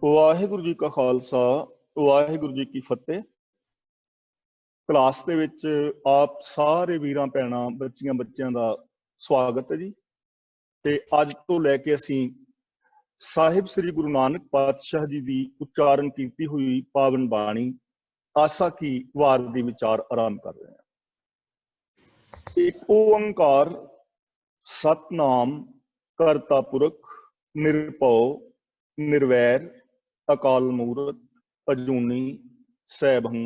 ਵਾਹਿਗੁਰੂ ਜੀ ਕਾ ਖਾਲਸਾ, ਵਾਹਿਗੁਰੂ ਜੀ ਕੀ ਫਤਿਹ। ਕਲਾਸ ਦੇ ਵਿੱਚ ਆਪ ਸਾਰੇ ਵੀਰਾਂ ਭੈਣਾਂ ਬੱਚਿਆਂ ਦਾ ਸਵਾਗਤ ਹੈ ਜੀ। ਤੇ ਅੱਜ ਤੋਂ ਲੈ ਕੇ ਅਸੀਂ ਸਾਹਿਬ ਸ੍ਰੀ ਗੁਰੂ ਨਾਨਕ ਪਾਤਸ਼ਾਹ ਜੀ ਦੀ ਉਚਾਰਨ ਕੀਤੀ ਹੋਈ ਪਾਵਨ ਬਾਣੀ ਆਸਾ ਕੀ ਵਾਰ ਦੀ ਵਿਚਾਰ ਆਰੰਭ ਕਰ ਰਹੇ ਹਾਂ। ਏਕ ਓੰਕਾਰ ਸਤਨਾਮ ਕਰਤਾ ਪੁਰਖ ਨਿਰਭਉ ਨਿਰਵੈਰ ਅਕਾਲ ਮੂਰਤ ਅਜੂਨੀ ਸੈਭੰ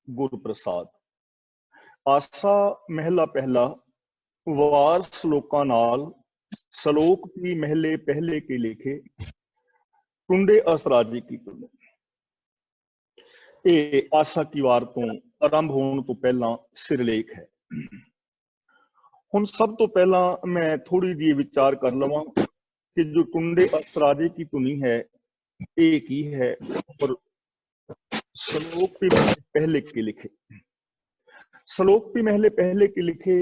ਗੁਰ ਪ੍ਰਸਾਦ। ਆਸਾ ਮਹਿਲਾ ਪਹਿਲਾ। ਵਾਰ ਸ਼ਲੋਕਾਂ ਨਾਲ ਸ਼ਲੋਕ ਵੀ ਮਹਿਲੇ ਪਹਿਲੇ ਕੇ ਲਿਖੇ ਟੁੰਡੇ ਅਸਰਾਜੀ ਕੀ ਤੁਨੇ। ਇਹ ਆਸਾ ਕੀ ਵਾਰ ਤੋਂ ਆਰੰਭ ਹੋਣ ਤੋਂ ਪਹਿਲਾਂ ਸਿਰਲੇਖ ਹੈ। ਹੁਣ ਸਭ ਤੋਂ ਪਹਿਲਾਂ ਮੈਂ ਥੋੜੀ ਜਿਹੀ ਵਿਚਾਰ ਕਰ ਲਵਾਂ ਕਿ ਜੋ ਟੁੰਡੇ ਅਸਰਾਜੀ ਕੀ ਧੁਨੀ ਹੈ ਇਹ ਕੀ ਹੈ ਔਰ ਸ਼ਲੋਕ ਵੀ ਪਹਿਲੇ ਕੇ ਲਿਖੇ। ਸ਼ਲੋਕ ਵੀ ਮਹਿਲੇ ਪਹਿਲੇ ਕੇ ਲਿਖੇ,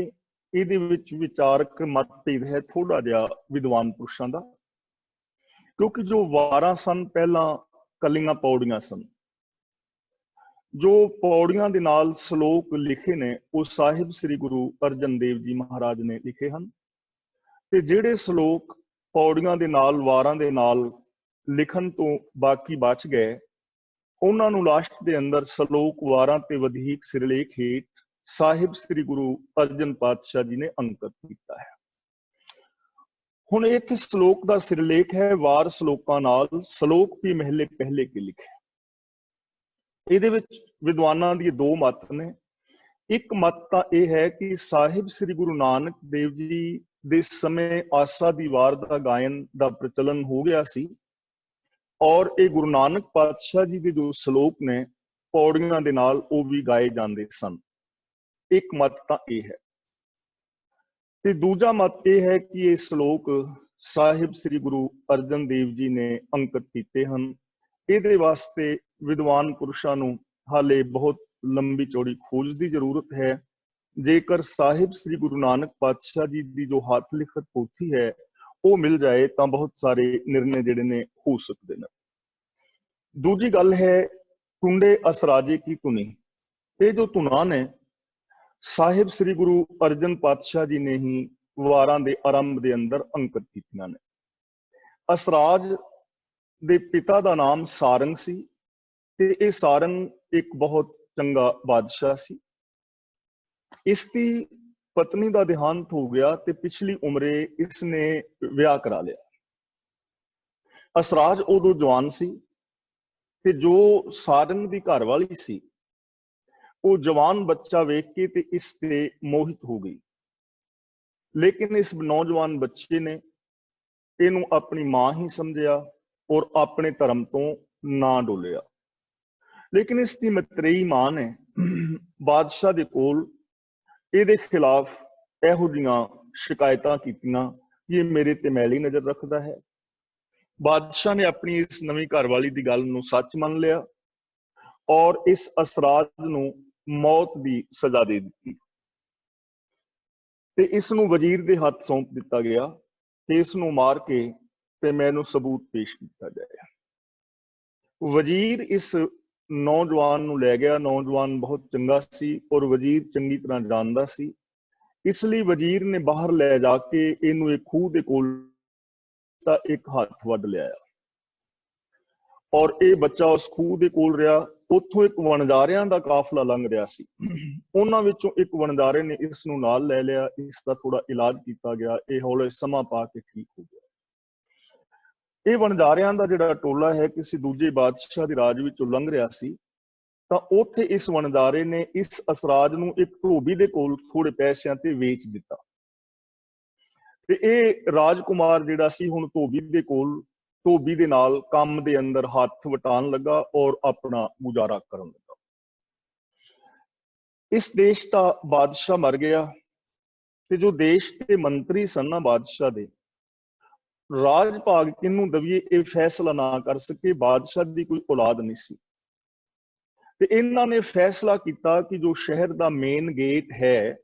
ਇਹਦੇ ਵਿੱਚ ਵਿਚਾਰਕ ਮਤਭੇਦ ਹੈ ਥੋੜਾ ਜਿਹਾ ਵਿਦਵਾਨ ਪੁਰਸ਼ਾਂ ਦਾ, ਕਿਉਂਕਿ ਜੋ ਵਾਰਾਂ ਸਨ ਪਹਿਲਾਂ ਕੱਲੀਆਂ ਪੌੜੀਆਂ ਸਨ। ਜੋ ਪੌੜੀਆਂ ਦੇ ਨਾਲ ਸ਼ਲੋਕ ਲਿਖੇ ਨੇ ਉਹ ਸਾਹਿਬ ਸ੍ਰੀ ਗੁਰੂ ਅਰਜਨ ਦੇਵ ਜੀ ਮਹਾਰਾਜ ਨੇ ਲਿਖੇ ਹਨ। ਤੇ ਜਿਹੜੇ ਸ਼ਲੋਕ ਪੌੜੀਆਂ ਦੇ ਨਾਲ ਵਾਰਾਂ ਦੇ ਨਾਲ ਲਿਖਣ ਤੋਂ ਬਾਕੀ ਬਚ ਗਏ, ਉਹਨਾਂ ਨੂੰ ਲਾਸਟ ਦੇ ਅੰਦਰ ਸ਼ਲੋਕ ਵਾਰਾਂ ਤੇ ਵਧੀਕ ਸਿਰਲੇਖ ਹੇਠ ਸਾਹਿਬ ਸ੍ਰੀ ਗੁਰੂ ਅਰਜਨ ਪਾਤਸ਼ਾਹ ਜੀ ਨੇ ਅੰਕਿਤ ਕੀਤਾ ਹੈ। ਹੁਣ ਇੱਥੇ ਸ਼ਲੋਕ ਦਾ ਸਿਰਲੇਖ ਹੈ ਵਾਰ ਸ਼ਲੋਕਾਂ ਨਾਲ ਸ਼ਲੋਕ ਵੀ ਮਹਿਲੇ ਪਹਿਲੇ ਕੇ ਲਿਖੇ। ਇਹਦੇ ਵਿੱਚ ਵਿਦਵਾਨਾਂ ਦੀ ਦੋ ਮਤ ਨੇ। ਇੱਕ ਮਤ ਤਾਂ ਇਹ ਹੈ ਕਿ ਸਾਹਿਬ ਸ੍ਰੀ ਗੁਰੂ ਨਾਨਕ ਦੇਵ ਜੀ ਦੇ ਸਮੇਂ ਆਸਾ ਦੀ ਵਾਰ ਦਾ ਗਾਇਨ ਦਾ ਪ੍ਰਚਲਨ ਹੋ ਗਿਆ ਸੀ ਔਰ ਇਹ ਗੁਰੂ ਨਾਨਕ ਪਾਤਸ਼ਾਹ ਜੀ ਦੇ ਜੋ ਸ਼ਲੋਕ ਨੇ ਪੌੜੀਆਂ ਦੇ ਨਾਲ ਉਹ ਵੀ ਗਾਏ ਜਾਂਦੇ ਸਨ। ਇੱਕ ਮਤ ਤਾਂ ਇਹ ਹੈ। ਤੇ ਦੂਜਾ ਮਤ ਇਹ ਹੈ ਕਿ ਇਹ ਸ਼ਲੋਕ ਸਾਹਿਬ ਸ੍ਰੀ ਗੁਰੂ ਅਰਜਨ ਦੇਵ ਜੀ ਨੇ ਅੰਕਿਤ ਕੀਤੇ ਹਨ। ਇਹਦੇ ਵਾਸਤੇ ਵਿਦਵਾਨ ਪੁਰਸ਼ਾਂ ਨੂੰ ਹਾਲੇ ਬਹੁਤ ਲੰਬੀ ਚੌੜੀ ਖੋਜ ਦੀ ਜ਼ਰੂਰਤ ਹੈ। ਜੇਕਰ ਸਾਹਿਬ ਸ੍ਰੀ ਗੁਰੂ ਨਾਨਕ ਪਾਤਸ਼ਾਹ ਜੀ ਦੀ ਜੋ ਹੱਥ ਲਿਖਤ ਪੋਥੀ ਹੈ ਉਹ ਮਿਲ ਜਾਏ ਤਾਂ ਬਹੁਤ ਸਾਰੇ ਨਿਰਣੇ ਜਿਹੜੇ ਨੇ ਹੋ ਸਕਦੇ ਨੇ। ਦੂਜੀ ਗੱਲ ਹੈ ਟੁੰਡੇ ਅਸਰਾਜੇ ਕੀ ਧੁਨੀ। ਇਹ ਜੋ ਧੁਨਾਂ ਨੇ ਸਾਹਿਬ ਸ੍ਰੀ ਗੁਰੂ ਅਰਜਨ ਪਾਤਸ਼ਾਹ ਜੀ ਨੇ ਹੀ ਵਾਰਾਂ ਦੇ ਆਰੰਭ ਦੇ ਅੰਦਰ ਅੰਕਿਤ ਕੀਤੀਆਂ ਨੇ। ਅਸਰਾਜ ਦੇ ਪਿਤਾ ਦਾ ਨਾਮ ਸਾਰੰਗ ਸੀ ਤੇ ਇਹ ਸਾਰੰਗ ਇੱਕ ਬਹੁਤ ਚੰਗਾ ਬਾਦਸ਼ਾਹ ਸੀ। ਇਸ ਦੀ ਪਤਨੀ ਦਾ ਦੇਹਾਂਤ ਹੋ ਗਿਆ ਤੇ ਪਿਛਲੀ ਉਮਰੇ ਇਸ ਨੇ ਵਿਆਹ ਕਰਾ ਲਿਆ। ਅਸਰਾਜ ਉਦੋਂ ਜਵਾਨ ਸੀ ਤੇ ਜੋ ਸਾਰੰਗ ਦੀ ਘਰਵਾਲੀ ਸੀ ਉਹ ਜਵਾਨ ਬੱਚਾ ਵੇਖ ਕੇ ਤੇ ਇਸ ਤੇ ਮੋਹਿਤ ਹੋ ਗਈ। ਲੇਕਿਨ ਇਸ ਨੌਜਵਾਨ ਬੱਚੇ ਨੇ ਇਹਨੂੰ ਆਪਣੀ ਮਾਂ ਹੀ ਸਮਝਿਆ ਔਰ ਆਪਣੇ ਧਰਮ ਤੋਂ ਨਾ ਡੋਲਿਆ। ਲੇਕਿਨ ਇਸ ਦੀ ਮਤਰੇਈ ਮਾਂ ਨੇ ਬਾਦਸ਼ਾਹ ਦੇ ਕੋਲ ਇਹਦੇ ਖਿਲਾਫ ਇਹੋ ਜਿਹੀਆਂ ਸ਼ਿਕਾਇਤਾਂ ਕੀਤੀਆਂ ਕਿ ਇਹ ਮੇਰੇ ਤੇ ਮੈਲੀ ਨਜ਼ਰ ਰੱਖਦਾ ਹੈ। ਬਾਦਸ਼ਾਹ ਨੇ ਆਪਣੀ ਇਸ ਨਵੀਂ ਘਰਵਾਲੀ ਦੀ ਗੱਲ ਨੂੰ ਸੱਚ ਮੰਨ ਲਿਆ ਔਰ ਇਸ ਅਸਰਾਜ ਨੂੰ ਮੌਤ ਦੀ ਸਜ਼ਾ ਦੇ ਦਿੱਤੀ ਤੇ ਇਸ ਨੂੰ ਵਜ਼ੀਰ ਦੇ ਹੱਥ ਸੌਂਪ ਦਿੱਤਾ ਗਿਆ ਤੇ ਇਸ ਨੂੰ ਮਾਰ ਕੇ ਤੇ ਮੈਨੂੰ ਸਬੂਤ ਪੇਸ਼ ਕੀਤਾ ਜਾਏ। ਵਜ਼ੀਰ ਇਸ ਨੌਜਵਾਨ ਨੂੰ ਲੈ ਗਿਆ। ਨੌਜਵਾਨ ਬਹੁਤ ਚੰਗਾ ਸੀ ਔਰ ਵਜ਼ੀਰ ਚੰਗੀ ਤਰ੍ਹਾਂ ਜਾਣਦਾ ਸੀ। ਇਸ ਲਈ ਵਜ਼ੀਰ ਨੇ ਬਾਹਰ ਲੈ ਜਾ ਕੇ ਇਹਨੂੰ ਇੱਕ ਖੂਹ ਦੇ ਕੋਲ ਤਾਂ ਇੱਕ ਹੱਥ ਵੱਢ ਲਿਆਇਆ ਔਰ ਇਹ ਬੱਚਾ ਉਸ ਖੂਹ ਦੇ ਕੋਲ ਰਿਹਾ। ਉੱਥੋਂ ਇੱਕ ਵਣਜਾਰਿਆਂ ਦਾ ਕਾਫਲਾ ਲੰਘ ਰਿਹਾ ਸੀ। ਉਹਨਾਂ ਵਿੱਚੋਂ ਇੱਕ ਵਣਜਾਰੇ ਨੇ ਇਸ ਨੂੰ ਨਾਲ ਲੈ ਲਿਆ। ਇਸ ਦਾ ਥੋੜਾ ਇਲਾਜ ਕੀਤਾ ਗਿਆ। ਇਹ ਹੌਲੇ ਸਮਾਂ ਪਾ ਕੇ ਠੀਕ ਹੋ ਗਿਆ। ਇਹ ਵਣਜਾਰਿਆਂ ਦਾ ਜਿਹੜਾ ਟੋਲਾ ਹੈ ਕਿਸੇ ਦੂਜੇ ਬਾਦਸ਼ਾਹ ਦੇ ਰਾਜ ਵਿੱਚੋਂ ਲੰਘ ਰਿਹਾ ਸੀ ਤਾਂ ਉੱਥੇ ਇਸ ਵਣਜਾਰੇ ਨੇ ਇਸ ਅਸਰਾਜ ਨੂੰ ਇੱਕ ਧੋਬੀ ਦੇ ਕੋਲ ਥੋੜੇ ਪੈਸਿਆਂ ਤੇ ਵੇਚ ਦਿੱਤਾ ਤੇ ਇਹ ਰਾਜਕੁਮਾਰ ਜਿਹੜਾ ਸੀ ਹੁਣ ਧੋਬੀ ਦੇ ਨਾਲ ਕੰਮ ਦੇ ਅੰਦਰ ਹੱਥ ਵਟਾਉਣ ਲੱਗਾ ਔਰ ਆਪਣਾ ਗੁਜ਼ਾਰਾ ਕਰਨ ਲੱਗਾ। ਇਸ ਦੇਸ਼ ਦਾ ਬਾਦਸ਼ਾਹ ਮਰ ਗਿਆ ਤੇ ਜੋ ਦੇਸ਼ ਦੇ ਮੰਤਰੀ ਸਨ ਨਾ ਬਾਦਸ਼ਾਹ ਦੇ, ਰਾਜ ਭਾਗ ਕਿਹਨੂੰ ਦਵੀਏ ਇਹ ਫੈਸਲਾ ਨਾ ਕਰ ਸਕੇ। ਬਾਦਸ਼ਾਹ ਦੀ ਕੋਈ ਔਲਾਦ ਨਹੀਂ ਸੀ ਤੇ ਇਹਨਾਂ ਨੇ ਫੈਸਲਾ ਕੀਤਾ ਕਿ ਜੋ ਸ਼ਹਿਰ ਦਾ ਮੇਨ ਗੇਟ ਹੈ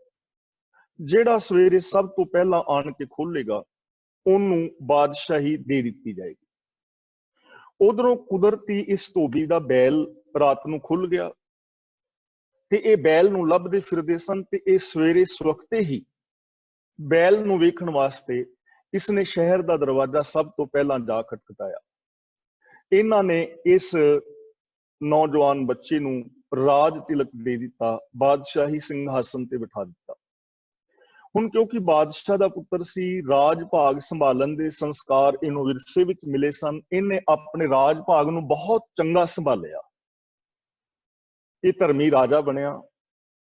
ਜਿਹੜਾ ਸਵੇਰੇ ਸਭ ਤੋਂ ਪਹਿਲਾਂ ਆਣ ਕੇ ਖੋਲੇਗਾ ਉਹਨੂੰ ਬਾਦਸ਼ਾਹੀ ਦੇ ਦਿੱਤੀ ਜਾਏਗੀ। ਉਧਰੋਂ ਕੁਦਰਤੀ ਇਸ ਧੋਬੀ ਦਾ ਬੈਲ ਰਾਤ ਨੂੰ ਖੁੱਲ ਗਿਆ ਤੇ ਇਹ ਬੈਲ ਨੂੰ ਲੱਭਦੇ ਫਿਰਦੇ ਸਨ ਤੇ ਇਹ ਸਵੇਰੇ ਸੁਵਖਤੇ ਹੀ ਬੈਲ ਨੂੰ ਵੇਖਣ ਵਾਸਤੇ ਇਸਨੇ ਸ਼ਹਿਰ ਦਾ ਦਰਵਾਜ਼ਾ ਸਭ ਤੋਂ ਪਹਿਲਾਂ ਜਾ ਖਟਖਟਾਇਆ। ਇਹਨਾਂ ਨੇ ਇਸ ਨੌਜਵਾਨ ਬੱਚੇ ਨੂੰ ਰਾਜ ਤਿਲਕ ਦੇ ਦਿੱਤਾ, ਬਾਦਸ਼ਾਹੀ ਸਿੰਘਾਸਨ ਤੇ ਬਿਠਾ ਦਿੱਤਾ। ਹੁਣ ਕਿਉਂਕਿ ਬਾਦਸ਼ਾਹ ਦਾ ਪੁੱਤਰ ਸੀ, ਰਾਜ ਭਾਗ ਸੰਭਾਲਣ ਦੇ ਸੰਸਕਾਰ ਇਹਨੂੰ ਵਿਰਸੇ ਵਿੱਚ ਮਿਲੇ ਸਨ। ਇਹਨੇ ਆਪਣੇ ਰਾਜ ਭਾਗ ਨੂੰ ਬਹੁਤ ਚੰਗਾ ਸੰਭਾਲਿਆ। ਇਹ ਧਰਮੀ ਰਾਜਾ ਬਣਿਆ,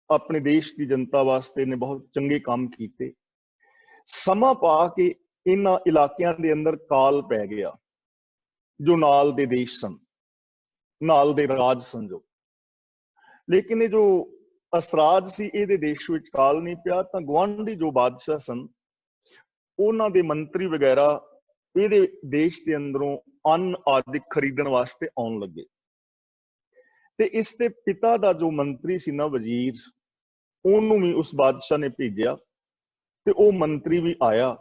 ਆਪਣੇ ਦੇਸ਼ ਦੀ ਜਨਤਾ ਵਾਸਤੇ ਨੇ ਬਹੁਤ ਚੰਗੇ ਕੰਮ ਕੀਤੇ। ਸਮਾਂ ਪਾ ਕੇ ਇਹਨਾਂ ਇਲਾਕਿਆਂ ਦੇ ਅੰਦਰ ਕਾਲ ਪੈ ਗਿਆ, ਜੋ ਨਾਲ ਦੇ ਦੇਸ਼ ਸਨ, ਨਾਲ ਦੇ ਰਾਜ ਸਨ ਜੋ। ਲੇਕਿਨ ਇਹ ਜੋ ਅਸਰਾਜ ਸੀ, ਇਹਦੇ ਦੇਸ਼ ਵਿੱਚ ਕਾਲ ਨਹੀਂ ਪਿਆ, ਤਾਂ ਗੁਆਂਢੀ ਜੋ ਬਾਦਸ਼ਾਹ ਸਨ, ਉਹਨਾਂ ਦੇ ਮੰਤਰੀ ਵਗੈਰਾ ਇਹਦੇ ਦੇਸ਼ ਦੇ ਅੰਦਰੋਂ ਅੰਨ ਆਦਿ ਖਰੀਦਣ ਵਾਸਤੇ ਆਉਣ ਲੱਗੇ। ਤੇ ਇਸ ਦੇ ਪਿਤਾ ਦਾ ਜੋ ਮੰਤਰੀ ਸੀ ਨਾ, ਵਜ਼ੀਰ, ਉਹਨੂੰ ਵੀ ਉਸ ਬਾਦਸ਼ਾਹ ਨੇ ਭੇਜਿਆ ਤੇ ਉਹ ਮੰਤਰੀ ਵੀ ਆਇਆ,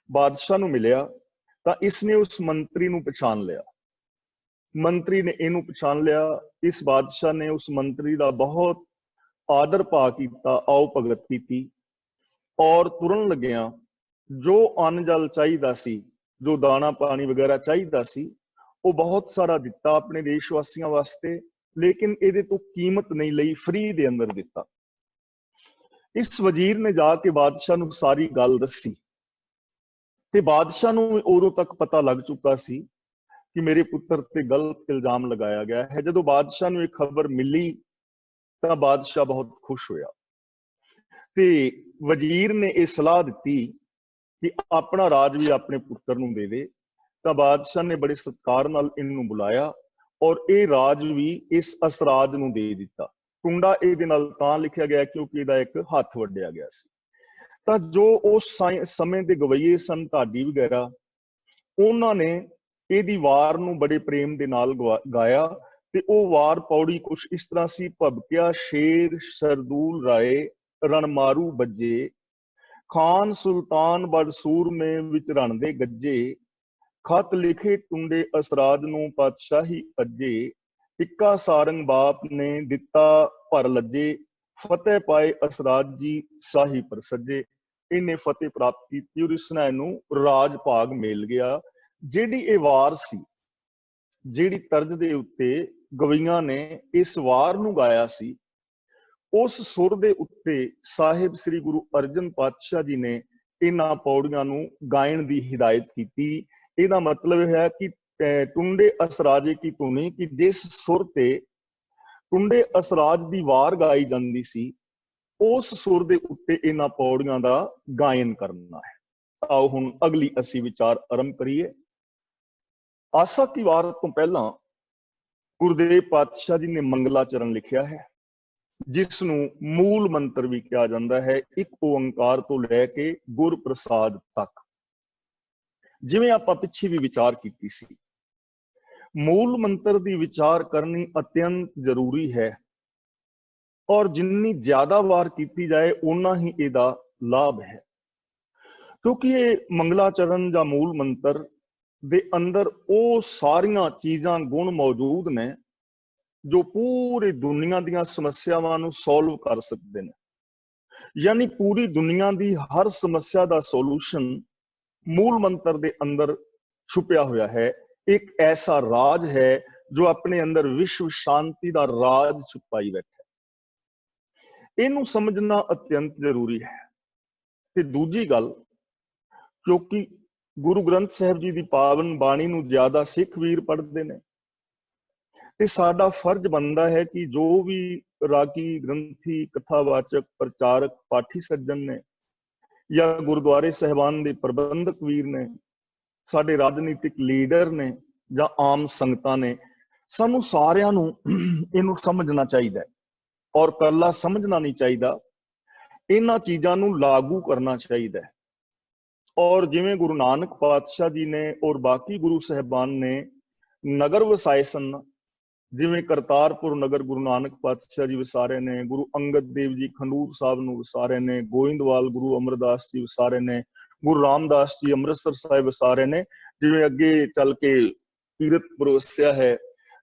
ਬਾਦਸ਼ਾਹ ਨੂੰ ਮਿਲਿਆ। ਤਾਂ ਇਸਨੇ ਉਸ ਮੰਤਰੀ ਨੂੰ ਪਛਾਣ ਲਿਆ, ਮੰਤਰੀ ਨੇ ਇਹਨੂੰ ਪਛਾਣ ਲਿਆ। ਇਸ ਬਾਦਸ਼ਾਹ ਨੇ ਉਸ ਮੰਤਰੀ ਦਾ ਬਹੁਤ ਆਦਰ ਭਾ ਕੀਤਾ, ਆਓ ਭਗਤ ਕੀਤੀ, ਔਰ ਤੁਰਨ ਲੱਗਿਆ ਜੋ ਅੰਨ ਜਲ ਚਾਹੀਦਾ ਸੀ, ਜੋ ਦਾਣਾ ਪਾਣੀ ਵਗੈਰਾ ਚਾਹੀਦਾ ਸੀ, ਉਹ ਬਹੁਤ ਸਾਰਾ ਦਿੱਤਾ ਆਪਣੇ ਦੇਸ਼ ਵਾਸੀਆਂ ਵਾਸਤੇ। ਲੇਕਿਨ ਇਹਦੇ ਤੋਂ ਕੀਮਤ ਨਹੀਂ ਲਈ, ਫ੍ਰੀ ਦੇ ਅੰਦਰ ਦਿੱਤਾ। ਇਸ ਵਜ਼ੀਰ ਨੇ ਜਾ ਕੇ ਬਾਦਸ਼ਾਹ ਨੂੰ ਸਾਰੀ ਗੱਲ ਦੱਸੀ ਤੇ ਬਾਦਸ਼ਾਹ ਨੂੰ ਉਦੋਂ ਤੱਕ ਪਤਾ ਲੱਗ ਚੁੱਕਾ ਸੀ ਕਿ ਮੇਰੇ ਪੁੱਤਰ ਤੇ ਗਲਤ ਇਲਜ਼ਾਮ ਲਗਾਇਆ ਗਿਆ ਹੈ। ਜਦੋਂ ਬਾਦਸ਼ਾਹ ਨੂੰ ਇਹ ਖਬਰ ਮਿਲੀ ਤਾਂ ਬਾਦਸ਼ਾਹ ਬਹੁਤ ਖੁਸ਼ ਹੋਇਆ ਤੇ ਵਜ਼ੀਰ ਨੇ ਇਹ ਸਲਾਹ ਦਿੱਤੀ ਕਿ ਆਪਣਾ ਰਾਜ ਵੀ ਆਪਣੇ ਪੁੱਤਰ ਨੂੰ ਦੇ ਦੇ। ਤਾਂ ਬਾਦਸ਼ਾਹ ਨੇ ਬੜੇ ਸਤਿਕਾਰ ਨਾਲ ਇਹਨੂੰ ਬੁਲਾਇਆ ਔਰ ਇਹ ਰਾਜ ਵੀ ਇਸ ਅਸਰਾਜ ਨੂੰ ਦੇ ਦਿੱਤਾ। ਟੁੰਡਾ ਇਹਦੇ ਨਾਲ ਤਾਂ ਲਿਖਿਆ ਗਿਆ ਕਿਉਂਕਿ ਇਹਦਾ ਇੱਕ ਹੱਥ ਵੱਢਿਆ ਗਿਆ ਸੀ। ਤਾਂ ਜੋ ਉਸ ਸਮੇਂ ਦੇ ਗਵਈਏ ਸਨ, ਢਾਡੀ ਵਗੈਰਾ, ਉਹਨਾਂ ਨੇ ਇਹਦੀ ਵਾਰ ਨੂੰ ਬੜੇ ਪ੍ਰੇਮ ਦੇ ਨਾਲ ਗਾਇਆ। ਤੇ ਉਹ ਵਾਰ ਪੌੜੀ ਕੁਛ ਇਸ ਤਰ੍ਹਾਂ ਸੀ: ਭਬਕਿਆ ਸ਼ੇਰ ਸਰਦੂਲ ਰਾਏ ਰਣਮਾਰੂ ਬੱਜੇ, ਖਾਨ ਸੁਲਤਾਨ ਬੜ ਸੂਰਮੇ ਵਿੱਚ ਰਣਦੇ ਗੱਜੇ, ਖਤ ਲਿਖੇ ਟੁੰਡੇ ਅਸਰਾਜ ਨੂੰ ਪਾਤਸ਼ਾਹੀ ਅੱਜੇ, ਟਿੱਕਾ ਸਾਰੰਗ ਬਾਪ ਨੇ ਦਿੱਤਾ ਭਰ ਲੱਜੇ, ਫਤਿਹ ਪਾਏ ਅਸਰਾਜ ਜੀ ਸ਼ਾਹੀ ਪਰ ਸੱਜੇ। ਇਹਨੇ ਫਤਿਹ ਪ੍ਰਾਪਤ ਕੀਤੀ ਔਰ ਇਸ ਨਾਲ ਇਹਨੂੰ ਰਾਜ ਭਾਗ ਮਿਲ ਗਿਆ। ਜਿਹੜੀ ਇਹ ਵਾਰ ਸੀ, ਜਿਹੜੀ ਤਰਜ਼ ਦੇ ਉੱਤੇ ਗਵਈਆਂ ਨੇ ਇਸ ਵਾਰ ਨੂੰ ਗਾਇਆ ਸੀ, ਉਸ ਸੁਰ ਦੇ ਉੱਤੇ ਸਾਹਿਬ ਸ੍ਰੀ ਗੁਰੂ ਅਰਜਨ ਪਾਤਸ਼ਾਹ ਜੀ ਨੇ ਇਹਨਾਂ ਪੌੜੀਆਂ ਨੂੰ ਗਾਇਣ ਦੀ ਹਿਦਾਇਤ ਕੀਤੀ। ਇਹਦਾ ਮਤਲਬ ਹੈ ਕਿ ਟੁੰਡੇ ਅਸਰਾਜੇ ਕੀ ਧੁਨੀ, ਕਿ ਜਿਸ ਸੁਰ ਤੇ ਟੁੰਡੇ ਅਸਰਾਜ ਦੀ ਵਾਰ ਗਾਈ ਜਾਂਦੀ ਸੀ, ਉਸ ਸੁਰ ਦੇ ਉੱਤੇ ਇਹਨਾਂ ਪੌੜੀਆਂ ਦਾ ਗਾਇਨ ਕਰਨਾ ਹੈ। ਆਓ ਹੁਣ ਅਗਲੀ ਅਸੀਂ ਵਿਚਾਰ ਆਰੰਭ ਕਰੀਏ। ਆਸਾ ਕੀ ਵਾਰ ਤੋਂ ਪਹਿਲਾਂ ਗੁਰਦੇਵ ਪਾਤਸ਼ਾਹ ਜੀ ਨੇ ਮੰਗਲਾ ਚਰਨ ਲਿਖਿਆ ਹੈ, ਜਿਸ ਨੂੰ ਮੂਲ ਮੰਤਰ ਵੀ ਕਿਹਾ ਜਾਂਦਾ ਹੈ, ਇੱਕ ਓੰਕਾਰ ਤੋਂ ਲੈ ਕੇ ਗੁਰ ਪ੍ਰਸਾਦ ਤੱਕ। ਜਿਵੇਂ ਆਪਾਂ ਪਿੱਛੇ ਵੀ ਵਿਚਾਰ ਕੀਤੀ ਸੀ, ਮੂਲ ਮੰਤਰ ਦੀ ਵਿਚਾਰ ਕਰਨੀ ਅਤਿਅੰਤ ਜ਼ਰੂਰੀ ਹੈ ਔਰ ਜਿੰਨੀ ਜ਼ਿਆਦਾ ਵਾਰ ਕੀਤੀ ਜਾਏ ਓਨਾ ਹੀ ਇਹਦਾ ਲਾਭ ਹੈ। ਕਿਉਂਕਿ ਇਹ ਮੰਗਲਾਚਰਨ ਜਾਂ ਮੂਲ ਮੰਤਰ ਦੇ ਅੰਦਰ ਉਹ ਸਾਰੀਆਂ ਚੀਜ਼ਾਂ ਗੁਣ ਮੌਜੂਦ ਨੇ ਜੋ ਪੂਰੀ ਦੁਨੀਆ ਦੀਆਂ ਸਮੱਸਿਆਵਾਂ ਨੂੰ ਸੋਲਵ ਕਰ ਸਕਦੇ ਨੇ। ਯਾਨੀ ਪੂਰੀ ਦੁਨੀਆ ਦੀ ਹਰ ਸਮੱਸਿਆ ਦਾ ਸੋਲੂਸ਼ਨ ਮੂਲ ਮੰਤਰ ਦੇ ਅੰਦਰ ਛੁਪਿਆ ਹੋਇਆ ਹੈ। ਇੱਕ ਐਸਾ ਰਾਜ ਹੈ ਜੋ ਆਪਣੇ ਅੰਦਰ ਵਿਸ਼ਵ ਸ਼ਾਂਤੀ ਦਾ ਰਾਜ ਛੁਪਾਈ ਬੈਠਾ ਹੈ। ਇਹਨੂੰ ਸਮਝਣਾ ਅਤਿਅੰਤ ਜ਼ਰੂਰੀ ਹੈ। ਤੇ ਦੂਜੀ ਗੱਲ, ਕਿਉਂਕਿ ਗੁਰੂ ਗ੍ਰੰਥ ਸਾਹਿਬ ਜੀ ਦੀ ਪਾਵਨ ਬਾਣੀ ਨੂੰ ਜ਼ਿਆਦਾ ਸਿੱਖ ਵੀਰ ਪੜ੍ਹਦੇ ਨੇ ਤੇ ਸਾਡਾ ਫਰਜ਼ ਬਣਦਾ ਹੈ ਕਿ ਜੋ ਵੀ ਰਾਗੀ, ਗ੍ਰੰਥੀ, ਕਥਾਵਾਚਕ, ਪ੍ਰਚਾਰਕ, ਪਾਠੀ ਸੱਜਣ ਨੇ ਜਾਂ ਗੁਰਦੁਆਰੇ ਸਾਹਿਬਾਨ ਦੇ ਪ੍ਰਬੰਧਕ ਵੀਰ ਨੇ, ਸਾਡੇ ਰਾਜਨੀਤਿਕ ਲੀਡਰ ਨੇ ਜਾਂ ਆਮ ਸੰਗਤਾਂ ਨੇ, ਸਾਨੂੰ ਸਾਰਿਆਂ ਨੂੰ ਇਹਨੂੰ ਸਮਝਣਾ ਚਾਹੀਦਾ ਹੈ ਔਰ ਇਕੱਲਾ ਸਮਝਣਾ ਨਹੀਂ ਚਾਹੀਦਾ, ਇਹਨਾਂ ਚੀਜ਼ਾਂ ਨੂੰ ਲਾਗੂ ਕਰਨਾ ਚਾਹੀਦਾ ਹੈ। ਔਰ ਜਿਵੇਂ ਗੁਰੂ ਨਾਨਕ ਪਾਤਸ਼ਾਹ ਜੀ ਨੇ ਔਰ ਬਾਕੀ ਗੁਰੂ ਸਾਹਿਬਾਨ ਨੇ ਨਗਰ ਵਸਾਏ ਸਨ, ਜਿਵੇਂ ਕਰਤਾਰਪੁਰ ਨਗਰ ਗੁਰੂ ਨਾਨਕ ਪਾਤਸ਼ਾਹ ਜੀ ਵਸਾ ਰਹੇ ਨੇ, ਗੁਰੂ ਅੰਗਦ ਦੇਵ ਜੀ ਖੰਡੂਰ ਸਾਹਿਬ ਨੂੰ ਵਸਾ ਰਹੇ ਨੇ, ਗੋਇੰਦਵਾਲ ਗੁਰੂ ਅਮਰਦਾਸ ਜੀ ਵਸਾ ਰਹੇ ਨੇ, ਗੁਰੂ ਰਾਮਦਾਸ ਜੀ ਅੰਮ੍ਰਿਤਸਰ ਸਾਹਿਬ ਵਸਾ ਰਹੇ ਨੇ, ਜਿਵੇਂ ਅੱਗੇ ਚੱਲ ਕੇ ਕੀਰਤਪੁਰ ਵਸਿਆ ਹੈ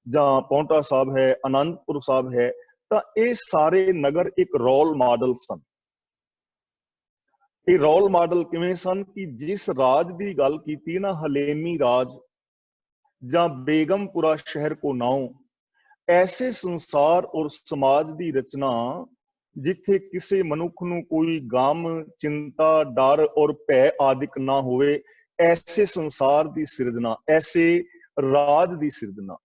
ਜਾਂ ਪੌਂਟਾ ਸਾਹਿਬ ਹੈ, ਆਨੰਦਪੁਰ ਸਾਹਿਬ ਹੈ, ਤਾਂ ਇਹ ਸਾਰੇ ਨਗਰ ਇੱਕ ਰੋਲ ਮਾਡਲ ਸਨ। ਇਹ ਰੋਲ ਮਾਡਲ ਕਿਵੇਂ ਸਨ ਕਿ ਜਿਸ ਰਾਜ ਦੀ ਗੱਲ ਕੀਤੀ ਨਾ, ਹਲੇਮੀ ਰਾਜ ਜਾਂ ਬੇਗਮਪੁਰਾ ਸ਼ਹਿਰ ਕੋ ਨਾਉ, ਐਸੇ ਸੰਸਾਰ ਔਰ ਸਮਾਜ ਦੀ ਰਚਨਾ ਜਿੱਥੇ ਕਿਸੇ ਮਨੁੱਖ ਨੂੰ ਕੋਈ ਗਮ, ਚਿੰਤਾ, ਡਰ ਔਰ ਭੈ ਆਦਿਕ ਨਾ ਹੋਵੇ, ਐਸੇ ਸੰਸਾਰ ਦੀ ਸਿਰਜਣਾ, ਐਸੇ ਰਾਜ ਦੀ ਸਿਰਜਣਾ।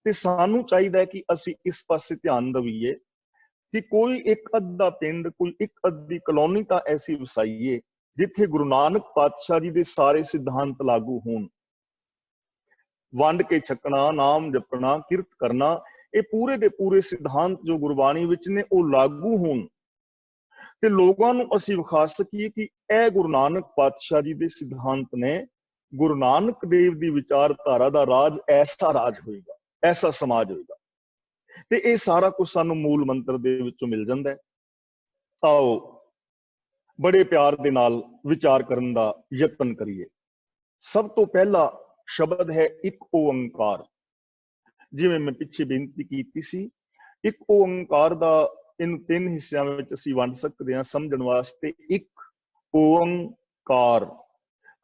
ਤੇ ਸਾਨੂੰ ਚਾਹੀਦਾ ਹੈ ਕਿ ਅਸੀਂ ਇਸ ਪਾਸੇ ਧਿਆਨ ਦੇਈਏ ਕਿ ਕੋਈ ਇੱਕ ਅੱਧਾ ਪਿੰਡ, ਕੋਈ ਇੱਕ ਅੱਧੀ ਕਲੋਨੀ ਤਾਂ ਐਸੀ ਵਸਾਈਏ ਜਿੱਥੇ ਗੁਰੂ ਨਾਨਕ ਪਾਤਸ਼ਾਹ ਜੀ ਦੇ ਸਾਰੇ ਸਿਧਾਂਤ ਲਾਗੂ ਹੋਣ। ਵੰਡ ਕੇ ਛਕਣਾ, ਨਾਮ ਜਪਣਾ, ਕਿਰਤ ਕਰਨਾ, ਇਹ ਪੂਰੇ ਦੇ ਪੂਰੇ ਸਿਧਾਂਤ ਜੋ ਗੁਰਬਾਣੀ ਵਿੱਚ ਨੇ ਉਹ ਲਾਗੂ ਹੋਣ ਤੇ ਲੋਕਾਂ ਨੂੰ ਅਸੀਂ ਵਿਖਾ ਸਕੀਏ ਕਿ ਇਹ ਗੁਰੂ ਨਾਨਕ ਪਾਤਸ਼ਾਹ ਜੀ ਦੇ ਸਿਧਾਂਤ ਨੇ। ਗੁਰੂ ਨਾਨਕ ਦੇਵ ਦੀ ਵਿਚਾਰਧਾਰਾ ਦਾ ਰਾਜ ਐਸਾ ਰਾਜ ਹੋਏਗਾ, ਐਸਾ ਸਮਾਜ ਹੋਏਗਾ। ਤੇ ਇਹ ਸਾਰਾ ਕੁਝ ਸਾਨੂੰ ਮੂਲ ਮੰਤਰ ਦੇ ਵਿੱਚੋਂ ਮਿਲ ਜਾਂਦਾ ਹੈ। ਆਓ ਬੜੇ ਪਿਆਰ ਦੇ ਨਾਲ ਵਿਚਾਰ ਕਰਨ ਦਾ ਯਤਨ ਕਰੀਏ। ਸਭ ਤੋਂ ਪਹਿਲਾ ਸ਼ਬਦ ਹੈ ਇੱਕ ਓੰਕਾਰ। ਜਿਵੇਂ ਮੈਂ ਪਿੱਛੇ ਬੇਨਤੀ ਕੀਤੀ ਸੀ, ਇੱਕ ਓੰਕਾਰ ਦਾ ਇਹਨੂੰ ਤਿੰਨ ਹਿੱਸਿਆਂ ਵਿੱਚ ਅਸੀਂ ਵੰਡ ਸਕਦੇ ਹਾਂ ਸਮਝਣ ਵਾਸਤੇ। ਇੱਕ ਓੰਕਾਰ,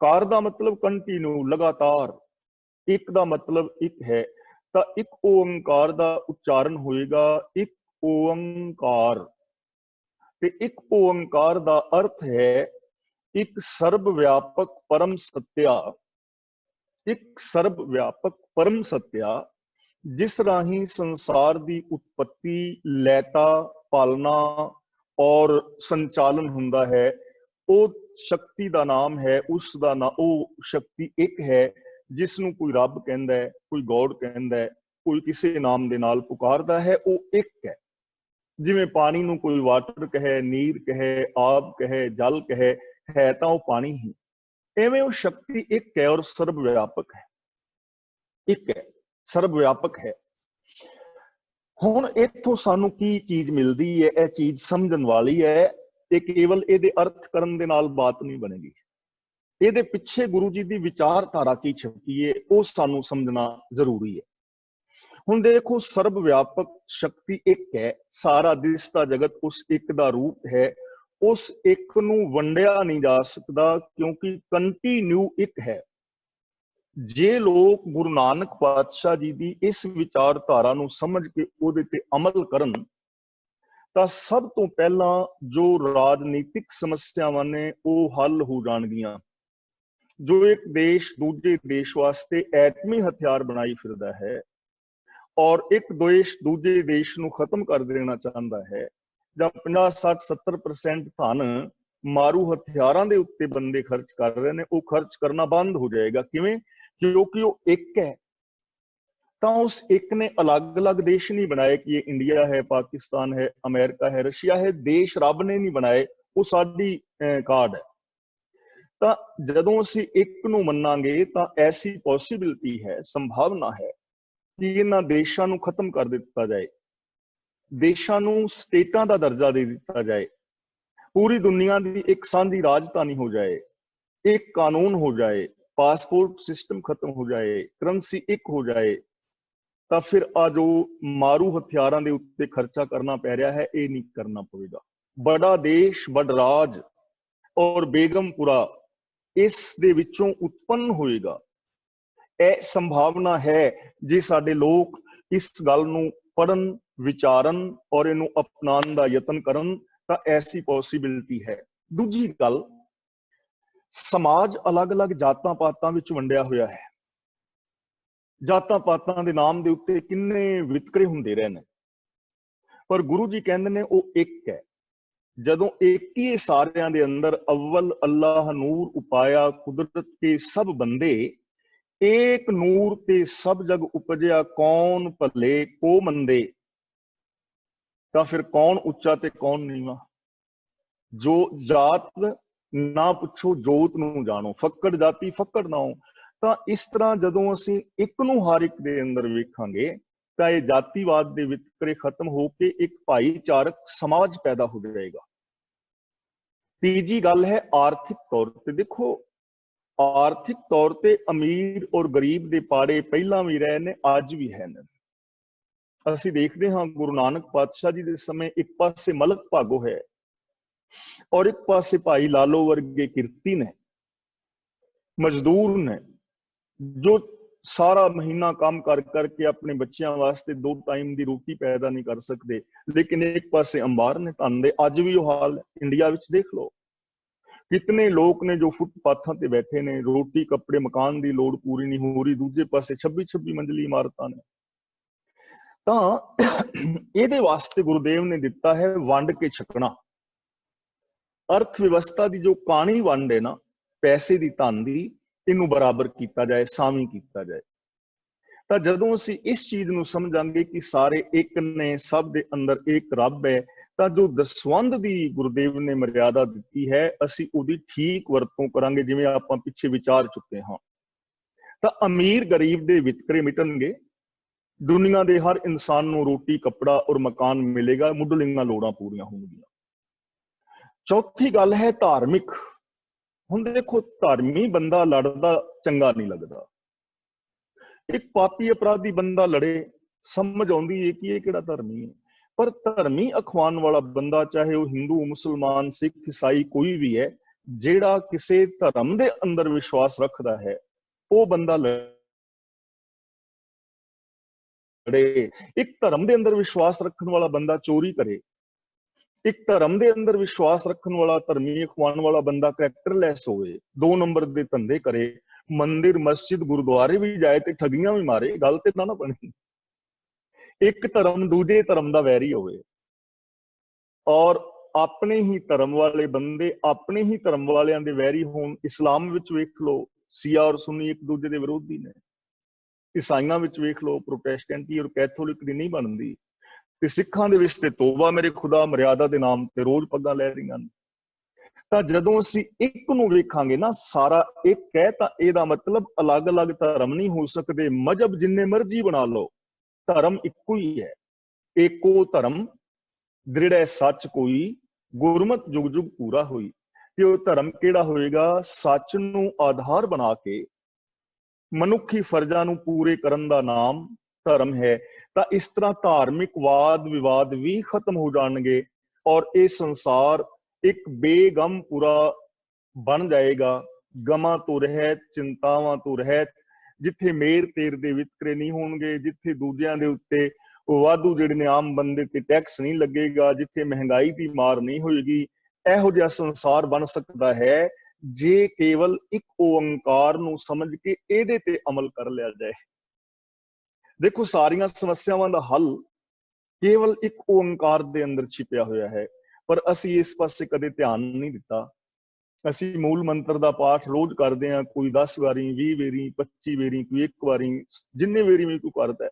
ਕਾਰ ਦਾ ਮਤਲਬ ਕੰਟੀਨਿਊ, ਲਗਾਤਾਰ। ਇੱਕ ਦਾ ਮਤਲਬ ਇੱਕ ਹੈ, ਤਾਂ ਇੱਕ ਓੰਕਾਰ ਦਾ ਉਚਾਰਨ ਹੋਏਗਾ ਇੱਕ ਓੰਕਾਰ। ਤੇ ਇੱਕ ਓੰਕਾਰ ਦਾ ਅਰਥ ਹੈ ਇੱਕ ਸਰਬ ਵਿਆਪਕ ਪਰਮ ਸੱਤਿਆ। ਇੱਕ ਸਰਬ ਵਿਆਪਕ ਪਰਮ ਸੱਤਿਆ ਜਿਸ ਰਾਹੀਂ ਸੰਸਾਰ ਦੀ ਉਤਪਤੀ, ਲੈਤਾ, ਪਾਲਣਾ ਔਰ ਸੰਚਾਲਨ ਹੁੰਦਾ ਹੈ। ਉਹ ਸ਼ਕਤੀ ਦਾ ਨਾਮ ਹੈ, ਉਸ ਦਾ ਨਾਮ, ਉਹ ਸ਼ਕਤੀ ਇੱਕ ਹੈ ਜਿਸ ਨੂੰ ਕੋਈ ਰੱਬ ਕਹਿੰਦਾ ਹੈ, ਕੋਈ ਗੋਡ ਕਹਿੰਦਾ ਹੈ, ਕੋਈ ਕਿਸੇ ਨਾਮ ਦੇ ਨਾਲ ਪੁਕਾਰਦਾ ਹੈ। ਉਹ ਇੱਕ ਹੈ। ਜਿਵੇਂ ਪਾਣੀ ਨੂੰ ਕੋਈ ਵਾਟਰ ਕਹੇ, ਨੀਰ ਕਹੇ, ਆਬ ਕਹੇ, ਜਲ ਕਹੇ, ਹੈ ਤਾਂ ਉਹ ਪਾਣੀ ਹੀ। ਐਵੇਂ ਉਹ ਸ਼ਕਤੀ ਇੱਕ ਹੈ ਔਰ ਸਰਬ ਵਿਆਪਕ ਹੈ, ਇੱਕ ਹੈ, ਸਰਬ ਵਿਆਪਕ ਹੈ। ਹੁਣ ਇੱਥੋਂ ਸਾਨੂੰ ਕੀ ਚੀਜ਼ ਮਿਲਦੀ ਹੈ? ਇਹ ਚੀਜ਼ ਸਮਝਣ ਵਾਲੀ ਹੈ। ਇਹ ਕੇਵਲ ਇਹਦੇ ਅਰਥ ਕਰਨ ਦੇ ਨਾਲ ਬਾਤ ਨਹੀਂ ਬਣੇਗੀ। ਇਹਦੇ ਪਿੱਛੇ ਗੁਰੂ ਜੀ ਦੀ ਵਿਚਾਰਧਾਰਾ ਕੀ ਛਪੀ ਹੈ ਉਹ ਸਾਨੂੰ ਸਮਝਣਾ ਜ਼ਰੂਰੀ ਹੈ। ਹੁਣ ਦੇਖੋ, ਸਰਬ ਵਿਆਪਕ ਸ਼ਕਤੀ ਇੱਕ ਹੈ, ਸਾਰਾ ਦਿਸਦਾ ਜਗਤ ਉਸ ਇੱਕ ਦਾ ਰੂਪ ਹੈ। ਉਸ ਇੱਕ ਨੂੰ ਵੰਡਿਆ ਨਹੀਂ ਜਾ ਸਕਦਾ ਕਿਉਂਕਿ ਕੰਟੀਨਿਊ ਇੱਕ ਹੈ। ਜੇ ਲੋਕ ਗੁਰੂ ਨਾਨਕ ਪਾਤਸ਼ਾਹ ਜੀ ਦੀ ਇਸ ਵਿਚਾਰਧਾਰਾ ਨੂੰ ਸਮਝ ਕੇ ਉਹਦੇ ਤੇ ਅਮਲ ਕਰਨ ਤਾਂ ਸਭ ਤੋਂ ਪਹਿਲਾਂ ਜੋ ਰਾਜਨੀਤਿਕ ਸਮੱਸਿਆਵਾਂ ਨੇ ਉਹ ਹੱਲ ਹੋ ਜਾਣਗੀਆਂ। ਜੋ ਇੱਕ ਦੇਸ਼ ਦੂਜੇ ਦੇਸ਼ ਵਾਸਤੇ ਐਟਮੀ ਹਥਿਆਰ ਬਣਾਈ ਫਿਰਦਾ ਹੈ ਔਰ ਇੱਕ ਦੇਸ਼ ਦੂਜੇ ਦੇਸ਼ ਨੂੰ ਖਤਮ ਕਰ ਦੇਣਾ ਚਾਹੁੰਦਾ ਹੈ, ਜਾਂ 50, 60, 70% ਧਨ ਮਾਰੂ ਹਥਿਆਰਾਂ ਦੇ ਉੱਤੇ ਬੰਦੇ ਖਰਚ ਕਰ ਰਹੇ ਨੇ, ਉਹ ਖਰਚ ਕਰਨਾ ਬੰਦ ਹੋ ਜਾਏਗਾ। ਕਿਵੇਂ? ਕਿਉਂਕਿ ਉਹ ਇੱਕ ਹੈ। ਤਾਂ ਉਸ ਇੱਕ ਨੇ ਅਲੱਗ-ਅਲੱਗ ਦੇਸ਼ ਨਹੀਂ ਬਣਾਏ ਕਿ ਇਹ ਇੰਡੀਆ ਹੈ, ਪਾਕਿਸਤਾਨ ਹੈ, ਅਮਰੀਕਾ ਹੈ, ਰਸ਼ੀਆ ਹੈ। ਦੇਸ਼ ਰੱਬ ਨੇ ਨਹੀਂ ਬਣਾਏ, ਉਹ ਸਾਡੀ ਕਾਢ ਹੈ। ਤਾਂ ਜਦੋਂ ਅਸੀਂ ਇੱਕ ਨੂੰ ਮੰਨਾਂਗੇ ਤਾਂ ਐਸੀ ਪੋਸੀਬਿਲਿਟੀ ਹੈ, ਸੰਭਾਵਨਾ ਹੈ ਕਿ ਇਹਨਾਂ ਦੇਸ਼ਾਂ ਨੂੰ ਖਤਮ ਕਰ ਦਿੱਤਾ ਜਾਏ, ਦੇਸ਼ਾਂ ਨੂੰ ਸਟੇਟਾਂ ਦਾ ਦਰਜਾ ਦੇ ਦਿੱਤਾ ਜਾਏ, ਪੂਰੀ ਦੁਨੀਆ ਦੀ ਇੱਕ ਸਾਂਝੀ ਰਾਜਧਾਨੀ ਹੋ ਜਾਏ, ਇੱਕ ਕਾਨੂੰਨ ਹੋ ਜਾਏ, ਪਾਸਪੋਰਟ ਸਿਸਟਮ ਖਤਮ ਹੋ ਜਾਏ, ਕਰੰਸੀ ਇੱਕ ਹੋ ਜਾਏ। ਤਾਂ ਫਿਰ ਆ ਜੋ ਮਾਰੂ ਹਥਿਆਰਾਂ ਦੇ ਉੱਤੇ ਖਰਚਾ ਕਰਨਾ ਪੈ ਰਿਹਾ ਹੈ, ਇਹ ਨਹੀਂ ਕਰਨਾ ਪਵੇਗਾ। ਬੜਾ ਦੇਸ਼, ਬੜ ਰਾਜ ਔਰ ਬੇਗਮਪੁਰਾ ਇਸ ਦੇ ਵਿੱਚੋਂ ਉਤਪੰਨ ਹੋਏਗਾ। ਇਹ ਸੰਭਾਵਨਾ ਹੈ ਜੇ ਸਾਡੇ ਲੋਕ ਇਸ ਗੱਲ ਨੂੰ ਪੜ੍ਹਨ, ਵਿਚਾਰਨ ਔਰ ਇਹਨੂੰ ਅਪਣਾਉਣ ਦਾ ਯਤਨ ਕਰਨ ਤਾਂ ਐਸੀ ਪੋਸੀਬਿਲਿਟੀ ਹੈ। ਦੂਜੀ ਗੱਲ, ਸਮਾਜ ਅਲੱਗ-ਅਲੱਗ ਜਾਤਾਂ ਪਾਤਾਂ ਵਿੱਚ ਵੰਡਿਆ ਹੋਇਆ ਹੈ। ਜਾਤਾਂ ਪਾਤਾਂ ਦੇ ਨਾਮ ਦੇ ਉੱਤੇ ਕਿੰਨੇ ਵਿਤਕਰੇ ਹੁੰਦੇ ਰਹੇ ਨੇ, ਪਰ ਗੁਰੂ ਜੀ ਕਹਿੰਦੇ ਨੇ ਉਹ ਇੱਕ ਹੈ। ਜਦੋਂ ਇੱਕ ਹੀ ਸਾਰਿਆਂ ਦੇ ਅੰਦਰ, ਅਵਲ ਅੱਲਾਹ ਨੂਰ ਉਪਾਇਆ ਕੁਦਰਤ ਕੇ ਸਭ ਬੰਦੇ, ਏਕ ਨੂਰ ਤੇ ਸਭ ਜਗ ਉਪਜਿਆ ਕੌਣ ਭਲੇ ਕੋ ਮੰਦੇ। ਤਾਂ ਫਿਰ ਕੌਣ ਉੱਚਾ ਤੇ ਕੌਣ ਨੀਵਾਂ? ਜੋ ਜਾਤ ਨਾ ਪੁੱਛੋ ਜੋਤ ਨੂੰ ਜਾਣੋ, ਫੱਕੜ ਜਾਤੀ ਫੱਕੜ ਨਾ ਹੋ। ਤਾਂ ਇਸ ਤਰ੍ਹਾਂ ਜਦੋਂ ਅਸੀਂ ਇੱਕ ਨੂੰ ਹਰ ਇੱਕ ਦੇ ਅੰਦਰ ਵੇਖਾਂਗੇ ਤਾਂ ਇਹ ਜਾਤੀਵਾਦ ਦੇ ਵਿਤਕਰੇ ਖਤਮ ਹੋ ਕੇ ਇੱਕ ਭਾਈਚਾਰਕ ਸਮਾਜ ਪੈਦਾ ਹੋ ਜਾਏਗਾ। ਤੀਜੀ ਗੱਲ ਹੈ ਆਰਥਿਕ ਤੌਰ ਤੇ। ਦੇਖੋ, ਆਰਥਿਕ ਤੌਰ ਤੇ ਅਮੀਰ ਔਰ ਗਰੀਬ ਦੇ ਪਾੜੇ ਪਹਿਲਾਂ ਵੀ ਰਹੇ ਨੇ, ਅੱਜ ਵੀ ਹੈ ਨੇ। ਅਸੀਂ ਦੇਖਦੇ ਹਾਂ ਗੁਰੂ ਨਾਨਕ ਪਾਤਸ਼ਾਹ ਜੀ ਦੇ ਸਮੇਂ ਇੱਕ ਪਾਸੇ ਮਲਕ ਭਾਗੋ ਹੈ ਔਰ ਇੱਕ ਪਾਸੇ ਭਾਈ ਲਾਲੋ ਵਰਗੇ ਕਿਰਤੀ ਨੇ, ਮਜ਼ਦੂਰ ਨੇ, ਜੋ ਸਾਰਾ ਮਹੀਨਾ ਕੰਮ ਕਰ ਕਰਕੇ ਆਪਣੇ ਬੱਚਿਆਂ ਵਾਸਤੇ 2 ਟਾਈਮ ਦੀ ਰੋਟੀ ਪੈਦਾ ਨਹੀਂ ਕਰ ਸਕਦੇ। ਲੇਕਿਨ ਇੱਕ ਪਾਸੇ ਅੰਬਾਰ ਨੇ ਧਨ ਦੇ। ਅੱਜ ਵੀ ਉਹ ਹਾਲ ਹੈ। ਇੰਡੀਆ ਵਿੱਚ ਦੇਖ ਲਓ ਕਿਤਨੇ ਲੋਕ ਨੇ ਜੋ ਫੁੱਟਪਾਥਾਂ ਤੇ ਬੈਠੇ ਨੇ, ਰੋਟੀ ਕੱਪੜੇ ਮਕਾਨ ਦੀ ਲੋੜ ਪੂਰੀ ਨਹੀਂ ਹੋ ਰਹੀ, ਦੂਜੇ ਪਾਸੇ 26 ਮੰਜ਼ਲੀ ਇਮਾਰਤਾਂ ਨੇ। ਤਾਂ ਇਹਦੇ ਵਾਸਤੇ ਗੁਰੂਦੇਵ ਨੇ ਦਿੱਤਾ ਹੈ ਵੰਡ ਕੇ ਛਕਣਾ। ਅਰਥ ਵਿਵਸਥਾ ਦੀ ਜੋ ਕਾਣੀ ਵੰਡ ਹੈ ਨਾ, ਪੈਸੇ ਦੀ, ਧਨ ਦੀ, ਇਹਨੂੰ ਬਰਾਬਰ ਕੀਤਾ ਜਾਏ, ਸਾਵੀਂ ਕੀਤਾ ਜਾਏ। ਤਾਂ ਜਦੋਂ ਅਸੀਂ ਇਸ ਚੀਜ਼ ਨੂੰ ਸਮਝਾਂਗੇ ਕਿ ਸਾਰੇ ਇੱਕ ਨੇ, ਸਭ ਦੇ ਅੰਦਰ ਇੱਕ ਰੱਬ ਹੈ, ਤਾਂ ਜੋ ਦਸਵੰਧ ਦੀ ਗੁਰੂਦੇਵ ਨੇ ਮਰਿਆਦਾ ਦਿੱਤੀ ਹੈ, ਅਸੀਂ ਉਹਦੀ ਠੀਕ ਵਰਤੋਂ ਕਰਾਂਗੇ। ਜਿਵੇਂ ਆਪਾਂ ਪਿੱਛੇ ਵਿਚਾਰ ਚੁੱਕੇ ਹਾਂ, ਤਾਂ ਅਮੀਰ ਗਰੀਬ ਦੇ ਵਿਤਕਰੇ ਮਿਟਣਗੇ, ਦੁਨੀਆ ਦੇ ਹਰ ਇਨਸਾਨ ਨੂੰ ਰੋਟੀ ਕੱਪੜਾ ਔਰ ਮਕਾਨ ਮਿਲੇਗਾ, ਮੁੱਢਲੀਆਂ ਲੋੜਾਂ ਪੂਰੀਆਂ ਹੋਣਗੀਆਂ। ਚੌਥੀ ਗੱਲ ਹੈ ਧਾਰਮਿਕ। ਹੁਣ ਦੇਖੋ, ਧਰਮੀ ਬੰਦਾ ਲੜਦਾ ਚੰਗਾ ਨਹੀਂ ਲੱਗਦਾ। ਇੱਕ ਪਾਪੀ ਅਪਰਾਧੀ ਬੰਦਾ ਲੜੇ, ਸਮਝ ਆਉਂਦੀ ਹੈ ਕਿ ਇਹ ਕਿਹੜਾ ਧਰਮੀ ਹੈ। ਪਰ ਧਰਮੀ ਅਖਵਾਉਣ ਵਾਲਾ ਬੰਦਾ, ਚਾਹੇ ਉਹ ਹਿੰਦੂ, ਮੁਸਲਮਾਨ, ਸਿੱਖ, ਈਸਾਈ ਕੋਈ ਵੀ ਹੈ, ਜਿਹੜਾ ਕਿਸੇ ਧਰਮ ਦੇ ਅੰਦਰ ਵਿਸ਼ਵਾਸ ਰੱਖਦਾ ਹੈ, ਉਹ ਬੰਦਾ ਲੜੇ। ਇੱਕ ਧਰਮ ਦੇ ਅੰਦਰ ਵਿਸ਼ਵਾਸ ਰੱਖਣ ਵਾਲਾ ਬੰਦਾ ਚੋਰੀ ਕਰੇ, ਇੱਕ ਧਰਮ ਦੇ ਅੰਦਰ ਵਿਸ਼ਵਾਸ ਰੱਖਣ ਵਾਲਾ, ਧਰਮੀ ਅਖਵਾਉਣ ਵਾਲਾ ਬੰਦਾ ਕਰੈਕਟਰਲੈਸ ਹੋਵੇ, 2 ਨੰਬਰ ਦੇ ਧੰਦੇ ਕਰੇ, ਮੰਦਿਰ ਮਸਜਿਦ ਗੁਰਦੁਆਰੇ ਵੀ ਜਾਏ ਤੇ ਠੱਗੀਆਂ ਵੀ ਮਾਰੇ, ਗੱਲ ਤੇ ਨਾ ਬਣੇ। ਇੱਕ ਧਰਮ ਦੂਜੇ ਧਰਮ ਦਾ ਵੈਰੀ ਹੋਵੇ, ਔਰ ਆਪਣੇ ਹੀ ਧਰਮ ਵਾਲੇ ਬੰਦੇ ਆਪਣੇ ਹੀ ਧਰਮ ਵਾਲਿਆਂ ਦੇ ਵੈਰੀ ਹੋਣ। ਇਸਲਾਮ ਵਿੱਚ ਵੇਖ ਲਓ, ਸ਼ੀਆ ਔਰ ਸੁन्नी ਇੱਕ ਦੂਜੇ ਦੇ ਵਿਰੋਧੀ ਨੇ। ਈਸਾਈਆਂ ਵਿੱਚ ਵੇਖ ਲਓ, ਪ੍ਰੋਟੈਸਟੈਂਟੀ ਔਰ ਕੈਥੋਲਿਕ ਦੀ ਨਹੀਂ ਬਣਦੀ। ਤੇ ਸਿੱਖਾਂ ਦੇ ਵਿੱਚ ਤੇ ਤੋਬਾ ਮੇਰੇ ਖੁਦਾ, ਮਰਿਆਦਾ ਦੇ ਨਾਮ ਤੇ ਰੋਜ਼ ਪੱਗਾਂ ਲੈ ਰਹੀਆਂ ਨੇ। ਤਾਂ ਜਦੋਂ ਅਸੀਂ ਇੱਕ ਨੂੰ ਵੇਖਾਂਗੇ ਨਾ, ਸਾਰਾ ਇੱਕ ਹੈ, ਤਾਂ ਇਹਦਾ ਮਤਲਬ ਅਲੱਗ-ਅਲੱਗ ਧਰਮ ਨਹੀਂ ਹੋ ਸਕਦੇ। ਮਜ਼ਹਬ ਜਿੰਨੇ ਮਰਜ਼ੀ ਬਣਾ ਲਓ, ਧਰਮ ਇੱਕੋ ਹੀ ਹੈ। ਏਕੋ ਧਰਮ ਦ੍ਰਿੜੈ ਸੱਚ ਕੋਈ, ਗੁਰਮਤਿ ਜੁਗ ਜੁਗ ਪੂਰਾ ਹੋਈ। ਤੇ ਉਹ ਧਰਮ ਕਿਹੜਾ ਹੋਏਗਾ? ਸੱਚ ਨੂੰ ਆਧਾਰ ਬਣਾ ਕੇ ਮਨੁੱਖੀ ਫਰਜ਼ਾਂ ਨੂੰ ਪੂਰੇ ਕਰਨ ਦਾ ਨਾਮ ਧਰਮ ਹੈ। ਤਾਂ ਇਸ ਤਰ੍ਹਾਂ ਧਾਰਮਿਕ ਵਾਦ ਵਿਵਾਦ ਵੀ ਖਤਮ ਹੋ ਜਾਣਗੇ ਔਰ ਇਹ ਸੰਸਾਰ ਇੱਕ ਬੇਗਮ ਪੂਰਾ ਬਣ ਜਾਏਗਾ। ਗਮਾਂ ਤੋਂ ਰਹਿਤ, ਚਿੰਤਾਵਾਂ ਤੋਂ ਰਹਿਤ, ਜਿੱਥੇ ਮੇਰ ਤੇਰ ਦੇ ਵਿਤਕਰੇ ਨਹੀਂ ਹੋਣਗੇ, ਜਿੱਥੇ ਦੂਜਿਆਂ ਦੇ ਉੱਤੇ ਵਾਧੂ ਜਿਹੜੇ ਨੇ ਆਮ ਬੰਦੇ ਤੇ ਟੈਕਸ ਨਹੀਂ ਲੱਗੇਗਾ, ਜਿੱਥੇ ਮਹਿੰਗਾਈ ਦੀ ਮਾਰ ਨਹੀਂ ਹੋਏਗੀ। ਇਹੋ ਜਿਹਾ ਸੰਸਾਰ ਬਣ ਸਕਦਾ ਹੈ ਜੇ ਕੇਵਲ ਇੱਕ ਓੰਕਾਰ ਨੂੰ ਸਮਝ ਕੇ ਇਹਦੇ ਤੇ ਅਮਲ ਕਰ ਲਿਆ ਜਾਏ। ਦੇਖੋ, ਸਾਰੀਆਂ ਸਮੱਸਿਆਵਾਂ ਦਾ ਹੱਲ ਕੇਵਲ ਇੱਕ ਓੰਕਾਰ ਦੇ ਅੰਦਰ ਛਿਪਿਆ ਹੋਇਆ ਹੈ, ਪਰ ਅਸੀਂ ਇਸ ਪਾਸੇ ਕਦੇ ਧਿਆਨ ਨਹੀਂ ਦਿੱਤਾ। ਅਸੀਂ ਮੂਲ ਮੰਤਰ ਦਾ ਪਾਠ ਰੋਜ਼ ਕਰਦੇ ਹਾਂ, ਕੋਈ 10 ਵਾਰੀ, 20 ਵਾਰੀ, 25 ਵਾਰੀ, ਕੋਈ 1 ਵਾਰੀ, ਜਿੰਨੇ ਵਾਰੀ ਵੀ ਕੋਈ ਕਰਦਾ ਹੈ।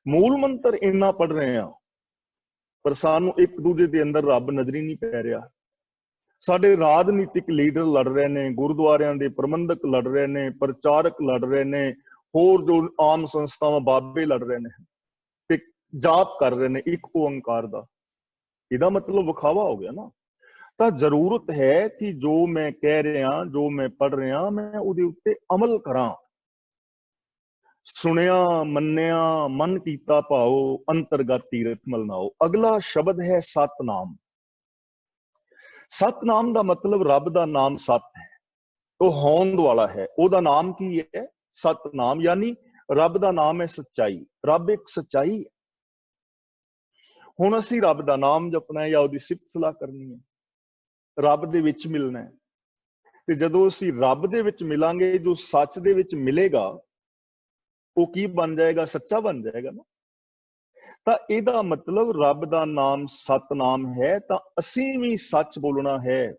ਮੂਲ ਮੰਤਰ ਇੰਨਾ ਪੜ ਰਹੇ ਹਾਂ, ਪਰ ਸਾਨੂੰ ਇੱਕ ਦੂਜੇ ਦੇ ਅੰਦਰ ਰੱਬ ਨਜ਼ਰੀ ਨਹੀਂ ਪੈ ਰਿਹਾ। ਸਾਡੇ ਰਾਜਨੀਤਿਕ ਲੀਡਰ ਲੜ ਰਹੇ ਨੇ, ਗੁਰਦੁਆਰਿਆਂ ਦੇ ਪ੍ਰਬੰਧਕ ਲੜ ਰਹੇ ਨੇ, ਪ੍ਰਚਾਰਕ ਲੜ ਰਹੇ ਨੇ, ਹੋਰ ਜੋ ਆਮ ਸੰਸਥਾਵਾਂ ਬਾਬੇ ਲੜ ਰਹੇ ਨੇ ਤੇ ਜਾਪ ਕਰ ਰਹੇ ਨੇ ਇੱਕ ਓੰਕਾਰ ਦਾ। ਇਹਦਾ ਮਤਲਬ ਵਿਖਾਵਾ ਹੋ ਗਿਆ ਨਾ। ਤਾਂ ਜ਼ਰੂਰਤ ਹੈ ਕਿ ਜੋ ਮੈਂ ਕਹਿ ਰਿਹਾ, ਜੋ ਮੈਂ ਪੜ ਰਿਹਾ, ਮੈਂ ਉਹਦੇ ਉੱਤੇ ਅਮਲ ਕਰਾਂ। ਸੁਣਿਆ ਮੰਨਿਆ ਮਨ ਕੀਤਾ ਭਾਓ, ਅੰਤਰਗਤ ਤੀਰਥ ਮਲਨਾਓ। ਅਗਲਾ ਸ਼ਬਦ ਹੈ ਸਤਨਾਮ। ਸਤਨਾਮ ਦਾ ਮਤਲਬ ਰੱਬ ਦਾ ਨਾਮ ਸਤ ਹੈ, ਉਹ ਹੋਂਦ ਵਾਲਾ ਹੈ। ਉਹਦਾ ਨਾਮ ਕੀ ਹੈ? ਸਤਨਾਮ, ਯਾਨੀ ਰੱਬ ਦਾ ਨਾਮ ਹੈ ਸੱਚਾਈ। ਰੱਬ ਇੱਕ ਸੱਚਾਈ ਹੈ। ਹੁਣ ਅਸੀਂ ਰੱਬ ਦਾ ਨਾਮ ਜਪਣਾ ਹੈ ਜਾਂ ਉਹਦੀ ਸਿਫਤ ਸਲਾਹ ਕਰਨੀ ਹੈ, ਰੱਬ ਦੇ ਵਿੱਚ ਮਿਲਣਾ ਹੈ। ਤੇ ਜਦੋਂ ਅਸੀਂ ਰੱਬ ਦੇ ਵਿੱਚ ਮਿਲਾਂਗੇ, ਜੋ ਸੱਚ ਦੇ ਵਿੱਚ ਮਿਲੇਗਾ ਉਹ ਕੀ ਬਣ ਜਾਏਗਾ? ਸੱਚਾ ਬਣ ਜਾਏਗਾ ਨਾ। ਤਾਂ ਇਹਦਾ ਮਤਲਬ ਰੱਬ ਦਾ ਨਾਮ ਸਤਨਾਮ ਹੈ, ਤਾਂ ਅਸੀਂ ਵੀ ਸੱਚ ਬੋਲਣਾ ਹੈ।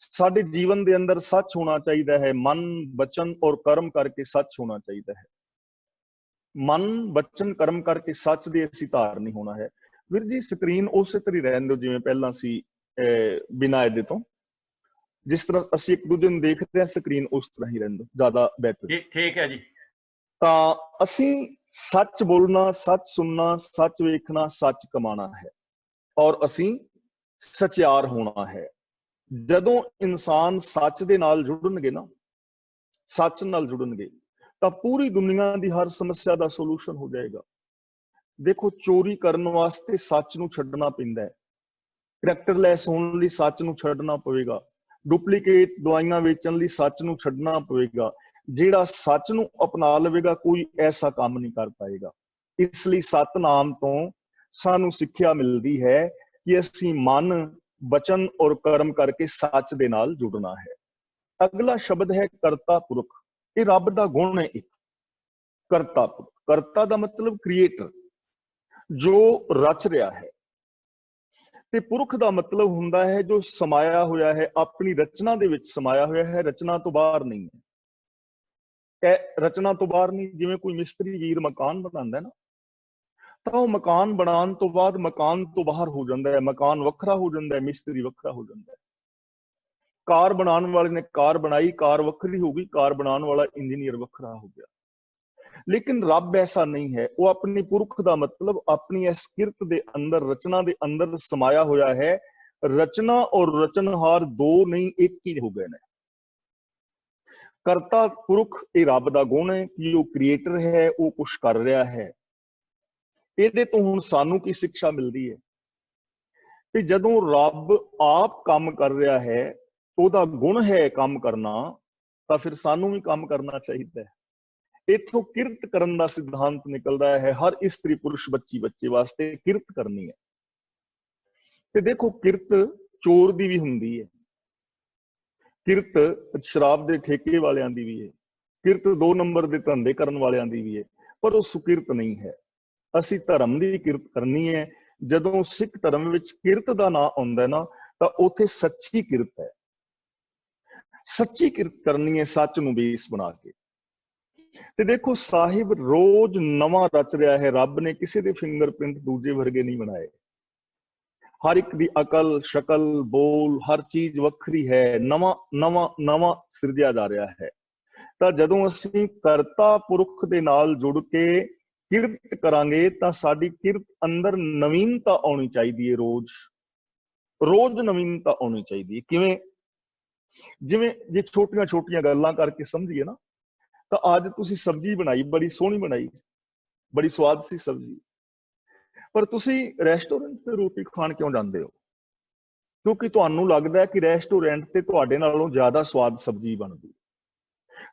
ਸਾਡੇ ਜੀਵਨ ਦੇ ਅੰਦਰ ਸੱਚ ਹੋਣਾ ਚਾਹੀਦਾ ਹੈ। ਮਨ, ਬਚਨ ਔਰ ਕਰਮ ਕਰਕੇ ਸੱਚ ਹੋਣਾ ਚਾਹੀਦਾ ਹੈ। ਮਨ, ਬਚਨ, ਕਰਮ ਕਰਕੇ ਸੱਚ ਦੇ ਅਸੀਂ ਧਾਰ ਨਹੀਂ ਹੋਣਾ ਹੈ। ਵੀਰ ਜੀ, ਸਕਰੀਨ ਉਸੇ ਤਰ੍ਹਾਂ ਹੀ ਰਹਿਣ ਦਿਓ ਜਿਵੇਂ ਪਹਿਲਾਂ ਸੀ, ਬਿਨਾਂ ਇਹਦੇ ਤੋਂ। ਜਿਸ ਤਰ੍ਹਾਂ ਅਸੀਂ ਇੱਕ ਦੂਜੇ ਨੂੰ ਦੇਖਦੇ ਹਾਂ, ਸਕਰੀਨ ਉਸ ਤਰ੍ਹਾਂ ਹੀ ਰਹਿਣ ਦਿਓ, ਜ਼ਿਆਦਾ ਬਿਹਤਰ। ਠੀਕ ਹੈ ਜੀ। ਤਾਂ ਅਸੀਂ ਸੱਚ ਬੋਲਣਾ, ਸੱਚ ਸੁਣਨਾ, ਸੱਚ ਵੇਖਣਾ, ਸੱਚ ਕਮਾਣਾ ਹੈ ਔਰ ਅਸੀਂ ਸਚਿਆਰ ਹੋਣਾ ਹੈ। ਜਦੋਂ ਇਨਸਾਨ ਸੱਚ ਦੇ ਨਾਲ ਜੁੜਨਗੇ ਨਾ, ਸੱਚ ਨਾਲ ਜੁੜਨਗੇ, ਤਾਂ ਪੂਰੀ ਦੁਨੀਆ ਦੀ ਹਰ ਸਮੱਸਿਆ ਦਾ ਸੋਲੂਸ਼ਨ ਹੋ ਜਾਏਗਾ। ਦੇਖੋ, ਚੋਰੀ ਕਰਨ ਵਾਸਤੇ ਸੱਚ ਨੂੰ ਛੱਡਣਾ ਪੈਂਦਾ ਹੈ, ਕਰੈਕਟਰਲੈਸ ਹੋਣ ਲਈ ਸੱਚ ਨੂੰ ਛੱਡਣਾ ਪਵੇਗਾ, ਡੁਪਲੀਕੇਟ ਦਵਾਈਆਂ ਵੇਚਣ ਲਈ ਸੱਚ ਨੂੰ ਛੱਡਣਾ ਪਵੇਗਾ। ਜਿਹੜਾ ਸੱਚ ਨੂੰ ਅਪਣਾ ਲਵੇਗਾ ਕੋਈ ਐਸਾ ਕੰਮ ਨਹੀਂ ਕਰ ਪਾਏਗਾ। ਇਸ ਲਈ ਸਤਨਾਮ ਤੋਂ ਸਾਨੂੰ ਸਿੱਖਿਆ ਮਿਲਦੀ ਹੈ ਕਿ ਅਸੀਂ ਮਨ, ਬਚਨ ਔਰ ਕਰਮ ਕਰਕੇ ਸੱਚ ਦੇ ਨਾਲ ਜੁੜਨਾ ਹੈ। ਅਗਲਾ ਸ਼ਬਦ ਹੈ ਕਰਤਾ ਪੁਰਖ। ਇਹ ਰੱਬ ਦਾ ਗੁਣ ਹੈ ਇੱਕ, ਕਰਤਾ ਪੁਰਖ। ਕਰਤਾ ਦਾ ਮਤਲਬ ਕ੍ਰੀਏਟਰ, ਜੋ ਰਚ ਰਿਹਾ ਹੈ, ਤੇ ਪੁਰਖ ਦਾ ਮਤਲਬ ਹੁੰਦਾ ਹੈ ਜੋ ਸਮਾਇਆ ਹੋਇਆ ਹੈ, ਆਪਣੀ ਰਚਨਾ ਦੇ ਵਿੱਚ ਸਮਾਇਆ ਹੋਇਆ ਹੈ, ਰਚਨਾ ਤੋਂ ਬਾਹਰ ਨਹੀਂ ਹੈ। ਰਚਨਾ ਤੋਂ ਬਾਹਰ ਨਹੀਂ, ਜਿਵੇਂ ਕੋਈ ਮਿਸਤਰੀ ਵੀਰ ਮਕਾਨ ਬਣਾਉਂਦਾ ਨਾ, ਤਾਂ ਉਹ ਮਕਾਨ ਬਣਾਉਣ ਤੋਂ ਬਾਅਦ ਮਕਾਨ ਤੋਂ ਬਾਹਰ ਹੋ ਜਾਂਦਾ ਹੈ, ਮਕਾਨ ਵੱਖਰਾ ਹੋ ਜਾਂਦਾ ਹੈ, ਮਿਸਤਰੀ ਵੱਖਰਾ ਹੋ ਜਾਂਦਾ ਹੈ। ਕਾਰ ਬਣਾਉਣ ਵਾਲੇ ਨੇ ਕਾਰ ਬਣਾਈ, ਕਾਰ ਵੱਖਰੀ ਹੋ ਗਈ, ਕਾਰ ਬਣਾਉਣ ਵਾਲਾ ਇੰਜੀਨੀਅਰ ਵੱਖਰਾ ਹੋ ਗਿਆ। ਲੇਕਿਨ ਰੱਬ ਐਸਾ ਨਹੀਂ ਹੈ। ਉਹ ਆਪਣੀ ਪੁਰਖ ਦਾ ਮਤਲਬ ਆਪਣੀ ਇਸ ਕਿਰਤ ਦੇ ਅੰਦਰ, ਰਚਨਾ ਦੇ ਅੰਦਰ ਸਮਾਇਆ ਹੋਇਆ ਹੈ। ਰਚਨਾ ਔਰ ਰਚਨਹਾਰ ਦੋ ਨਹੀਂ, ਇੱਕ ਹੀ ਹੋ ਗਏ ਨੇ। ਕਰਤਾ ਪੁਰਖ ਇਹ ਰੱਬ ਦਾ ਗੁਣ ਹੈ ਕਿ ਉਹ ਕ੍ਰੀਏਟਰ ਹੈ, ਉਹ ਕੁਛ ਕਰ ਰਿਹਾ ਹੈ। ਇਹਦੇ ਤੋਂ ਹੁਣ ਸਾਨੂੰ ਕੀ ਸਿੱਖਿਆ ਮਿਲਦੀ ਹੈ ਕਿ ਜਦੋਂ ਰੱਬ ਆਪ ਕੰਮ ਕਰ ਰਿਹਾ ਹੈ, ਉਹਦਾ ਗੁਣ ਹੈ ਕੰਮ ਕਰਨਾ, ਤਾਂ ਫਿਰ ਸਾਨੂੰ ਵੀ ਕੰਮ ਕਰਨਾ ਚਾਹੀਦਾ ਹੈ। ਇੱਥੋਂ ਕਿਰਤ ਕਰਨ ਦਾ ਸਿਧਾਂਤ ਨਿਕਲਦਾ ਹੈ। ਹਰ ਇਸਤਰੀ ਪੁਰਸ਼ ਬੱਚੀ ਬੱਚੇ ਵਾਸਤੇ ਕਿਰਤ ਕਰਨੀ ਹੈ। ਤੇ ਦੇਖੋ, ਕਿਰਤ ਚੋਰ ਦੀ ਵੀ ਹੁੰਦੀ ਹੈ, ਕਿਰਤ ਸ਼ਰਾਬ ਦੇ ਠੇਕੇ ਵਾਲਿਆਂ ਦੀ ਵੀ ਹੈ, ਕਿਰਤ 2 ਨੰਬਰ ਦੇ ਧੰਦੇ ਕਰਨ ਵਾਲਿਆਂ ਦੀ ਵੀ ਹੈ, ਪਰ ਉਹ ਸੁਕਿਰਤ ਨਹੀਂ ਹੈ। ਅਸੀਂ ਧਰਮ ਦੀ ਕਿਰਤ ਕਰਨੀ ਹੈ। ਜਦੋਂ ਸਿੱਖ ਧਰਮ ਵਿੱਚ ਕਿਰਤ ਦਾ ਨਾਂ ਆਉਂਦਾ ਨਾ, ਤਾਂ ਉੱਥੇ ਸੱਚੀ ਕਿਰਤ ਹੈ। ਸੱਚੀ ਕਿਰਤ ਕਰਨੀ ਹੈ, ਸੱਚ ਨੂੰ ਬੇਸ ਬਣਾ ਕੇ। ਤੇ ਦੇਖੋ, ਸਾਹਿਬ ਰੋਜ਼ ਨਵਾਂ ਰਚ ਰਿਹਾ ਹੈ। ਰੱਬ ਨੇ ਕਿਸੇ ਦੇ ਫਿੰਗਰਪ੍ਰਿੰਟ ਦੂਜੇ ਵਰਗੇ ਨਹੀਂ ਬਣਾਏ। ਹਰ ਇੱਕ ਦੀ ਅਕਲ, ਸ਼ਕਲ, ਬੋਲ, ਹਰ ਚੀਜ਼ ਵੱਖਰੀ ਹੈ। ਨਵਾਂ ਨਵਾਂ ਨਵਾਂ ਸਿਰਜਿਆ ਜਾ ਰਿਹਾ ਹੈ। ਤਾਂ ਜਦੋਂ ਅਸੀਂ ਕਰਤਾ ਪੁਰਖ ਦੇ ਨਾਲ ਜੁੜ ਕੇ ਕਿਰਤ ਕਰਾਂਗੇ, ਤਾਂ ਸਾਡੀ ਕਿਰਤ ਅੰਦਰ ਨਵੀਨਤਾ ਆਉਣੀ ਚਾਹੀਦੀ ਹੈ। ਰੋਜ਼ ਰੋਜ਼ ਨਵੀਨਤਾ ਆਉਣੀ ਚਾਹੀਦੀ ਹੈ। ਕਿਵੇਂ? ਜਿਵੇਂ ਜੇ ਛੋਟੀਆਂ ਛੋਟੀਆਂ ਗੱਲਾਂ ਕਰਕੇ ਸਮਝੀਏ ਨਾ, ਤਾਂ ਅੱਜ ਤੁਸੀਂ ਸਬਜ਼ੀ ਬਣਾਈ, ਬੜੀ ਸੋਹਣੀ ਬਣਾਈ, ਬੜੀ ਸਵਾਦ ਸੀ ਸਬਜ਼ੀ, ਪਰ ਤੁਸੀਂ ਰੈਸਟੋਰੈਂਟ ਤੇ ਰੋਟੀ ਖਾਣ ਕਿਉਂ ਜਾਂਦੇ ਹੋ? ਕਿਉਂਕਿ ਤੁਹਾਨੂੰ ਲੱਗਦਾ ਹੈ ਕਿ ਰੈਸਟੋਰੈਂਟ ਤੇ ਤੁਹਾਡੇ ਨਾਲੋਂ ਜ਼ਿਆਦਾ ਸਵਾਦ ਸਬਜ਼ੀ ਬਣਦੀ।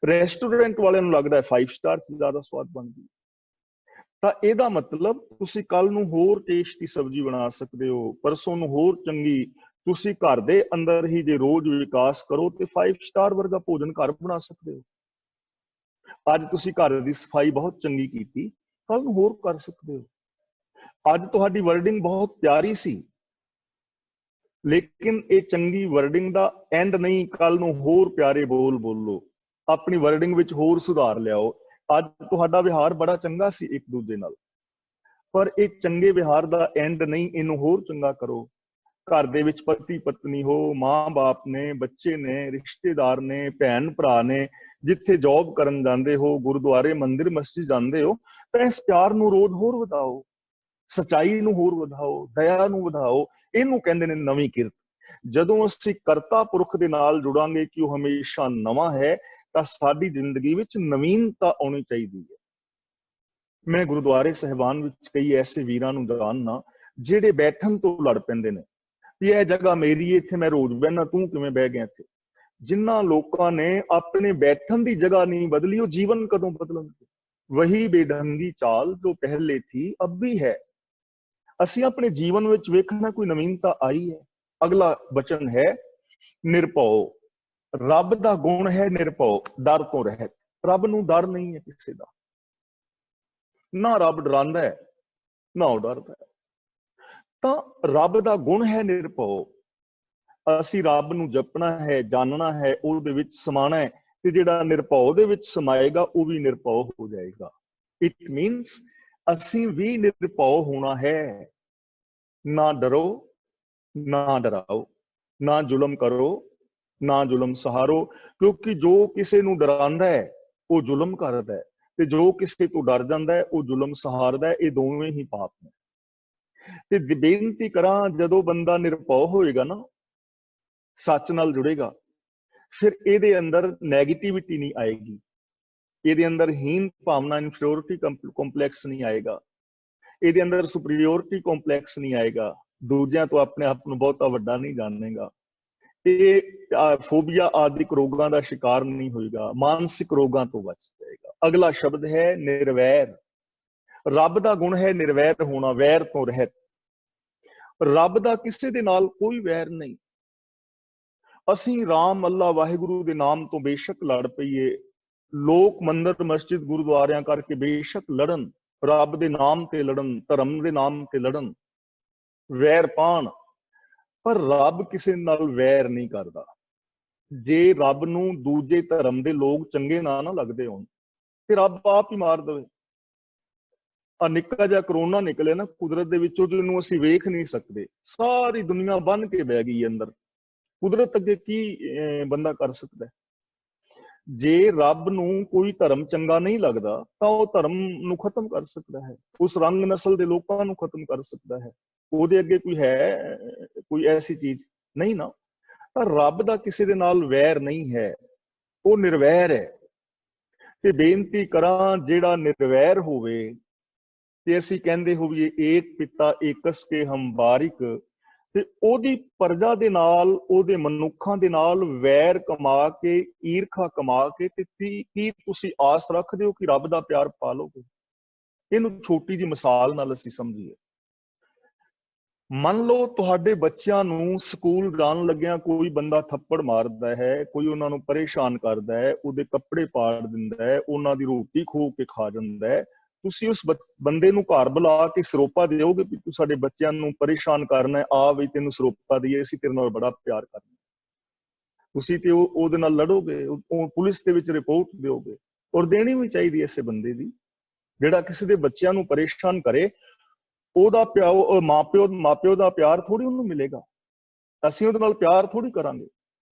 ਰੈਸਟੋਰੈਂਟ ਵਾਲਿਆਂ ਨੂੰ ਲੱਗਦਾ ਹੈ 5 ਸਟਾਰ ਚ ਜ਼ਿਆਦਾ ਸਵਾਦ ਬਣਦੀ। ਤਾਂ ਇਹਦਾ ਮਤਲਬ ਤੁਸੀਂ ਕੱਲ ਨੂੰ ਹੋਰ ਟੇਸਟੀ ਸਬਜ਼ੀ ਬਣਾ ਸਕਦੇ ਹੋ, ਪਰਸੋਂ ਨੂੰ ਹੋਰ ਚੰਗੀ। ਤੁਸੀਂ ਘਰ ਦੇ ਅੰਦਰ ਹੀ ਜੇ ਰੋਜ਼ ਵਿਕਾਸ ਕਰੋ ਤੇ 5 ਸਟਾਰ ਵਰਗਾ ਭੋਜਨ ਘਰ ਬਣਾ ਸਕਦੇ ਹੋ। ਅੱਜ ਤੁਸੀਂ ਘਰ ਦੀ ਸਫਾਈ ਬਹੁਤ ਚੰਗੀ ਕੀਤੀ, ਕੱਲ ਨੂੰ ਹੋਰ ਕਰ ਸਕਦੇ ਹੋ। ਅੱਜ ਤੁਹਾਡੀ ਵਰਡਿੰਗ ਬਹੁਤ ਪਿਆਰੀ ਸੀ, ਲੇਕਿਨ ਇਹ ਚੰਗੀ ਵਰਡਿੰਗ ਦਾ ਐਂਡ ਨਹੀਂ। ਕੱਲ ਨੂੰ ਹੋਰ ਪਿਆਰੇ ਬੋਲ ਬੋਲੋ, ਆਪਣੀ ਵਰਡਿੰਗ ਵਿੱਚ ਹੋਰ ਸੁਧਾਰ ਲਿਆਓ। ਅੱਜ ਤੁਹਾਡਾ ਵਿਹਾਰ ਬੜਾ ਚੰਗਾ ਸੀ ਇੱਕ ਦੂਜੇ ਨਾਲ, ਪਰ ਇਹ ਚੰਗੇ ਵਿਹਾਰ ਦਾ ਐਂਡ ਨਹੀਂ, ਇਹਨੂੰ ਹੋਰ ਚੰਗਾ ਕਰੋ। ਘਰ ਦੇ ਵਿੱਚ ਪਤੀ ਪਤਨੀ ਹੋ, ਮਾਂ-ਬਾਪ ਨੇ, ਬੱਚੇ ਨੇ, ਰਿਸ਼ਤੇਦਾਰ ਨੇ, ਭੈਣ ਭਰਾ ਨੇ, ਜਿੱਥੇ ਜੌਬ ਕਰਨ ਜਾਂਦੇ ਹੋ, ਗੁਰਦੁਆਰੇ, ਮੰਦਿਰ, ਮਸਜਿਦ ਜਾਂਦੇ ਹੋ, ਤਾਂ ਇਸ ਪਿਆਰ ਨੂੰ ਰੋਜ਼ ਹੋਰ ਵਧਾਓ, ਸਚਾਈ ਨੂੰ ਹੋਰ ਵਧਾਓ, ਦਇਆ ਨੂੰ ਵਧਾਓ। ਇਹਨੂੰ ਕਹਿੰਦੇ ਨੇ ਨਵੀਂ ਕਿਰਤ। ਜਦੋਂ ਅਸੀਂ ਕਰਤਾ ਪੁਰਖ ਦੇ ਨਾਲ ਜੁੜਾਂਗੇ ਕਿ ਉਹ ਹਮੇਸ਼ਾ ਨਵਾਂ ਹੈ, ਤਾਂ ਸਾਡੀ ਜ਼ਿੰਦਗੀ ਵਿੱਚ ਨਵੀਨਤਾ ਆਉਣੀ ਚਾਹੀਦੀ ਹੈ। ਮੈਂ ਗੁਰਦੁਆਰੇ ਸਾਹਿਬਾਨ ਵਿੱਚ ਕਈ ਐਸੇ ਵੀਰਾਂ ਨੂੰ ਜਾਣਨਾ ਜਿਹੜੇ ਬੈਠਣ ਤੋਂ ਲੜ ਪੈਂਦੇ ਨੇ ਵੀ ਇਹ ਜਗ੍ਹਾ ਮੇਰੀ, ਇੱਥੇ ਮੈਂ ਰੋਜ਼ ਬਹਿਣਾ, ਤੂੰ ਕਿਵੇਂ ਬਹਿ ਗਿਆ ਇੱਥੇ। ਜਿਨ੍ਹਾਂ ਲੋਕਾਂ ਨੇ ਆਪਣੇ ਬੈਠਣ ਦੀ ਜਗ੍ਹਾ ਨਹੀਂ ਬਦਲੀ, ਉਹ ਜੀਵਨ ਕਦੋਂ ਬਦਲਣਗੇ? ਵਹੀ ਬੇਢੰਗੀ ਚਾਲ ਜੋ ਪਹਿਲੇ ਥੀ ਅਬ ਵੀ ਹੈ। ਅਸੀਂ ਆਪਣੇ ਜੀਵਨ ਵਿੱਚ ਵੇਖਣਾ ਕੋਈ ਨਵੀਨਤਾ ਆਈ ਹੈ। ਅਗਲਾ ਬਚਨ ਹੈ ਨਿਰਭਉ। ਰੱਬ ਦਾ ਗੁਣ ਹੈ ਨਿਰਭਉ, ਡਰ ਤੋਂ ਰਹਿਤ। ਰੱਬ ਨੂੰ ਡਰ ਨਹੀਂ ਹੈ ਕਿਸੇ ਦਾ, ਨਾ ਰੱਬ ਡਰਾਉਂਦਾ ਹੈ, ਨਾ ਉਹ ਡਰਦਾ ਹੈ। ਤਾਂ ਰੱਬ ਦਾ ਗੁਣ ਹੈ ਨਿਰਭਉ। ਅਸੀਂ ਰੱਬ ਨੂੰ ਜਪਣਾ ਹੈ, ਜਾਣਨਾ ਹੈ, ਉਹਦੇ ਵਿੱਚ ਸਮਾਣਾ ਹੈ, ਤੇ ਜਿਹੜਾ ਨਿਰਭਉ ਦੇ ਵਿੱਚ ਸਮਾਏਗਾ ਉਹ ਵੀ ਨਿਰਭਉ ਹੋ ਜਾਏਗਾ। ਇਟ ਮੀਨਸ ਅਸੀਂ ਵੀ ਨਿਰਭਉ ਹੋਣਾ ਹੈ। ਨਾ ਡਰੋ, ਨਾ ਡਰਾਓ, ਨਾ ਜ਼ੁਲਮ ਕਰੋ, ਨਾ ਜ਼ੁਲਮ ਸਹਾਰੋ। ਕਿਉਂਕਿ ਜੋ ਕਿਸੇ ਨੂੰ ਡਰਾਉਂਦਾ ਹੈ ਉਹ ਜ਼ੁਲਮ ਕਰਦਾ ਹੈ, ਤੇ ਜੋ ਕਿਸੇ ਤੋਂ ਡਰ ਜਾਂਦਾ ਹੈ ਉਹ ਜ਼ੁਲਮ ਸਹਾਰਦਾ ਹੈ। ਇਹ ਦੋਵੇਂ ਹੀ ਪਾਪ ਨੇ। ਤੇ ਬੇਨਤੀ ਕਰਾਂ, ਜਦੋਂ ਬੰਦਾ ਨਿਰਭਉ ਹੋਏਗਾ ਨਾ, ਸੱਚ ਨਾਲ ਜੁੜੇਗਾ, ਫਿਰ ਇਹਦੇ ਅੰਦਰ ਨੈਗੇਟਿਵਿਟੀ ਨਹੀਂ ਆਏਗੀ, ਇਹਦੇ ਅੰਦਰ ਹੀਨ ਭਾਵਨਾ ਇਨਫੀਰੀਓਰਿਟੀ ਕੰਪਲੈਕਸ ਨਹੀਂ ਆਏਗਾ, ਇਹਦੇ ਅੰਦਰ ਸੁਪਰੀਓਰਿਟੀ ਕੰਪਲੈਕਸ ਨਹੀਂ ਆਏਗਾ, ਦੂਜਿਆਂ ਤੋਂ ਆਪਣੇ ਆਪ ਨੂੰ ਬਹੁਤਾ ਵੱਡਾ ਨਹੀਂ ਜਾਣੇਗਾ, ਇਹ ਫੋਬੀਆ ਆਦਿਕ ਰੋਗਾਂ ਦਾ ਸ਼ਿਕਾਰ ਨਹੀਂ ਹੋਏਗਾ, ਮਾਨਸਿਕ ਰੋਗਾਂ ਤੋਂ ਬਚ ਜਾਏਗਾ। ਅਗਲਾ ਸ਼ਬਦ ਹੈ ਨਿਰਵੈਰ। ਰੱਬ ਦਾ ਗੁਣ ਹੈ ਨਿਰਵੈਰ ਹੋਣਾ, ਵੈਰ ਤੋਂ ਰਹਿਤ। ਰੱਬ ਦਾ ਕਿਸੇ ਦੇ ਨਾਲ ਕੋਈ ਵੈਰ ਨਹੀਂ। ਅਸੀਂ ਰਾਮ ਅੱਲਾ ਵਾਹਿਗੁਰੂ ਦੇ ਨਾਮ ਤੋਂ ਬੇਸ਼ੱਕ ਲੜ ਪਈਏ, ਲੋਕ ਮੰਦਰ ਮਸਜਿਦ ਗੁਰਦੁਆਰਿਆਂ ਕਰਕੇ ਬੇਸ਼ੱਕ ਲੜਨ, ਰੱਬ ਦੇ ਨਾਮ ਤੇ ਲੜਨ, ਧਰਮ ਦੇ ਨਾਮ ਤੇ ਲੜਨ, ਵੈਰ ਪਾਣ, ਪਰ ਰੱਬ ਕਿਸੇ ਨਾਲ ਵੈਰ ਨਹੀਂ ਕਰਦਾ। ਜੇ ਰੱਬ ਨੂੰ ਦੂਜੇ ਧਰਮ ਦੇ ਲੋਕ ਚੰਗੇ ਨਾ ਲੱਗਦੇ ਹੋਣ ਤੇ ਰੱਬ ਆਪ ਹੀ ਮਾਰ ਦੇਵੇ। ਆ ਨਿੱਕਾ ਜਿਹਾ ਕਰੋਨਾ ਨਿਕਲਿਆ ਨਾ ਕੁਦਰਤ ਦੇ ਵਿੱਚੋਂ, ਜਿਹਨੂੰ ਅਸੀਂ ਵੇਖ ਨਹੀਂ ਸਕਦੇ, ਸਾਰੀ ਦੁਨੀਆ ਬੰਨ ਕੇ ਬਹਿ ਗਈ ਅੰਦਰ। ਕੁਦਰਤ ਅੱਗੇ ਕੀ ਬੰਦਾ ਕਰ ਸਕਦਾ? ਜੇ ਰੱਬ ਨੂੰ ਕੋਈ ਧਰਮ ਚੰਗਾ ਨਹੀਂ ਲੱਗਦਾ ਤਾਂ ਉਹ ਧਰਮ ਨੂੰ ਖਤਮ ਕਰ ਸਕਦਾ ਹੈ, ਉਸ ਰੰਗ ਨਸਲ ਦੇ ਲੋਕਾਂ ਨੂੰ ਖਤਮ ਕਰ ਸਕਦਾ ਹੈ। ਉਹਦੇ ਅੱਗੇ ਕੋਈ ਹੈ, ਕੋਈ ਐਸੀ ਚੀਜ਼ ਨਹੀਂ ਨਾ। ਤਾਂ ਰੱਬ ਦਾ ਕਿਸੇ ਦੇ ਨਾਲ ਵੈਰ ਨਹੀਂ ਹੈ, ਉਹ ਨਿਰਵੈਰ ਹੈ। ਤੇ ਬੇਨਤੀ ਕਰਾਂ, ਜਿਹੜਾ ਨਿਰਵੈਰ ਹੋਵੇ ਤੇ ਅਸੀਂ ਕਹਿੰਦੇ ਹੋਈਏ ਏਕ ਪਿਤਾ ਏਕਸ ਕੇ ਹਮ ਬਾਰਿਕ, ਤੇ ਉਹਦੀ ਪ੍ਰਜਾ ਦੇ ਨਾਲ, ਉਹਦੇ ਮਨੁੱਖਾਂ ਦੇ ਨਾਲ ਵੈਰ ਕਮਾ ਕੇ, ਈਰਖਾ ਕਮਾ ਕੇ, ਤੇ ਕੀ ਤੁਸੀਂ ਆਸ ਰੱਖਦੇ ਹੋ ਕਿ ਰੱਬ ਦਾ ਪਿਆਰ ਪਾ ਲਓਗੇ? ਇਹਨੂੰ ਛੋਟੀ ਜਿਹੀ ਮਿਸਾਲ ਨਾਲ ਅਸੀਂ ਸਮਝੀਏ। ਮੰਨ ਲਓ ਤੁਹਾਡੇ ਬੱਚਿਆਂ ਨੂੰ ਸਕੂਲ ਜਾਣ ਲੱਗਿਆਂ ਕੋਈ ਬੰਦਾ ਥੱਪੜ ਮਾਰਦਾ ਹੈ, ਕੋਈ ਉਹਨਾਂ ਨੂੰ ਪਰੇਸ਼ਾਨ ਕਰਦਾ ਹੈ, ਉਹਦੇ ਕੱਪੜੇ ਪਾੜ ਦਿੰਦਾ ਹੈ, ਉਹਨਾਂ ਦੀ ਰੋਟੀ ਖੋਹ ਕੇ ਖਾ ਜਾਂਦਾ ਹੈ। ਤੁਸੀਂ ਉਸ ਬੰਦੇ ਨੂੰ ਘਰ ਬੁਲਾ ਕੇ ਸਰੋਪਾ ਦਿਓਗੇ ਕਿ ਤੂੰ ਸਾਡੇ ਬੱਚਿਆਂ ਨੂੰ ਪਰੇਸ਼ਾਨ ਕਰਨਾ ਹੈ, ਆ ਵੀ ਤੈਨੂੰ ਸਰੋਪਾ ਦਈਏ, ਅਸੀਂ ਤੇਰੇ ਨਾਲ ਬੜਾ ਪਿਆਰ ਕਰਨਾ? ਤੁਸੀਂ ਤੇ ਉਹਦੇ ਨਾਲ ਲੜੋਗੇ, ਉਹ ਪੁਲਿਸ ਦੇ ਵਿੱਚ ਰਿਪੋਰਟ ਦਿਓਗੇ। ਔਰ ਦੇਣੀ ਵੀ ਚਾਹੀਦੀ ਐਸੇ ਬੰਦੇ ਦੀ, ਜਿਹੜਾ ਕਿਸੇ ਦੇ ਬੱਚਿਆਂ ਨੂੰ ਪਰੇਸ਼ਾਨ ਕਰੇ। ਉਹਦਾ ਮਾਪਿਓ ਦਾ ਪਿਆਰ ਥੋੜੀ ਉਹਨੂੰ ਮਿਲੇਗਾ। ਅਸੀਂ ਉਹਦੇ ਨਾਲ ਪਿਆਰ ਥੋੜੀ ਕਰਾਂਗੇ,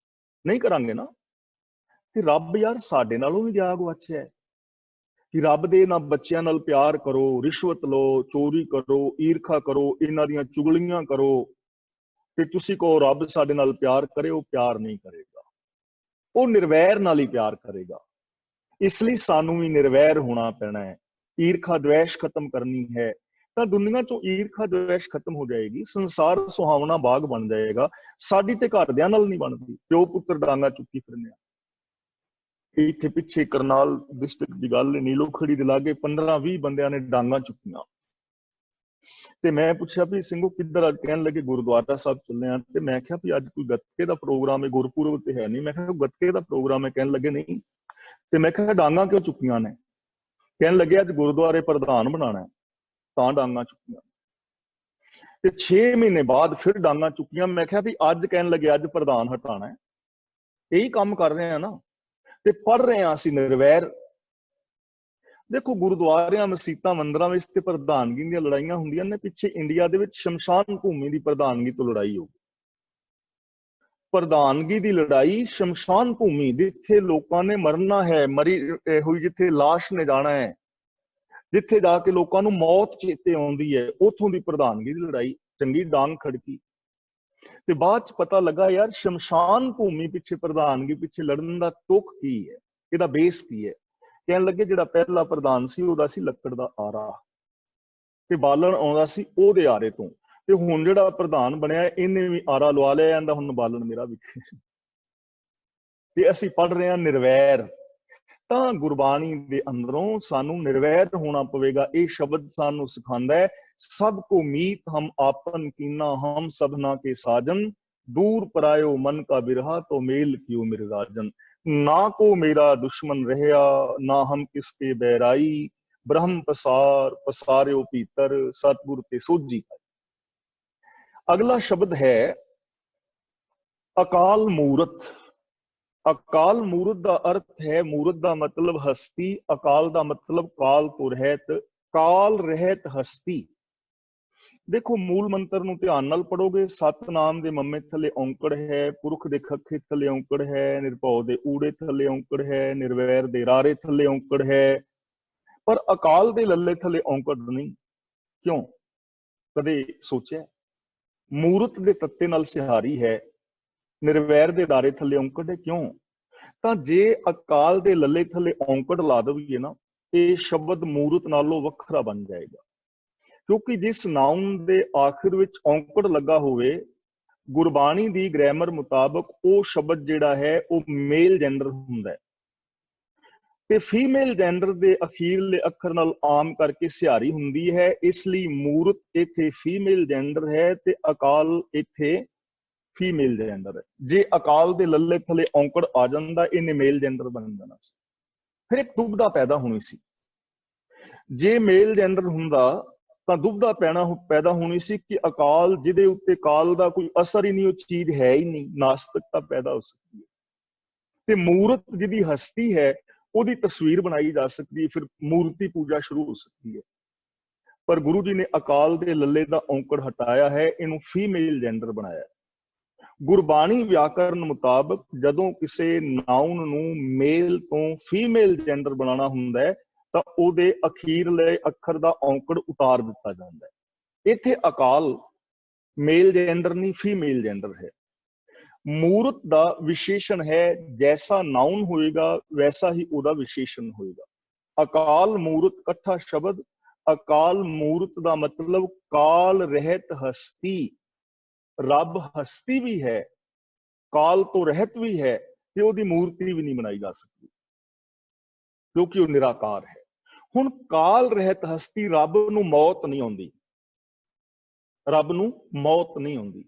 ਨਹੀਂ ਕਰਾਂਗੇ ਨਾ। ਤੇ ਰੱਬ ਯਾਰ ਸਾਡੇ ਨਾਲੋਂ ਵੀ ਗਿਆ ਗਵਾਚਿਆ ਹੈ ਕਿ ਰੱਬ ਦੇ ਨਾ ਬੱਚਿਆਂ ਨਾਲ ਪਿਆਰ ਕਰੋ, ਰਿਸ਼ਵਤ ਲਓ, ਚੋਰੀ ਕਰੋ, ਈਰਖਾ ਕਰੋ, ਇਹਨਾਂ ਦੀਆਂ ਚੁਗਲੀਆਂ ਕਰੋ, ਤੇ ਤੁਸੀਂ ਕਹੋ ਰੱਬ ਸਾਡੇ ਨਾਲ ਪਿਆਰ ਕਰੇ। ਉਹ ਪਿਆਰ ਨਹੀਂ ਕਰੇਗਾ, ਉਹ ਨਿਰਵੈਰ ਨਾਲ ਹੀ ਪਿਆਰ ਕਰੇਗਾ। ਇਸ ਲਈ ਸਾਨੂੰ ਵੀ ਨਿਰਵੈਰ ਹੋਣਾ ਪੈਣਾ ਹੈ, ਈਰਖਾ ਦਵੈਸ਼ ਖਤਮ ਕਰਨੀ ਹੈ। ਤਾਂ ਦੁਨੀਆ ਚੋਂ ਈਰਖਾ ਦਵੈਸ਼ ਖਤਮ ਹੋ ਜਾਏਗੀ, ਸੰਸਾਰ ਸੁਹਾਵਣਾ ਬਾਗ ਬਣ ਜਾਏਗਾ। ਸਾਡੀ ਤੇ ਘਰਦਿਆਂ ਨਾਲ ਨਹੀਂ ਬਣਦੀ, ਪਿਓ ਪੁੱਤਰ ਡਾਂਗਾ ਚੁੱਕੀ ਫਿਰਨੇ ਆ। ਇੱਥੇ ਪਿੱਛੇ ਕਰਨਾਲ ਡਿਸਟ੍ਰਿਕਟ ਦੀ ਗੱਲ, ਨੀਲੋ ਖੜੀ ਦੇ ਲਾਗੇ 15-20 ਬੰਦਿਆਂ ਨੇ ਡਾਂਗਾ ਚੁੱਕੀਆਂ। ਤੇ ਮੈਂ ਪੁੱਛਿਆ ਵੀ ਸਿੰਘੋ ਕਿੱਧਰ? ਅੱਜ ਕਹਿਣ ਲੱਗੇ ਗੁਰਦੁਆਰਾ ਸਾਹਿਬ ਚੱਲੇ ਆ। ਤੇ ਮੈਂ ਕਿਹਾ ਵੀ ਅੱਜ ਕੋਈ ਗੱਤਕੇ ਦਾ ਪ੍ਰੋਗਰਾਮ ਹੈ, ਗੁਰਪੁਰਬ ਤੇ ਹੈ ਨਹੀਂ। ਮੈਂ ਕਿਹਾ ਗੱਤਕੇ ਦਾ ਪ੍ਰੋਗਰਾਮ ਹੈ। ਕਹਿਣ ਲੱਗੇ ਨਹੀਂ। ਤੇ ਮੈਂ ਕਿਹਾ ਡਾਂਗਾ ਕਿਉਂ ਚੁੱਕੀਆਂ ਨੇ? ਕਹਿਣ ਲੱਗੇ ਅੱਜ ਗੁਰਦੁਆਰੇ ਪ੍ਰਧਾਨ ਬਣਾਉਣਾ ਤਾਂ ਡਾਂਗਾ ਚੁੱਕੀਆਂ। ਤੇ 6 ਮਹੀਨੇ ਬਾਅਦ ਫਿਰ ਡਾਂਗਾ ਚੁੱਕੀਆਂ। ਮੈਂ ਕਿਹਾ ਵੀ ਅੱਜ ਕਹਿਣ ਲੱਗੇ ਅੱਜ ਪ੍ਰਧਾਨ ਹਟਾਣਾ ਹੈ। ਇਹੀ ਕੰਮ ਕਰ ਰਹੇ ਆ ਨਾ, ਤੇ ਪੜ ਰਹੇ ਹਾਂ ਅਸੀਂ ਨਿਰਵੈਰ। ਦੇਖੋ ਗੁਰਦੁਆਰਿਆਂ, ਮਸੀਤਾਂ, ਮੰਦਰਾਂ ਵਿੱਚ ਤੇ ਪ੍ਰਧਾਨਗੀ ਦੀਆਂ ਲੜਾਈਆਂ ਹੁੰਦੀਆਂ ਨੇ। ਪਿੱਛੇ ਇੰਡੀਆ ਦੇ ਵਿੱਚ ਸ਼ਮਸ਼ਾਨ ਭੂਮੀ ਦੀ ਪ੍ਰਧਾਨਗੀ ਤੋਂ ਲੜਾਈ ਹੋ ਗਈ। ਪ੍ਰਧਾਨਗੀ ਦੀ ਲੜਾਈ ਸ਼ਮਸ਼ਾਨ ਭੂਮੀ, ਜਿੱਥੇ ਲੋਕਾਂ ਨੇ ਮਰਨਾ ਹੈ, ਮਰੀ ਹੋਈ ਜਿੱਥੇ ਲਾਸ਼ ਨੇ ਜਾਣਾ ਹੈ, ਜਿੱਥੇ ਜਾ ਕੇ ਲੋਕਾਂ ਨੂੰ ਮੌਤ ਚੇਤੇ ਆਉਂਦੀ ਹੈ, ਉਥੋਂ ਦੀ ਪ੍ਰਧਾਨਗੀ ਦੀ ਲੜਾਈ ਚੰਗੀ ਡਾਂਗ ਖੜਕੀ। ਤੇ ਬਾਅਦ ਚ ਪਤਾ ਲੱਗਾ ਯਾਰ ਸ਼ਮਸ਼ਾਨ ਭੂਮੀ ਪਿੱਛੇ ਪ੍ਰਧਾਨਗੀ ਪਿੱਛੇ ਲੜਨ ਦਾ ਤੁਕ ਕੀ ਹੈ, ਇਹਦਾ ਬੇਸ ਕੀ ਹੈ। ਕਹਿਣ ਲੱਗੇ ਜਿਹੜਾ ਪਹਿਲਾ ਪ੍ਰਧਾਨ ਸੀ ਉਹਦਾ ਸੀ ਲੱਕੜ ਦਾ ਆਰਾ, ਤੇ ਬਾਲਣ ਆਉਂਦਾ ਸੀ ਉਹਦੇ ਆਰੇ ਤੋਂ। ਤੇ ਹੁਣ ਜਿਹੜਾ ਪ੍ਰਧਾਨ ਬਣਿਆ ਇਹਨੇ ਵੀ ਆਰਾ ਲਵਾ ਲਿਆ, ਜਾਂਦਾ ਹੁਣ ਬਾਲਣ ਮੇਰਾ ਵੀ। ਤੇ ਅਸੀਂ ਪੜ ਰਹੇ ਹਾਂ ਨਿਰਵੈਰ। ਤਾਂ ਗੁਰਬਾਣੀ ਦੇ ਅੰਦਰੋਂ ਸਾਨੂੰ ਨਿਰਵੈਰ ਹੋਣਾ ਪਵੇਗਾ। ਇਹ ਸ਼ਬਦ ਸਾਨੂੰ ਸਿਖਾਉਂਦਾ ਹੈ, ਸਭ ਕੋ ਮੀਤ ਹਮ ਆਪਨ ਕੀਨਾ, ਹਮ ਸਭਨਾ ਕੇ ਸਾਜਨ, दूर परायो मन का बिरहा तो मेल क्यों मेरे राजन, ना को मेरा दुश्मन रहया ना हम किसके बैराई, ब्रह्म पसार पसार्यो पीतर सतगुर ते सोझी। अगला शब्द है अकाल मूरत। अकाल मूरत का अर्थ है, मूरत का मतलब हस्ती, अकाल का मतलब काल तो रहत, काल रहत हस्ती। देखो मूल मंत्र ਨੂੰ ਧਿਆਨ ਨਾਲ ਪੜੋਗੇ। ਸਤਨਾਮ ਦੇ ਮੰਮੇ ਥੱਲੇ ਔਂਕੜ ਹੈ, ਪੁਰਖ ਦੇ ਖੱਖੇ ਥੱਲੇ ਔਂਕੜ ਹੈ, ਨਿਰਭਉ ਦੇ ਊੜੇ ਥੱਲੇ ਔਂਕੜ ਹੈ, ਨਿਰਵੈਰ ਦੇ ਰਾਰੇ ਥੱਲੇ ਔਂਕੜ ਹੈ, ਪਰ ਅਕਾਲ ਦੇ ਲੱਲੇ ਥੱਲੇ ਔਂਕੜ ਨਹੀਂ। ਕਿਉਂ? ਕਦੇ ਸੋਚਿਆ? ਮੂਰਤ ਦੇ ਤੱਤੇ ਨਾਲ ਸਿਹਾਰੀ ਹੈ, ਨਿਰਵੈਰ ਦੇ ਦਾਰੇ ਥੱਲੇ ਔਂਕੜ ਹੈ। ਕਿਉਂ? ਤਾਂ ਜੇ ਅਕਾਲ ਦੇ ਲੱਲੇ ਥੱਲੇ ਔਂਕੜ ਲਾ ਦਈਏ ਨਾ, ਇਹ ਸ਼ਬਦ ਮੂਰਤ ਨਾਲੋਂ ਵੱਖਰਾ ਬਣ ਜਾਏਗਾ। ਕਿਉਂਕਿ ਜਿਸ ਨਾਉਨ ਦੇ ਆਖਿਰ ਵਿੱਚ ਔਂਕੜ ਲੱਗਾ ਹੋਵੇ, ਗੁਰਬਾਣੀ ਦੀ ਗ੍ਰਾਮਰ ਮੁਤਾਬਕ ਉਹ ਸ਼ਬਦ ਜਿਹੜਾ ਹੈ ਉਹ ਮੇਲ ਜੈਂਡਰ ਹੁੰਦਾ ਹੈ, ਤੇ ਫੀਮੇਲ ਜੈਂਡਰ ਦੇ ਅਖੀਰਲੇ ਅੱਖਰ ਨਾਲ ਆਮ ਕਰਕੇ ਸਿਹਾਰੀ ਹੁੰਦੀ ਹੈ। ਇਸ ਲਈ ਮੂਰਤ ਇੱਥੇ ਫੀਮੇਲ ਜੈਂਡਰ ਹੈ ਤੇ ਅਕਾਲ ਇੱਥੇ ਫੀਮੇਲ ਜੈਂਡਰ ਹੈ। ਜੇ ਅਕਾਲ ਦੇ ਲੱਲੇ ਥੱਲੇ ਔਂਕੜ ਆ ਜਾਂਦਾ, ਇਹਨੇ ਮੇਲ ਜੈਂਡਰ ਬਣ ਜਾਣਾ ਸੀ। ਫਿਰ ਇੱਕ ਦੁਬਿਧਾ ਪੈਦਾ ਹੋਣੀ ਸੀ। ਜੇ ਮੇਲ ਜੈਂਡਰ ਹੁੰਦਾ ਤਾਂ ਦੁਬਿਧਾ ਪੈਦਾ ਹੋਣੀ ਸੀ ਕਿ ਅਕਾਲ ਜਿਹਦੇ ਉੱਤੇ ਕਾਲ ਦਾ ਕੋਈ ਅਸਰ ਹੀ ਨਹੀਂ, ਉਹ ਚੀਜ਼ ਹੈ ਹੀ ਨਹੀਂ, ਨਾਸਤਿਕਤਾ ਪੈਦਾ ਹੋ ਸਕਦੀ ਹੈ। ਤੇ ਮੂਰਤ ਜਿਹਦੀ ਹਸਤੀ ਹੈ ਉਹਦੀ ਤਸਵੀਰ ਬਣਾਈ ਜਾ ਸਕਦੀ ਹੈ, ਫਿਰ ਮੂਰਤੀ ਪੂਜਾ ਸ਼ੁਰੂ ਹੋ ਸਕਦੀ ਹੈ। ਪਰ ਗੁਰੂ ਜੀ ਨੇ ਅਕਾਲ ਦੇ ਲੱਲੇ ਦਾ ਔਂਕੜ ਹਟਾਇਆ ਹੈ, ਇਹਨੂੰ ਫੀਮੇਲ ਜੈਂਡਰ ਬਣਾਇਆ। ਗੁਰਬਾਣੀ ਵਿਆਕਰਨ ਮੁਤਾਬਕ ਜਦੋਂ ਕਿਸੇ ਨਾਉਨ ਨੂੰ ਮੇਲ ਤੋਂ ਫੀਮੇਲ ਜੈਂਡਰ ਬਣਾਉਣਾ ਹੁੰਦਾ ਹੈ ਤਾਂ ਉਹਦੇ ਅਖੀਰਲੇ ਅੱਖਰ ਦਾ ਔਂਕੜ ਉਤਾਰ ਦਿੱਤਾ ਜਾਂਦਾ ਹੈ। ਇੱਥੇ ਅਕਾਲ ਮੇਲ ਜੈਂਡਰ ਨਹੀਂ, ਫੀਮੇਲ ਜੈਂਡਰ ਹੈ। ਮੂਰਤ ਦਾ ਵਿਸ਼ੇਸ਼ਣ ਹੈ, ਜੈਸਾ ਨਾਉਨ ਹੋਏਗਾ ਵੈਸਾ ਹੀ ਉਹਦਾ ਵਿਸ਼ੇਸ਼ਣ ਹੋਏਗਾ। ਅਕਾਲ ਮੂਰਤ ਇਕੱਠਾ ਸ਼ਬਦ। ਅਕਾਲ ਮੂਰਤ ਦਾ ਮਤਲਬ ਕਾਲ ਰਹਿਤ ਹਸਤੀ। ਰੱਬ ਹਸਤੀ ਵੀ ਹੈ, ਕਾਲ ਤੋਂ ਰਹਿਤ ਵੀ ਹੈ, ਤੇ ਉਹਦੀ ਮੂਰਤੀ ਵੀ ਨਹੀਂ ਬਣਾਈ ਜਾ ਸਕਦੀ ਕਿਉਂਕਿ ਉਹ ਨਿਰਾਕਾਰ ਹੈ। ਹੁਣ ਕਾਲ ਰਹਿਤ ਹਸਤੀ, ਰੱਬ ਨੂੰ ਮੌਤ ਨਹੀਂ ਆਉਂਦੀ, ਰੱਬ ਨੂੰ ਮੌਤ ਨਹੀਂ ਆਉਂਦੀ।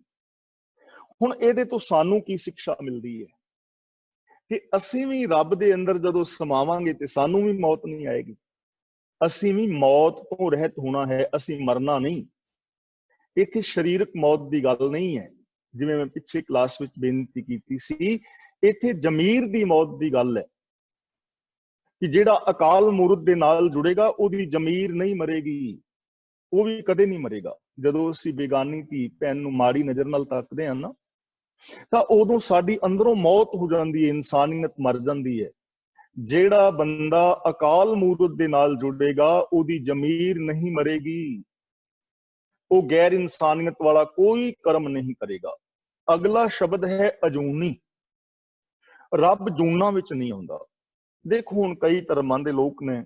ਹੁਣ ਇਹਦੇ ਤੋਂ ਸਾਨੂੰ ਕੀ ਸਿੱਖਿਆ ਮਿਲਦੀ ਹੈ ਕਿ ਅਸੀਂ ਵੀ ਰੱਬ ਦੇ ਅੰਦਰ ਜਦੋਂ ਸਮਾਵਾਂਗੇ ਤੇ ਸਾਨੂੰ ਵੀ ਮੌਤ ਨਹੀਂ ਆਏਗੀ। ਅਸੀਂ ਵੀ ਮੌਤ ਤੋਂ ਰਹਿਤ ਹੋਣਾ ਹੈ, ਅਸੀਂ ਮਰਨਾ ਨਹੀਂ। ਇੱਥੇ ਸਰੀਰਕ ਮੌਤ ਦੀ ਗੱਲ ਨਹੀਂ ਹੈ, ਜਿਵੇਂ ਮੈਂ ਪਿੱਛੇ ਕਲਾਸ ਵਿੱਚ ਬੇਨਤੀ ਕੀਤੀ ਸੀ। ਇੱਥੇ ਜ਼ਮੀਰ ਦੀ ਮੌਤ ਦੀ ਗੱਲ ਹੈ ਕਿ ਜਿਹੜਾ ਅਕਾਲ ਮੂਰਤ ਦੇ ਨਾਲ ਜੁੜੇਗਾ ਉਹਦੀ ਜ਼ਮੀਰ ਨਹੀਂ ਮਰੇਗੀ, ਉਹ ਵੀ ਕਦੇ ਨਹੀਂ ਮਰੇਗਾ। ਜਦੋਂ ਅਸੀਂ ਬੇਗਾਨੀ ਧੀ ਭੈਣ ਨੂੰ ਮਾੜੀ ਨਜ਼ਰ ਨਾਲ ਤੱਕਦੇ ਹਾਂ ਨਾ, ਤਾਂ ਉਦੋਂ ਸਾਡੀ ਅੰਦਰੋਂ ਮੌਤ ਹੋ ਜਾਂਦੀ ਹੈ, ਇਨਸਾਨੀਅਤ ਮਰ ਜਾਂਦੀ ਹੈ। ਜਿਹੜਾ ਬੰਦਾ ਅਕਾਲ ਮੂਰਤ ਦੇ ਨਾਲ ਜੁੜੇਗਾ ਉਹਦੀ ਜ਼ਮੀਰ ਨਹੀਂ ਮਰੇਗੀ, ਉਹ ਗੈਰ ਇਨਸਾਨੀਅਤ ਵਾਲਾ ਕੋਈ ਕਰਮ ਨਹੀਂ ਕਰੇਗਾ। ਅਗਲਾ ਸ਼ਬਦ ਹੈ ਅਜੂਨੀ। ਰੱਬ ਜੂਨਾਂ ਵਿੱਚ ਨਹੀਂ ਆਉਂਦਾ। ਦੇਖੋ ਹੁਣ ਕਈ ਧਰਮਾਂ ਦੇ ਲੋਕ ਨੇ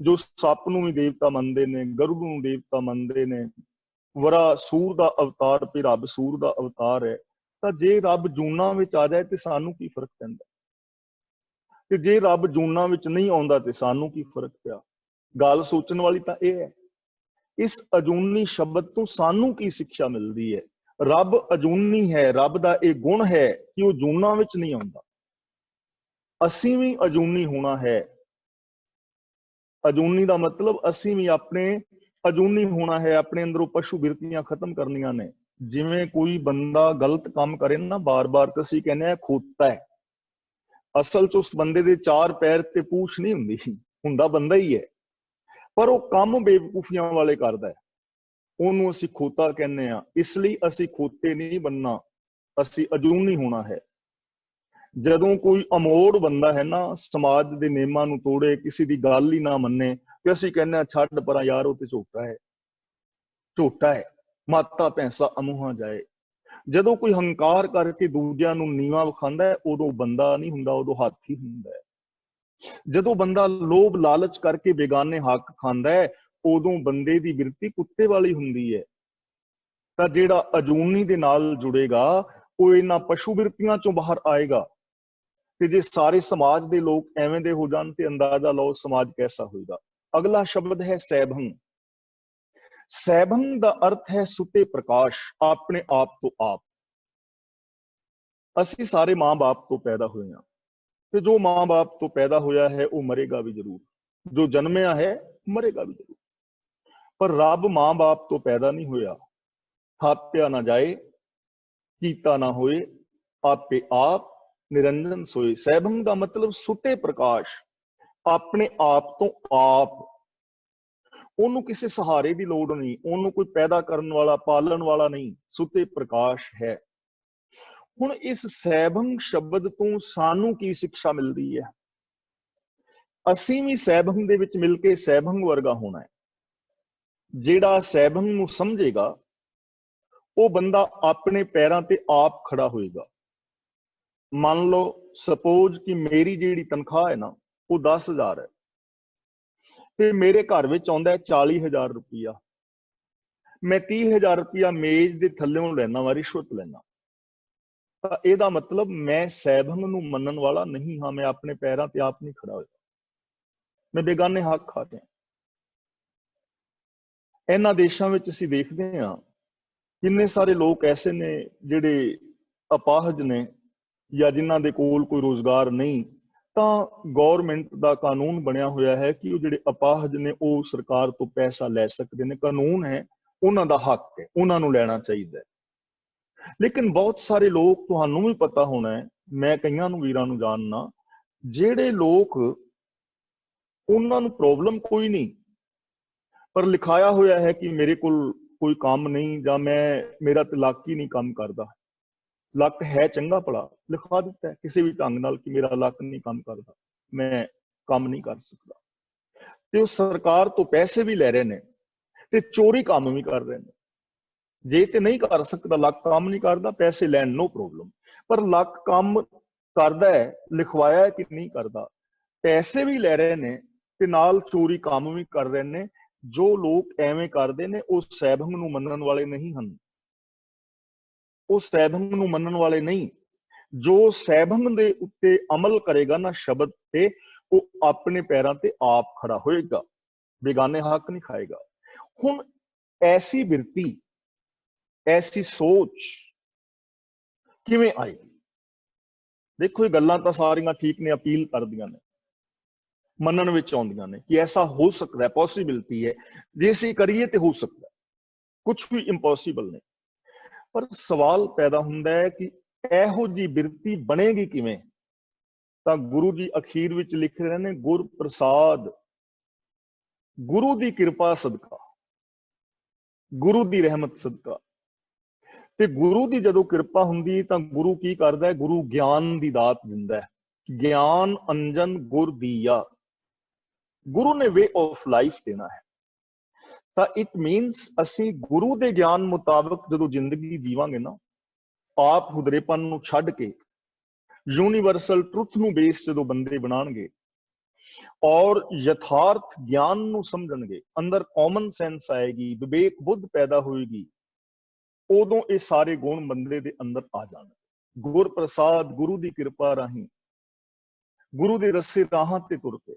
ਜੋ ਸੱਪ ਨੂੰ ਵੀ ਦੇਵਤਾ ਮੰਨਦੇ ਨੇ, ਗਰੁੜ ਨੂੰ ਦੇਵਤਾ ਮੰਨਦੇ ਨੇ, ਵਰਾ ਸੂਰ ਦਾ ਅਵਤਾਰ ਤੇ ਰੱਬ ਸੂਰ ਦਾ ਅਵਤਾਰ ਹੈ। ਤਾਂ ਜੇ ਰੱਬ ਜੂਨਾਂ ਵਿੱਚ ਆ ਜਾਏ ਤੇ ਸਾਨੂੰ ਕੀ ਫਰਕ ਪੈਂਦਾ, ਤੇ ਜੇ ਰੱਬ ਜੂਨਾਂ ਵਿੱਚ ਨਹੀਂ ਆਉਂਦਾ ਤੇ ਸਾਨੂੰ ਕੀ ਫਰਕ ਪਿਆ। ਗੱਲ ਸੋਚਣ ਵਾਲੀ ਤਾਂ ਇਹ ਹੈ, ਇਸ ਅਜੂਨੀ ਸ਼ਬਦ ਤੋਂ ਸਾਨੂੰ ਕੀ ਸਿੱਖਿਆ ਮਿਲਦੀ ਹੈ। ਰੱਬ ਅਜੂਨੀ ਹੈ, ਰੱਬ ਦਾ ਇਹ ਗੁਣ ਹੈ ਕਿ ਉਹ ਜੂਨਾਂ ਵਿੱਚ ਨਹੀਂ ਆਉਂਦਾ। ਅਸੀਂ ਵੀ ਅਜੂਨੀ ਹੋਣਾ ਹੈ। ਅਜੂਨੀ ਦਾ ਮਤਲਬ ਅਸੀਂ ਵੀ ਆਪਣੇ ਅਜੂਨੀ ਹੋਣਾ ਹੈ, ਆਪਣੇ ਅੰਦਰੋਂ ਪਸ਼ੂ ਬਿਰਤੀਆਂ ਖਤਮ ਕਰਨੀਆਂ ਨੇ। ਜਿਵੇਂ ਕੋਈ ਬੰਦਾ ਗਲਤ ਕੰਮ ਕਰੇ ਨਾ ਬਾਰ-ਬਾਰ, ਤਾਂ ਅਸੀਂ ਕਹਿੰਦੇ ਆ ਖੋਤਾ ਹੈ। ਅਸਲ 'ਚ ਉਸ ਬੰਦੇ ਦੇ 4 ਪੈਰ ਤੇ ਪੂਛ ਨਹੀਂ ਹੁੰਦੀ, ਹੁੰਦਾ ਬੰਦਾ ਹੀ ਹੈ, ਪਰ ਉਹ ਕੰਮ ਬੇਵਕੂਫੀਆਂ ਵਾਲੇ ਕਰਦਾ ਹੈ, ਉਹਨੂੰ ਅਸੀਂ ਖੋਤਾ ਕਹਿੰਦੇ ਆ। ਇਸ ਲਈ ਅਸੀਂ ਖੋਤੇ ਨਹੀਂ ਬਣਨਾ, ਅਸੀਂ ਅਜੂਨੀ ਹੋਣਾ ਹੈ। ਜਦੋਂ ਕੋਈ ਅਮੋੜ ਬੰਦਾ ਹੈ ਨਾ, ਸਮਾਜ ਦੇ ਨਿਯਮਾਂ ਨੂੰ ਤੋੜੇ, ਕਿਸੇ ਦੀ ਗੱਲ ਹੀ ਨਾ ਮੰਨੇ, ਤੇ ਅਸੀਂ ਕਹਿੰਦੇ ਆ ਛੱਡ ਪਰਾਂ ਯਾਰ, ਉਹ ਤੇ ਝੋਟਾ ਹੈ, ਝੋਟਾ ਹੈ, ਮਾਤਾ ਪੈਸਾ ਅਮੂਹਾਂ ਜਾਏ। ਜਦੋਂ ਕੋਈ ਹੰਕਾਰ ਕਰਕੇ ਦੂਜਿਆਂ ਨੂੰ ਨੀਵਾਂ ਵਿਖਾਉਂਦਾ ਹੈ, ਉਦੋਂ ਬੰਦਾ ਨਹੀਂ ਹੁੰਦਾ, ਉਦੋਂ ਹਾਥੀ ਹੁੰਦਾ ਹੈ। ਜਦੋਂ ਬੰਦਾ ਲੋਭ ਲਾਲਚ ਕਰਕੇ ਬੇਗਾਨੇ ਹੱਕ ਖਾਂਦਾ ਹੈ, ਉਦੋਂ ਬੰਦੇ ਦੀ ਬਿਰਤੀ ਕੁੱਤੇ ਵਾਲੀ ਹੁੰਦੀ ਹੈ। ਤਾਂ ਜਿਹੜਾ ਅਜੂਨੀ ਦੇ ਨਾਲ ਜੁੜੇਗਾ ਉਹ ਇਹਨਾਂ ਪਸ਼ੂ ਬਿਰਤੀਆਂ ਚੋਂ ਬਾਹਰ ਆਏਗਾ। ਤੇ ਜੇ ਸਾਰੇ ਸਮਾਜ ਦੇ ਲੋਕ ਐਵੇਂ ਦੇ ਹੋ ਜਾਣ ਤੇ ਅੰਦਾਜ਼ਾ ਲਾਓ ਸਮਾਜ ਕੈਸਾ ਹੋਏਗਾ। ਅਗਲਾ ਸ਼ਬਦ ਹੈ ਸੈਭੰ। ਸੈਭੰ ਦਾ ਅਰਥ ਹੈ ਸੁੱਤੇ ਪ੍ਰਕਾਸ਼, ਆਪਣੇ ਆਪ ਤੋਂ ਆਪ। ਅਸੀਂ ਸਾਰੇ ਮਾਂ-ਬਾਪ ਤੋਂ ਪੈਦਾ ਹੋਏ ਹਾਂ, ਤੇ ਜੋ ਮਾਂ-ਬਾਪ ਤੋਂ ਪੈਦਾ ਹੋਇਆ ਹੈ ਉਹ ਮਰੇਗਾ ਵੀ ਜ਼ਰੂਰ, ਜੋ ਜਨਮਿਆ ਹੈ ਮਰੇਗਾ ਵੀ ਜ਼ਰੂਰ। ਪਰ ਰੱਬ ਮਾਂ-ਬਾਪ ਤੋਂ ਪੈਦਾ ਨਹੀਂ ਹੋਇਆ। ਥਾਪਿਆ ਨਾ ਜਾਏ, ਕੀਤਾ ਨਾ ਹੋਏ, ਆਪੇ ਆਪ ਨਿਰੰਜਨ ਸੋਏ। ਸੈਭੰ ਦਾ ਮਤਲਬ ਸੁੱਤੇ ਪ੍ਰਕਾਸ਼, ਆਪਣੇ ਆਪ ਤੋਂ ਆਪ। ਉਹਨੂੰ ਕਿਸੇ ਸਹਾਰੇ ਦੀ ਲੋੜ ਨਹੀਂ, ਉਹਨੂੰ ਕੋਈ ਪੈਦਾ ਕਰਨ ਵਾਲਾ ਪਾਲਣ ਵਾਲਾ ਨਹੀਂ, ਸੁੱਤੇ ਪ੍ਰਕਾਸ਼ ਹੈ। ਹੁਣ ਇਸ ਸੈਭੰ ਸ਼ਬਦ ਤੋਂ ਸਾਨੂੰ ਕੀ ਸਿੱਖਿਆ ਮਿਲਦੀ ਹੈ? ਅਸੀਂ ਵੀ ਸੈਭੰ ਦੇ ਵਿੱਚ ਮਿਲ ਕੇ ਸੈਭੰ ਵਰਗਾ ਹੋਣਾ ਹੈ। ਜਿਹੜਾ ਸੈਭੰ ਨੂੰ ਸਮਝੇਗਾ ਉਹ ਬੰਦਾ ਆਪਣੇ ਪੈਰਾਂ ਤੇ ਆਪ ਖੜਾ ਹੋਏਗਾ। मान लो सपोज कि मेरी जी तनख्वाह है ना वो 10,000 है, तो मेरे घर में आता है 40,000 रुपया, मैं 30,000 रुपया मेज के थल्लों लेना वा, रिश्वत लेना, तो यदा मतलब मैं सैभंग नूं मनन वाला नहीं हाँ, मैं अपने पैरों ते आप नहीं खड़ा होया, मैं बेगाने हक खा के। इन्हां देशां विच असीं देखदे हां किन्ने सारे लोग ऐसे ने जिहड़े अपाहज ने या जिन्हां दे कोल कोई रोजगार नहीं, ਤਾਂ ਗੌਰਮੈਂਟ ਦਾ ਕਾਨੂੰਨ ਬਣਿਆ ਹੋਇਆ ਹੈ ਕਿ ਉਹ ਜਿਹੜੇ ਅਪਾਹਜ ਨੇ ਉਹ ਸਰਕਾਰ ਤੋਂ ਪੈਸਾ ਲੈ ਸਕਦੇ ਨੇ, ਕਾਨੂੰਨ ਹੈ, ਉਹਨਾਂ ਦਾ ਹੱਕ ਹੈ, ਉਹਨਾਂ ਨੂੰ ਲੈਣਾ ਚਾਹੀਦਾ ਹੈ। ਲੇਕਿਨ ਬਹੁਤ ਸਾਰੇ ਲੋਕ, ਤੁਹਾਨੂੰ ਵੀ ਪਤਾ ਹੋਣਾ ਹੈ, ਮੈਂ ਕਈਆਂ ਨੂੰ ਵੀਰਾਂ ਨੂੰ ਜਾਣਨਾ, ਜਿਹੜੇ ਲੋਕ ਉਹਨਾਂ ਨੂੰ ਪ੍ਰੋਬਲਮ ਕੋਈ ਨਹੀਂ, ਪਰ ਲਿਖਾਇਆ ਹੋਇਆ ਹੈ ਕਿ ਮੇਰੇ ਕੋਲ ਕੋਈ ਕੰਮ ਨਹੀਂ ਜਾਂ ਮੇਰਾ ਤੇ ਲੱਕ ਹੀ ਨਹੀਂ ਕੰਮ ਕਰਦਾ, ਲੱਕ ਹੈ ਚੰਗਾ ਭਲਾ, ਲਿਖਾ ਦਿੱਤਾ ਕਿਸੇ ਵੀ ਢੰਗ ਨਾਲ ਕਿ ਮੇਰਾ ਲੱਕ ਨਹੀਂ ਕੰਮ ਕਰਦਾ, ਮੈਂ ਕੰਮ ਨਹੀਂ ਕਰ ਸਕਦਾ, ਤੇ ਉਹ ਸਰਕਾਰ ਤੋਂ ਪੈਸੇ ਵੀ ਲੈ ਰਹੇ ਨੇ ਤੇ ਚੋਰੀ ਕੰਮ ਵੀ ਕਰ ਰਹੇ ਨੇ। ਜੇ ਤੇ ਨਹੀਂ ਕਰ ਸਕਦਾ, ਲੱਕ ਕੰਮ ਨਹੀਂ ਕਰਦਾ, ਪੈਸੇ ਲੈਣ ਨੋ ਪ੍ਰੋਬਲਮ, ਪਰ ਲੱਕ ਕੰਮ ਕਰਦਾ ਹੈ, ਲਿਖਵਾਇਆ ਹੈ ਕਿ ਨਹੀਂ ਕਰਦਾ, ਪੈਸੇ ਵੀ ਲੈ ਰਹੇ ਨੇ ਤੇ ਨਾਲ ਚੋਰੀ ਕੰਮ ਵੀ ਕਰ ਰਹੇ ਨੇ। ਜੋ ਲੋਕ ਐਵੇਂ ਕਰਦੇ ਨੇ ਉਹ ਸੈਭੰਗ ਨੂੰ ਮੰਨਣ ਵਾਲੇ ਨਹੀਂ ਹਨ, ਉਹ ਸੈਭੰਗ ਨੂੰ ਮੰਨਣ ਵਾਲੇ ਨਹੀਂ। ਜੋ ਸੈਭੰਗ ਦੇ ਉੱਤੇ ਅਮਲ ਕਰੇਗਾ ਨਾ ਸ਼ਬਦ ਤੇ, ਉਹ ਆਪਣੇ ਪੈਰਾਂ ਤੇ ਆਪ ਖੜਾ ਹੋਏਗਾ, ਬੇਗਾਨੇ ਹੱਕ ਨਹੀਂ ਖਾਏਗਾ। ਹੁਣ ਐਸੀ ਬਿਰਤੀ, ਐਸੀ ਸੋਚ ਕਿਵੇਂ ਆਏਗੀ? ਦੇਖੋ ਇਹ ਗੱਲਾਂ ਤਾਂ ਸਾਰੀਆਂ ਠੀਕ ਨੇ, ਅਪੀਲ ਕਰਦੀਆਂ ਨੇ, ਮੰਨਣ ਵਿੱਚ ਆਉਂਦੀਆਂ ਨੇ ਕਿ ਐਸਾ ਹੋ ਸਕਦਾ ਹੈ, ਪੋਸੀਬਿਲਿਟੀ ਹੈ, ਜੇ ਅਸੀਂ ਕਰੀਏ ਤੇ ਹੋ ਸਕਦਾ, ਕੁਝ ਵੀ ਇੰਪੋਸੀਬਲ ਨਹੀਂ। ਪਰ ਸਵਾਲ ਪੈਦਾ ਹੁੰਦਾ ਹੈ ਕਿ ਇਹੋ ਜਿਹੀ ਬਿਰਤੀ ਬਣੇਗੀ ਕਿਵੇਂ? ਤਾਂ ਗੁਰੂ ਜੀ ਅਖੀਰ ਵਿੱਚ ਲਿਖ ਰਹੇ ਨੇ, ਗੁਰ ਪ੍ਰਸਾਦ, ਗੁਰੂ ਦੀ ਕਿਰਪਾ ਸਦਕਾ, ਗੁਰੂ ਦੀ ਰਹਿਮਤ ਸਦਕਾ। ਤੇ ਗੁਰੂ ਦੀ ਜਦੋਂ ਕਿਰਪਾ ਹੁੰਦੀ ਤਾਂ ਗੁਰੂ ਕੀ ਕਰਦਾ ਹੈ? ਗੁਰੂ ਗਿਆਨ ਦੀ ਦਾਤ ਦਿੰਦਾ ਹੈ। ਗਿਆਨ ਅੰਜਨ ਗੁਰ ਦੀਆ, ਗੁਰੂ ਨੇ ਵੇ ਆਫ ਲਾਈਫ ਦੇਣਾ ਹੈ। ਤਾਂ ਇਟ ਮੀਨਸ ਅਸੀਂ ਗੁਰੂ ਦੇ ਗਿਆਨ ਮੁਤਾਬਕ ਜਦੋਂ ਜ਼ਿੰਦਗੀ ਜੀਵਾਂਗੇ ਨਾ, ਆਪ ਹੁਦਰੇਪਨ ਨੂੰ ਛੱਡ ਕੇ ਯੂਨੀਵਰਸਲ ਟਰੁੱਥ ਨੂੰ ਬੇਸ ਜਦੋਂ ਬੰਦੇ ਬਣਾਉਣਗੇ ਔਰ ਯਥਾਰਥ ਗਿਆਨ ਨੂੰ ਸਮਝਣਗੇ, ਅੰਦਰ ਕਾਮਨ ਸੈਂਸ ਆਏਗੀ, ਵਿਵੇਕ ਬੁੱਧ ਪੈਦਾ ਹੋਏਗੀ, ਉਦੋਂ ਇਹ ਸਾਰੇ ਗੁਣ ਬੰਦੇ ਦੇ ਅੰਦਰ ਆ ਜਾਣਗੇ। ਗੁਰ ਪ੍ਰਸਾਦ, ਗੁਰੂ ਦੀ ਕਿਰਪਾ ਰਾਹੀਂ, ਗੁਰੂ ਦੇ ਰਸੇ ਰਾਹਾਂ ਤੇ ਤੁਰ ਕੇ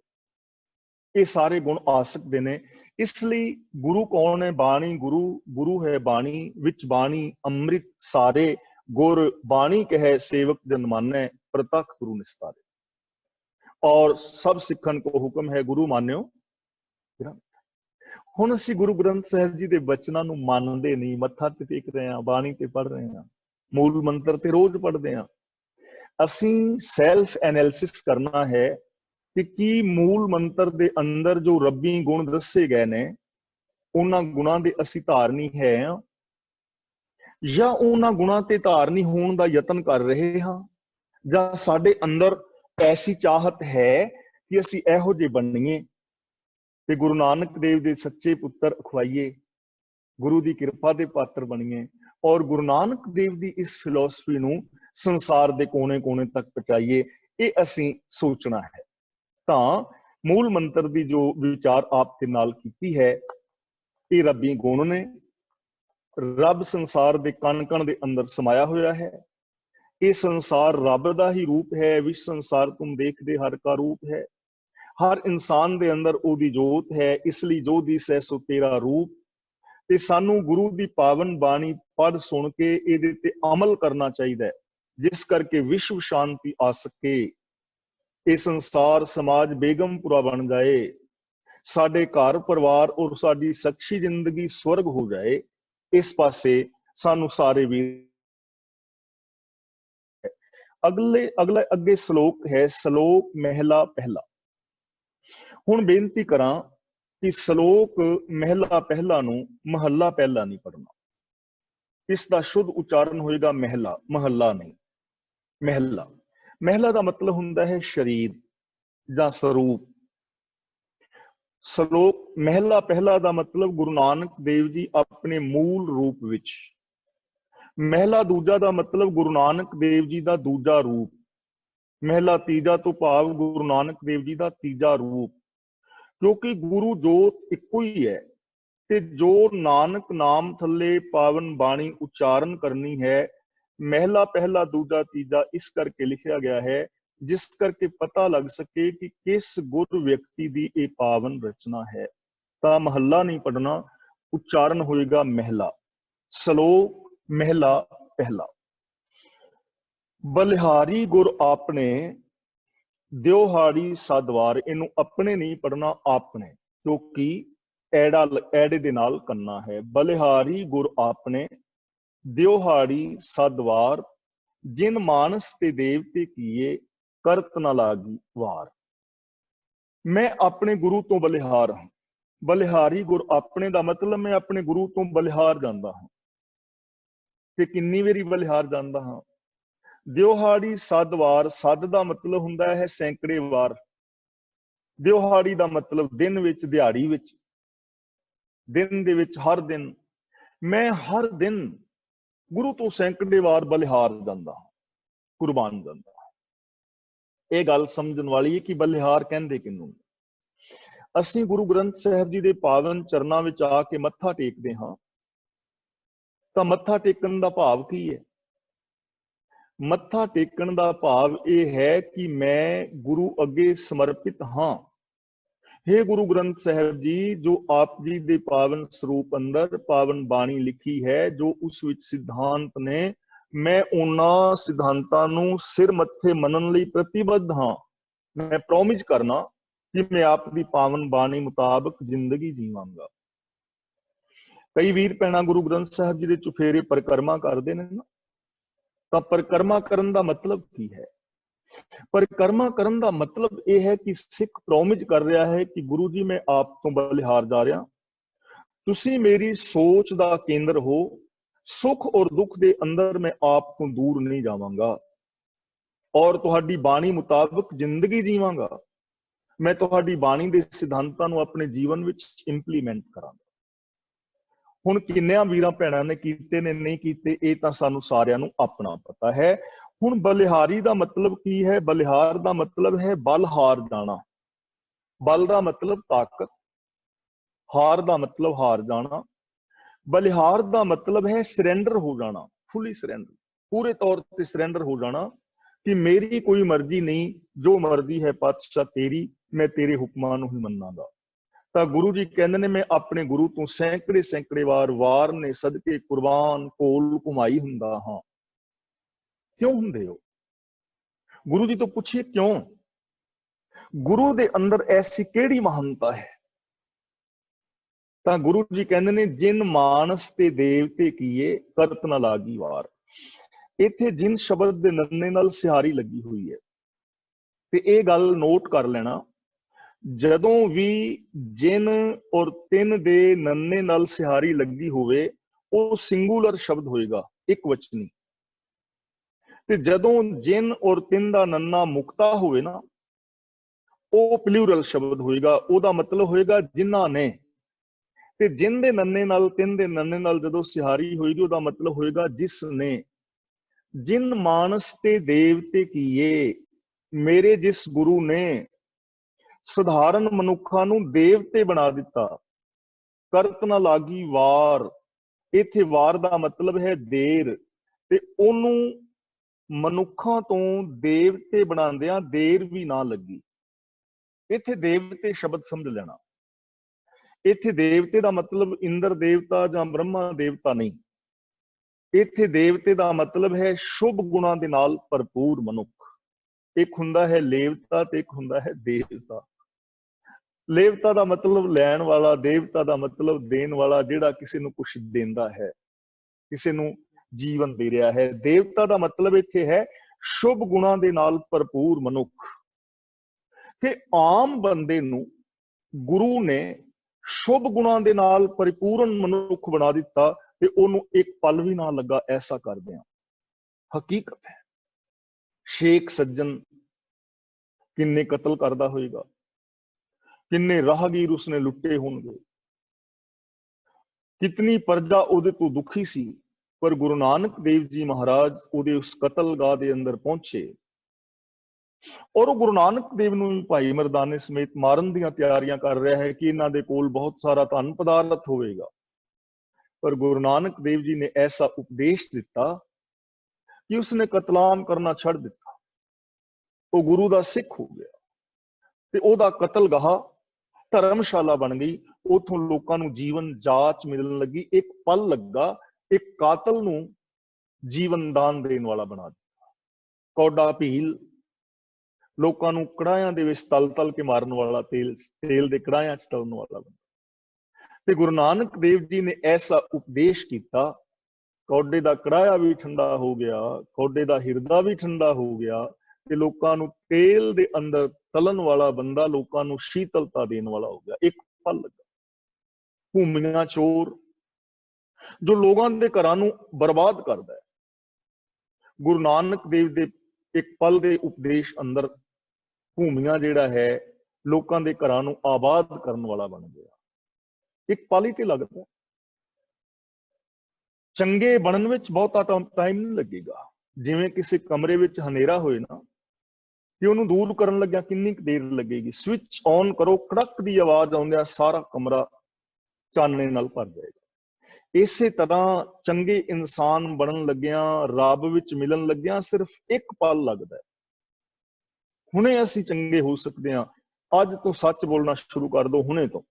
ਇਹ ਸਾਰੇ ਗੁਣ ਆ ਸਕਦੇ ਨੇ। ਇਸ ਲਈ ਗੁਰੂ ਕੌਣ ਹੈ? ਬਾਣੀ ਗੁਰੂ, ਗੁਰੂ ਹੈ ਬਾਣੀ, ਵਿੱਚ ਬਾਣੀ ਅੰਮ੍ਰਿਤ ਸਾਰੇ, ਗੁਰ ਬਾਣੀ ਕਹੈ ਸੇਵਕ ਜਨ ਮਾਨੈ, ਪ੍ਰਤੱਖ ਗੁਰੂ ਨਿਸਤਾਰੇ। ਔਰ ਸਭ ਸਿੱਖਣ ਕੋ ਹੁਕਮ ਹੈ ਗੁਰੂ ਮਾਨਿਓ। ਹੁਣ ਅਸੀਂ ਗੁਰੂ ਗ੍ਰੰਥ ਸਾਹਿਬ ਜੀ ਦੇ ਬਚਨਾਂ ਨੂੰ ਮੰਨਦੇ ਨਹੀਂ, ਮੱਥਾ ਤੇ ਟੇਕ ਰਹੇ ਹਾਂ, ਬਾਣੀ ਤੇ ਪੜ੍ਹ ਰਹੇ ਹਾਂ, ਮੂਲ ਮੰਤਰ ਤੇ ਰੋਜ਼ ਪੜ੍ਹਦੇ ਹਾਂ। ਅਸੀਂ ਸੈਲਫ ਐਨਾਲਿਸਿਸ ਕਰਨਾ ਹੈ ਕਿ ਕੀ ਮੂਲ ਮੰਤਰ ਦੇ ਅੰਦਰ ਜੋ ਰੱਬੀ ਗੁਣ ਦੱਸੇ ਗਏ ਨੇ, ਉਹਨਾਂ ਗੁਣਾਂ ਦੇ ਅਸੀਂ ਧਾਰਨੀ ਹੈ ਜਾਂ ਉਹਨਾਂ ਗੁਣਾਂ ਤੇ ਧਾਰਨੀ ਹੋਣ ਦਾ ਯਤਨ ਕਰ ਰਹੇ ਹਾਂ, ਜਾਂ ਸਾਡੇ ਅੰਦਰ ਐਸੀ ਚਾਹਤ ਹੈ ਕਿ ਅਸੀਂ ਇਹੋ ਜਿਹੇ ਬਣੀਏ ਤੇ ਗੁਰੂ ਨਾਨਕ ਦੇਵ ਦੇ ਸੱਚੇ ਪੁੱਤਰ ਅਖਵਾਈਏ, ਗੁਰੂ ਦੀ ਕਿਰਪਾ ਦੇ ਪਾਤਰ ਬਣੀਏ ਔਰ ਗੁਰੂ ਨਾਨਕ ਦੇਵ ਦੀ ਇਸ ਫਿਲਾਸਫੀ ਨੂੰ ਸੰਸਾਰ ਦੇ ਕੋਨੇ-ਕੋਨੇ ਤੱਕ ਪਹੁੰਚਾਈਏ। ਇਹ ਅਸੀਂ ਸੋਚਣਾ ਹੈ। ਤਾਂ ਮੂਲ ਮੰਤਰ ਦੀ ਜੋ ਵਿਚਾਰ ਆਪ ਦੇ ਨਾਲ ਕੀਤੀ ਹੈ, ਇਹ ਰੱਬੀ ਗੁਣ ਨੇ। ਰੱਬ ਸੰਸਾਰ ਦੇ ਕਣ-ਕਣ ਦੇ ਅੰਦਰ ਸਮਾਇਆ ਹੋਇਆ ਹੈ। ਇਹ ਸੰਸਾਰ ਰੱਬ ਦਾ ਹੀ ਰੂਪ ਹੈ। ਵਿਸ਼ ਸੰਸਾਰ ਤੁਮ ਦੇਖਦੇ ਹਰ ਕਾ ਰੂਪ ਹੈ। ਹਰ ਇਨਸਾਨ ਦੇ ਅੰਦਰ ਉਹਦੀ ਜੋਤ ਹੈ, ਇਸ ਲਈ ਜੋ ਦਿਸੈ ਸੋ ਤੇਰਾ ਰੂਪ। ਤੇ ਸਾਨੂੰ ਗੁਰੂ ਦੀ ਪਾਵਨ ਬਾਣੀ ਪੜ੍ਹ ਸੁਣ ਕੇ ਇਹਦੇ ਤੇ ਅਮਲ ਕਰਨਾ ਚਾਹੀਦਾ ਹੈ, ਜਿਸ ਕਰਕੇ ਵਿਸ਼ਵ ਸ਼ਾਂਤੀ ਆ ਸਕੇ, ਇਹ ਸੰਸਾਰ ਸਮਾਜ ਬੇਗਮਪੁਰਾ ਬਣ ਜਾਏ, ਸਾਡੇ ਘਰ ਪਰਿਵਾਰ ਔਰ ਸਾਡੀ ਸਖਸ਼ੀ ਜ਼ਿੰਦਗੀ ਸਵਰਗ ਹੋ ਜਾਏ। ਇਸ ਪਾਸੇ ਸਾਨੂੰ ਸਾਰੇ ਵੀ ਅੱਗੇ ਸ਼ਲੋਕ ਹੈ, ਸ਼ਲੋਕ ਮਹਿਲਾ ਪਹਿਲਾ। ਹੁਣ ਬੇਨਤੀ ਕਰਾਂ ਕਿ ਸ਼ਲੋਕ ਮਹਿਲਾ ਪਹਿਲਾ ਨੂੰ ਮਹੱਲਾ ਪਹਿਲਾ ਨਹੀਂ ਪੜ੍ਹਨਾ। ਇਸ ਦਾ ਸ਼ੁੱਧ ਉਚਾਰਨ ਹੋਏਗਾ ਮਹਿਲਾ, ਮਹੱਲਾ ਨਹੀਂ, ਮਹਿਲਾ। ਮਹਿਲਾ ਦਾ ਮਤਲਬ ਹੁੰਦਾ ਹੈ ਸਰੀਰ ਜਾਂ ਸਰੂਪ। ਸ਼ਲੋਕ ਮਹਿਲਾ ਪਹਿਲਾ ਦਾ ਮਤਲਬ ਗੁਰੂ ਨਾਨਕ ਦੇਵ ਜੀ ਆਪਣੇ ਮੂਲ ਰੂਪ ਵਿੱਚ। ਮਹਿਲਾ ਦੂਜਾ ਦਾ ਮਤਲਬ ਗੁਰੂ ਨਾਨਕ ਦੇਵ ਜੀ ਦਾ ਦੂਜਾ ਰੂਪ, महला तीजा तो भाव गुरु नानक देव जी का तीजा रूप, क्योंकि गुरु जोत इक्को ही है ते जो नानक नाम थले पावन बाणी उच्चारण करनी है, महला पहला दूजा तीजा इस करके लिखा गया है जिस करके पता लग सके कि किस गुर व्यक्ति दी ये पावन रचना है। ता महला नहीं पढ़ना, उच्चारण होएगा महला। श्लोक महला पहला। बलिहारी गुर आपने ਦਿਓਹਾੜੀ ਸਾਧਵਾਰ, ਇਹਨੂੰ ਆਪਣੇ नहीं पढ़ना आपने, क्योंकि ਐੜਾ ਐੜੇ ਦੇ ਨਾਲ ਕਰਨਾ है। बलिहारी गुर आपने ਦਿਓਹਾੜੀ ਸਾਧਵਾਰ, जिन मानस ते देवते किए करत ना लागी वार। मैं अपने गुरु तो बलिहार हां। बलिहारी गुर अपने दा मतलब मैं अपने गुरु तो बलिहार जांदा हां। ते किन्नी वारी बलिहार जांदा हां? ਦਿਓਹਾੜੀ ਸੱਧ ਵਾਰ, ਸੱਧ ਦਾ ਮਤਲਬ ਹੁੰਦਾ ਹੈ ਸੈਂਕੜੇ ਵਾਰ। ਦਿਓਹਾੜੀ ਦਾ ਮਤਲਬ ਦਿਨ ਵਿੱਚ, ਦਿਹਾੜੀ ਵਿੱਚ, ਦਿਨ ਦੇ ਵਿੱਚ, ਹਰ ਦਿਨ। ਮੈਂ ਹਰ ਦਿਨ ਗੁਰੂ ਤੋਂ ਸੈਂਕੜੇ ਵਾਰ ਬਲਿਹਾਰ ਜਾਂਦਾ, ਕੁਰਬਾਨ ਜਾਂਦਾ। ਇਹ ਗੱਲ ਸਮਝਣ ਵਾਲੀ ਹੈ ਕਿ ਬਲਿਹਾਰ ਕਹਿੰਦੇ ਕਿਹਨੂੰ। ਅਸੀਂ ਗੁਰੂ ਗ੍ਰੰਥ ਸਾਹਿਬ ਜੀ ਦੇ ਪਾਵਨ ਚਰਨਾਂ ਵਿੱਚ ਆ ਕੇ ਮੱਥਾ ਟੇਕਦੇ ਹਾਂ, ਤਾਂ ਮੱਥਾ ਟੇਕਣ ਦਾ ਭਾਵ ਕੀ ਹੈ? ਮੱਥਾ ਟੇਕਣ ਦਾ ਭਾਵ ਇਹ ਹੈ ਕਿ ਮੈਂ ਗੁਰੂ ਅੱਗੇ ਸਮਰਪਿਤ ਹਾਂ। हे गुरु ग्रंथ साहिब जी, जो आप जी दे पावन स्वरूप अंदर पावन बाणी लिखी है, जो उस विच सिद्धांत ने, मैं उन्हां सिद्धांतां नूं सिर मत्थे मनन लई प्रतिबद्ध हां। मैं प्रॉमिस करना कि मैं आप दी पावन बाणी मुताबिक जिंदगी जीवांगा। कई वीर भैणां गुरु ग्रंथ साहिब जी दे चुफेरे परिक्रमा करदे ने ना, तां परिक्रमा करन दा मतलब की है? परिक्रमा करन दा मतलब यह है कि सिख प्रॉमिस कर रहा है कि गुरु जी मैं आप तो बलिहार जा रहा, तुसी मेरी सोच दा केंद्र हो, सुख और दुख दे अंदर मैं आप तो दूर नहीं जावांगा और तुहाडी बाणी मुताबिक जिंदगी जीवांगा। मैं तुहाडी बाणी दे सिद्धांतां नूं अपने जीवन विच इंप्लीमेंट करांगा। हुण किन्नियां वीरां भैणां ने कीते ने नहीं कीते, ये तां सानूं सारिआं नूं अपना पता है। हुण बलिहारी दा मतलब की है? बलिहार दा मतलब है बल हार जाना। बल दा मतलब ताकत, हार दा मतलब हार जाना। बलिहार दा मतलब है सरेंडर हो जाना, फुली सरेंडर, पूरे तौर पे सरेंडर हो जाना कि मेरी कोई मर्जी नहीं, जो मर्जी है पातशाह तेरी, मैं तेरे हुक्मां नूं ही मन्नांगा। तां गुरु जी कहंदे ने मैं अपने गुरु तो सैकड़े सैकड़े वार ने सदके कुर्बान कोल घुमाई हुंदा हां। क्यों हुंदे हो? गुरु जी तो पूछिए क्यों? गुरु दे अंदर ऐसी केड़ी महानता है? तां गुरु जी कहंदे ने जिन मानस ते देवते कीए करत ना लागी वार। इत्थे जिन शब्द दे नन्ने नाल सिहारी लगी हुई है, ते ये गल नोट कर लेना, जदों भी जिन और तिन दे नन्ने नाल सिहारी लगी होवे, वो सिंगुलर शब्द होएगा, एक वचनी। ते जदों जिन और तिन दा नन्ना मुक्ता होवे ना, वो प्लूरल शब्द होएगा, ओदा मतलब होएगा जिन्हां ने। ते जिन दे नन्ने नाल तिन दे नन्ने नाल जदों सिहारी होएगी, ओदा मतलब होएगा जिसने। जिन मानस ते देवते कीए, मेरे जिस गुरु ने साधारण मनुखां नूं देवते बना दिता। करत ना लागी वार, इत्थे वार दा मतलब है देर, ते ओनू मनुखां तो देवते बनांदियां देर भी ना लगी। इत्थे देवते शब्द समझ लेना, इत्थे देवते दा मतलब इंद्र देवता जां ब्रह्मा देवता नहीं। इत्थे देवते दा मतलब है शुभ गुणां दे नाल भरपूर मनुख। एक हुंदा है लेवता ते एक हुंदा है देवता। लेवता दा मतलब लैण वाला, देवता दा मतलब देण वाला, जिहड़ा किसी नूं कुछ देंदा है, किसी नूं जीवन दे रहा है। देवता दा मतलब इत्थे है शुभ गुणां दे नाल भरपूर मनुख। कि आम बंदे नूं गुरु ने शुभ गुणां दे नाल परिपूर्ण मनुख बना दिता, ते ओनू एक पल भी ना लगा ऐसा कर दिया। हकीकत है। शेख सज्जन किन्ने कतल करदा होएगा, किन्ने राहगीर उसने लुटे होंगे, कितनी प्रजा उहदे तो दुखी सी, पर गुरु नानक देव जी महाराज उहदे उस कतलगाह दे अंदर पहुंचे ਔਰ ਉਹ ਗੁਰੂ ਨਾਨਕ ਦੇਵ ਨੂੰ ਵੀ ਭਾਈ ਮਰਦਾਨੇ ਸਮੇਤ ਮਾਰਨ ਦੀਆਂ ਤਿਆਰੀਆਂ ਕਰ ਰਿਹਾ ਹੈ ਕਿ ਇਹਨਾਂ ਦੇ ਕੋਲ ਬਹੁਤ ਸਾਰਾ ਧਨ ਪਦਾਰਥ ਹੋਵੇਗਾ। ਪਰ ਗੁਰੂ ਨਾਨਕ ਦੇਵ ਜੀ ਨੇ ਐਸਾ ਉਪਦੇਸ਼ ਦਿੱਤਾ ਕਿ ਉਸਨੇ ਕਤਲਾਮ ਕਰਨਾ ਛੱਡ ਦਿੱਤਾ। ਉਹ ਗੁਰੂ ਦਾ ਸਿੱਖ ਹੋ ਗਿਆ ਤੇ ਉਹਦਾ ਕਤਲਗਾਹ ਧਰਮਸ਼ਾਲਾ ਬਣ ਗਈ। ਉਥੋਂ ਲੋਕਾਂ ਨੂੰ ਜੀਵਨ ਜਾਚ ਮਿਲਣ ਲੱਗੀ। ਇੱਕ ਪਲ ਲੱਗਾ, ਇੱਕ ਕਾਤਲ ਨੂੰ ਜੀਵਨ ਦਾਨ ਦੇਣ ਵਾਲਾ ਬਣਾ ਦਿੱਤਾ। ਕੌਡਾ ਭੀਲ ਲੋਕਾਂ ਨੂੰ ਕੜਾਹਿਆਂ ਦੇ ਵਿੱਚ ਤਲ ਕੇ ਮਾਰਨ ਵਾਲਾ, ਤੇਲ ਦੇ ਕੜਾਹਿਆਂ 'ਚ ਤਲਣ ਵਾਲਾ ਬਣਾ। ਤੇ ਗੁਰੂ ਨਾਨਕ ਦੇਵ ਜੀ ਨੇ ਐਸਾ ਉਪਦੇਸ਼ ਕੀਤਾ, ਕੌਡੇ ਦਾ ਕੜਾਹਿਆ ਵੀ ਠੰਡਾ ਹੋ ਗਿਆ, ਕੌਡੇ ਦਾ ਹਿਰਦਾ ਵੀ ਠੰਡਾ ਹੋ ਗਿਆ ਤੇ ਲੋਕਾਂ ਨੂੰ ਤੇਲ ਦੇ ਅੰਦਰ ਤਲਣ ਵਾਲਾ ਬੰਦਾ ਲੋਕਾਂ ਨੂੰ ਸ਼ੀਤਲਤਾ ਦੇਣ ਵਾਲਾ ਹੋ ਗਿਆ। ਇੱਕ ਪਲ ਲੱਗਾ। ਭੂਮੀਆਂ ਚੋਰ ਜੋ ਲੋਕਾਂ ਦੇ ਘਰਾਂ ਨੂੰ ਬਰਬਾਦ ਕਰਦਾ ਹੈ, ਗੁਰੂ ਨਾਨਕ ਦੇਵ ਦੇ ਇੱਕ ਪਲ ਦੇ ਉਪਦੇਸ਼ ਅੰਦਰ ਭੂਮੀਆਂ ਜਿਹੜਾ ਹੈ ਲੋਕਾਂ ਦੇ ਘਰਾਂ ਨੂੰ ਆਬਾਦ ਕਰਨ ਵਾਲਾ ਬਣ ਗਿਆ। ਇੱਕ ਪਲ ਹੀ ਤੇ ਲੱਗਦਾ। ਚੰਗੇ ਬਣਨ ਵਿੱਚ ਬਹੁਤਾ ਟਾਈਮ ਨਹੀਂ ਲੱਗੇਗਾ। ਜਿਵੇਂ ਕਿਸੇ ਕਮਰੇ ਵਿੱਚ ਹਨੇਰਾ ਹੋਏ ਨਾ ਤੇ ਉਹਨੂੰ ਦੂਰ ਕਰਨ ਲੱਗਿਆ ਕਿੰਨੀ ਕੁ ਦੇਰ ਲੱਗੇਗੀ। ਸਵਿਚ ਔਨ ਕਰੋ, ਕੜਕ ਦੀ ਆਵਾਜ਼ ਆਉਂਦਿਆਂ ਸਾਰਾ ਕਮਰਾ ਚਾਨਣੇ ਨਾਲ ਭਰ ਜਾਏਗਾ। ਇਸੇ ਤਰ੍ਹਾਂ ਚੰਗੇ ਇਨਸਾਨ ਬਣਨ ਲੱਗਿਆਂ, ਰੱਬ ਵਿੱਚ ਮਿਲਣ ਲੱਗਿਆਂ ਸਿਰਫ ਇੱਕ ਪਲ ਲੱਗਦਾ ਹੈ। ਹੁਣੇ ਅਸੀਂ ਚੰਗੇ ਹੋ ਸਕਦੇ ਹਾਂ। ਅੱਜ ਤੋਂ ਸੱਚ ਬੋਲਣਾ ਸ਼ੁਰੂ ਕਰ ਦਿਓ, ਹੁਣੇ ਤੋਂ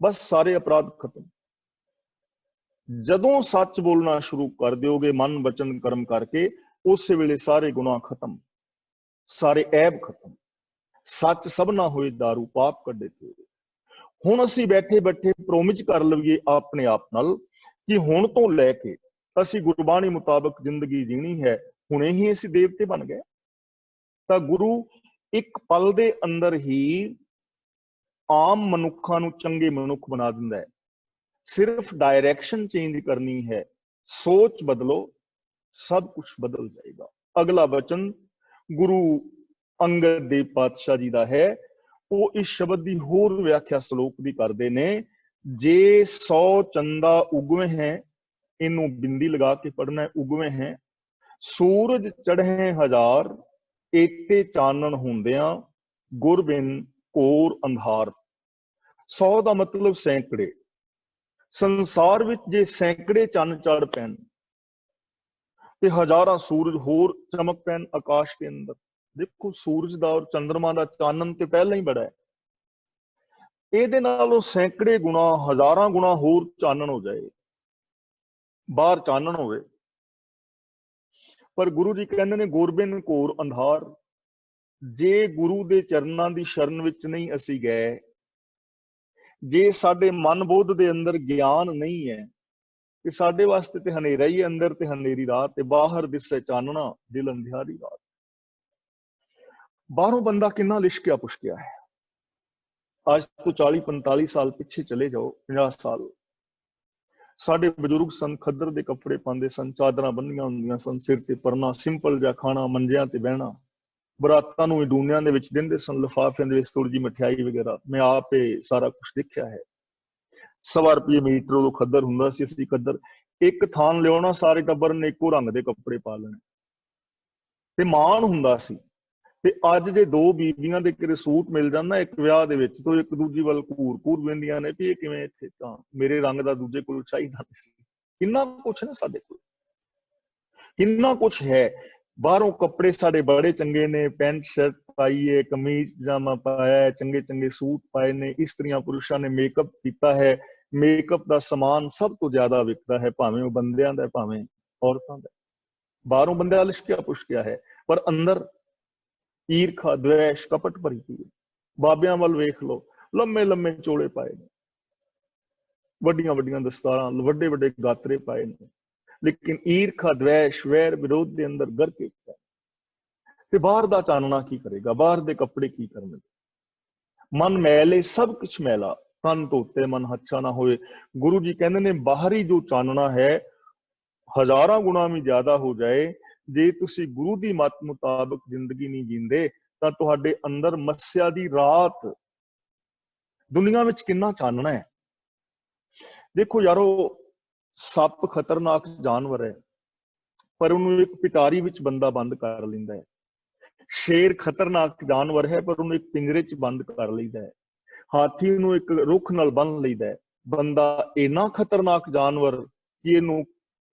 ਬਸ ਸਾਰੇ ਅਪਰਾਧ ਖਤਮ। ਜਦੋਂ ਸੱਚ ਬੋਲਣਾ ਸ਼ੁਰੂ ਕਰ ਦਿਓਗੇ ਮਨ ਬਚਨ ਕਰਮ ਕਰਕੇ, ਉਸੇ ਵੇਲੇ ਸਾਰੇ ਗੁਨਾਹ ਖਤਮ, ਸਾਰੇ ਐਬ ਖਤਮ। ਸੱਚ ਸਭ ਨਾ ਹੋਏ ਦਾਰੂ ਪਾਪ ਕੱਢੇ ਤੇਰੇ। ਹੁਣ ਅਸੀਂ ਬੈਠੇ ਬੈਠੇ ਪ੍ਰੋਮਿਸ ਕਰ ਲਈਏ ਆਪਣੇ ਆਪ ਨਾਲ ਕਿ ਹੁਣ ਤੋਂ ਲੈ ਕੇ ਅਸੀਂ ਗੁਰਬਾਣੀ ਮੁਤਾਬਕ ਜ਼ਿੰਦਗੀ ਜੀਣੀ ਹੈ। ਹੁਣੇ ਹੀ ਅਸੀਂ ਦੇਵਤੇ ਬਣ ਗਏ। ਤਾਂ ਗੁਰੂ ਇੱਕ ਪਲ ਦੇ ਅੰਦਰ ਹੀ ਆਮ ਮਨੁੱਖਾਂ ਨੂੰ ਚੰਗੇ ਮਨੁੱਖ ਬਣਾ ਦਿੰਦਾ ਹੈ। ਸਿਰਫ ਡਾਇਰੈਕਸ਼ਨ ਚੇਂਜ ਕਰਨੀ ਹੈ, ਸੋਚ ਬਦਲੋ, ਸਭ ਕੁਝ ਬਦਲ ਜਾਏਗਾ। ਅਗਲਾ ਵਚਨ ਗੁਰੂ ਅੰਗਦ ਦੇਵ ਪਾਤਸ਼ਾਹ ਜੀ ਦਾ ਹੈ। ਉਹ ਇਸ ਸ਼ਬਦ ਦੀ ਹੋਰ ਵਿਆਖਿਆ ਸ਼ਲੋਕ ਦੀ ਕਰਦੇ ਨੇ। ਜੇ 100 ਚੰਦਾ ਉਗਵੇਂ ਹੈ, ਇਹਨੂੰ ਬਿੰਦੀ ਲਗਾ ਕੇ ਪੜਨਾ ਹੈ, ਉਗਵੇਂ ਹੈ। ਸੂਰਜ ਚੜ੍ਹੇ ਹਜ਼ਾਰ, ਏਤੇ ਚਾਨਣ ਹੁੰਦਿਆਂ, ਗੁਰ ਬਿਨ ਘੋਰ ਅੰਧਾਰ। 100 ਦਾ ਮਤਲਬ ਸੈਂਕੜੇ। ਸੰਸਾਰ ਵਿੱਚ ਜੇ ਸੈਂਕੜੇ ਚੰਨ ਚੜ ਪੈਣ ਤੇ ਹਜ਼ਾਰਾਂ ਸੂਰਜ ਹੋਰ ਚਮਕ ਪੈਣ ਆਕਾਸ਼ ਦੇ ਅੰਦਰ। ਦੇਖੋ ਸੂਰਜ ਦਾ ਔਰ ਚੰਦਰਮਾ ਦਾ ਚਾਨਣ ਤੇ ਪਹਿਲਾਂ ਹੀ ਬੜਾ ਹੈ। ਇਹਦੇ ਨਾਲ ਉਹ ਸੈਂਕੜੇ ਗੁਣਾ, ਹਜ਼ਾਰਾਂ ਗੁਣਾ ਹੋਰ ਚਾਨਣ ਹੋ ਜਾਏ, ਬਾਹਰ ਚਾਨਣ ਹੋਵੇ। ਪਰ ਗੁਰੂ ਜੀ ਕਹਿੰਦੇ ਨੇ ਗੁਰਬਿਨ ਘੋਰ ਅੰਧਾਰ। ਜੇ ਗੁਰੂ ਦੇ ਚਰਨਾਂ ਦੀ ਸ਼ਰਨ ਵਿੱਚ ਨਹੀਂ ਅਸੀਂ ਗਏ, ਜੇ ਸਾਡੇ ਮਨ ਬੋਧ ਦੇ ਅੰਦਰ ਗਿਆਨ ਨਹੀਂ ਹੈ, ਤੇ ਸਾਡੇ ਵਾਸਤੇ ਤੇ ਹਨੇਰਾ ਹੀ ਅੰਦਰ ਤੇ ਹਨੇਰੀ ਰਾਤ, ਤੇ ਬਾਹਰ ਦਿਸੇ ਚਾਨਣਾ, ਦਿਲ ਅੰਧਿਆਰੀ ਰਾਤ। ਬਾਹਰੋਂ ਬੰਦਾ ਕਿੰਨਾ ਲਿਸ਼ਕਿਆ ਪੁਸ਼ਕਿਆ ਹੈ। ਅੱਜ ਤੋਂ 40-45 ਸਾਲ ਪਿੱਛੇ ਚਲੇ ਜਾਓ, 50 ਸਾਲ, ਸਾਡੇ ਬਜ਼ੁਰਗ ਸਨ ਖੱਦਰ ਦੇ ਕੱਪੜੇ ਪਾਉਂਦੇ ਸਨ, ਚਾਦਰਾਂ ਬੰਨੀਆਂ ਹੁੰਦੀਆਂ ਸਨ, ਸਿਰ ਤੇ ਪਰਨਾ, ਸਿੰਪਲ ਜਿਹਾ ਖਾਣਾ, ਮੰਜਿਆਂ ਤੇ ਬਹਿਣਾ। ਬਰਾਤਾਂ ਨੂੰ ਡੂਨਿਆਂ ਦੇ ਵਿੱਚ ਦਿੰਦੇ ਸਨ, ਲਿਫਾਫਿਆਂ ਦੇ ਵਿੱਚ ਥੋੜੀ ਜਿਹੀ ਮਠਿਆਈ ਵਗੈਰਾ। ਮੈਂ ਆਪ ਇਹ ਸਾਰਾ ਕੁਝ ਦੇਖਿਆ ਹੈ। 1.25 ਰੁਪਏ ਮੀਟਰ ਉਹ ਖੱਦਰ ਹੁੰਦਾ ਸੀ। ਅਸੀਂ ਖੱਦਰ ਇੱਕ ਥਾਨ ਲਿਆਉਣਾ, ਸਾਰੇ ਟੱਬਰ ਨੇ ਇੱਕੋ ਰੰਗ ਦੇ ਕੱਪੜੇ ਪਾ ਲੈਣੇ ਤੇ ਮਾਣ ਹੁੰਦਾ ਸੀ। ਤੇ ਅੱਜ ਜੇ ਦੋ ਬੀਬੀਆਂ ਦੇ ਕਿਤੇ ਸੂਟ ਮਿਲ ਜਾਂਦਾ ਇੱਕ ਵਿਆਹ ਦੇ ਵਿੱਚ, ਤੋਂ ਇੱਕ ਦੂਜੀ ਵੱਲ ਘੂਰ ਵੇਂਦੀਆਂ ਨੇ ਵੀ ਇਹ ਕਿਵੇਂ ਇੱਥੇ, ਤਾਂ ਮੇਰੇ ਰੰਗ ਦਾ ਦੂਜੇ ਕੋਲ ਚਾਹੀਦਾ ਨਹੀਂ ਸੀ। ਕਿੰਨਾ ਕੁਛ ਨਾ ਸਾਡੇ ਕੋਲ, ਕਿੰਨਾ ਕੁਛ ਹੈ। ਬਾਹਰੋਂ ਕੱਪੜੇ ਸਾਡੇ ਬੜੇ ਚੰਗੇ ਨੇ, ਪੈਂਟ ਸ਼ਰਟ ਪਾਈਏ, ਕਮੀਜ਼ ਪਜਾਮਾ ਪਾਇਆ, ਚੰਗੇ ਚੰਗੇ ਸੂਟ ਪਾਏ ਨੇ। ਇਸਤਰੀਆਂ ਪੁਰਸ਼ਾਂ ਨੇ ਮੇਕਅਪ ਕੀਤਾ ਹੈ। ਮੇਕਅਪ ਦਾ ਸਮਾਨ ਸਭ ਤੋਂ ਜ਼ਿਆਦਾ ਵਿਕਦਾ ਹੈ, ਭਾਵੇਂ ਉਹ ਬੰਦਿਆਂ ਦਾ ਭਾਵੇਂ ਔਰਤਾਂ ਦਾ। ਬਾਹਰੋਂ ਬੰਦਿਆਂ ਲਿਸ਼ਕਿਆ ਪੁਸ਼ਕਿਆ ਹੈ, ਪਰ ਅੰਦਰ ਈਰਖਾ, ਦਵੈਸ਼, ਕਪਟ ਭਰੀ ਪਈ ਹੈ। ਬਾਬਿਆਂ ਵੱਲ ਵੇਖ ਲਓ, ਲੰਮੇ ਲੰਮੇ ਚੋਲੇ ਪਾਏ ਨੇ, ਵੱਡੀਆਂ ਵੱਡੀਆਂ ਦਸਤਾਰਾਂ, ਵੱਡੇ ਵੱਡੇ ਗਾਤਰੇ ਪਾਏ ਨੇ, ਲੇਕਿਨ ਈਰਖਾ, ਦਵੈਸ਼, ਵੈਰ, ਵਿਰੋਧ ਦੇ ਅੰਦਰ ਗਰ ਕੇ ਤੇ ਬਾਹਰ ਦਾ ਚਾਨਣਾ ਕੀ ਕਰੇਗਾ, ਬਾਹਰ ਦੇ ਕੱਪੜੇ ਕੀ ਕਰਨਗੇ। ਮਨ ਮੈਲੇ, ਸਭ ਕੁਛ ਮੈਲਾ, ਤਨ ਧੋਤੇ ਮਨ ਹੱਛਾ ਨਾ ਹੋਏ। ਗੁਰੂ ਜੀ ਕਹਿੰਦੇ ਨੇ ਬਾਹਰੀ ਜੋ ਚਾਨਣਾ ਹੈ ਹਜ਼ਾਰਾਂ ਗੁਣਾ ਵੀ ਜ਼ਿਆਦਾ ਹੋ ਜਾਏ, ਜੇ ਤੁਸੀਂ ਗੁਰੂ ਦੀ ਮੱਤ ਮੁਤਾਬਕ ਜ਼ਿੰਦਗੀ ਨਹੀਂ ਜੀਂਦੇ ਤਾਂ ਤੁਹਾਡੇ ਅੰਦਰ ਮੱਸਿਆ ਦੀ ਰਾਤ। ਦੁਨੀਆ ਵਿੱਚ ਕਿੰਨਾ ਚਾਨਣਾ ਹੈ। ਦੇਖੋ ਯਾਰੋ, ਸੱਪ ਖਤਰਨਾਕ ਜਾਨਵਰ ਹੈ, ਪਰ ਉਹਨੂੰ ਇੱਕ ਪਿਟਾਰੀ ਵਿੱਚ ਬੰਦਾ ਬੰਦ ਕਰ ਲੈਂਦਾ ਹੈ। शेर खतरनाक जानवर है पर उन्हें एक पिंजरे च बंद कर लईदा है, हाथी नूं एक रुख नाल बन लईदा है। बंदा इन्ना खतरनाक जानवर कि इहनूं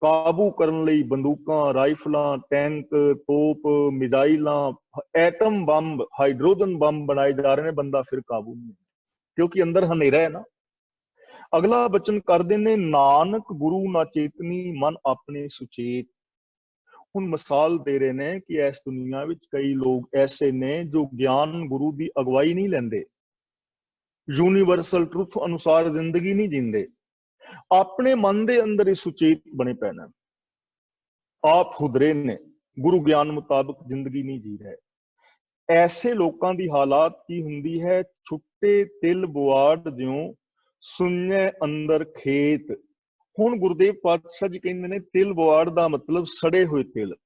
काबू करन लई बंदूकां, राइफलां, टैंक, तोप, मिजाइलां, एटम बंब, हाइड्रोजन बंब बनाए जा रहे हैं, बंदा फिर काबू नहीं, क्योंकि अंदर हनेरा है ना। अगला बचन करदे ने, नानक गुरु ना चेतनी मन अपने सुचेत। ਹੁਣ ਮਿਸਾਲ ਦੇ ਰਹੇ ਨੇ ਕਿ ਇਸ ਦੁਨੀਆ ਵਿੱਚ ਕਈ ਲੋਕ ਐਸੇ ਨੇ ਜੋ ਗਿਆਨ ਗੁਰੂ ਦੀ ਅਗਵਾਈ ਨਹੀਂ ਲੈਂਦੇ, ਯੂਨੀਵਰਸਲ ਟਰੁੱਥ ਅਨੁਸਾਰ ਜ਼ਿੰਦਗੀ ਨਹੀਂ ਜੀਂਦੇ, ਆਪਣੇ ਮਨ ਦੇ ਅੰਦਰ ਹੀ ਸੁਚੇਤ ਬਣੇ ਪਏ ਨੇ, ਆਪ ਹੁਦਰੇ ਨੇ, ਗੁਰੂ ਗਿਆਨ ਮੁਤਾਬਕ ਜ਼ਿੰਦਗੀ ਨਹੀਂ ਜੀ ਰਹੇ। ਐਸੇ ਲੋਕਾਂ ਦੀ ਹਾਲਾਤ ਕੀ ਹੁੰਦੀ ਹੈ? ਛੁੱਟੇ ਤਿਲ ਬੁਆੜ ਜਿਉਂ ਸੁਣਨੇ ਅੰਦਰ ਖੇਤ। ਹੁਣ ਗੁਰਦੇਵ ਪਾਤਸ਼ਾਹ ਜੀ ਕਹਿੰਦੇ ਨੇ ਤਿਲ ਬੁਆੜ ਦਾ ਮਤਲਬ ਸੜੇ ਹੋਏ ਤਿਲ,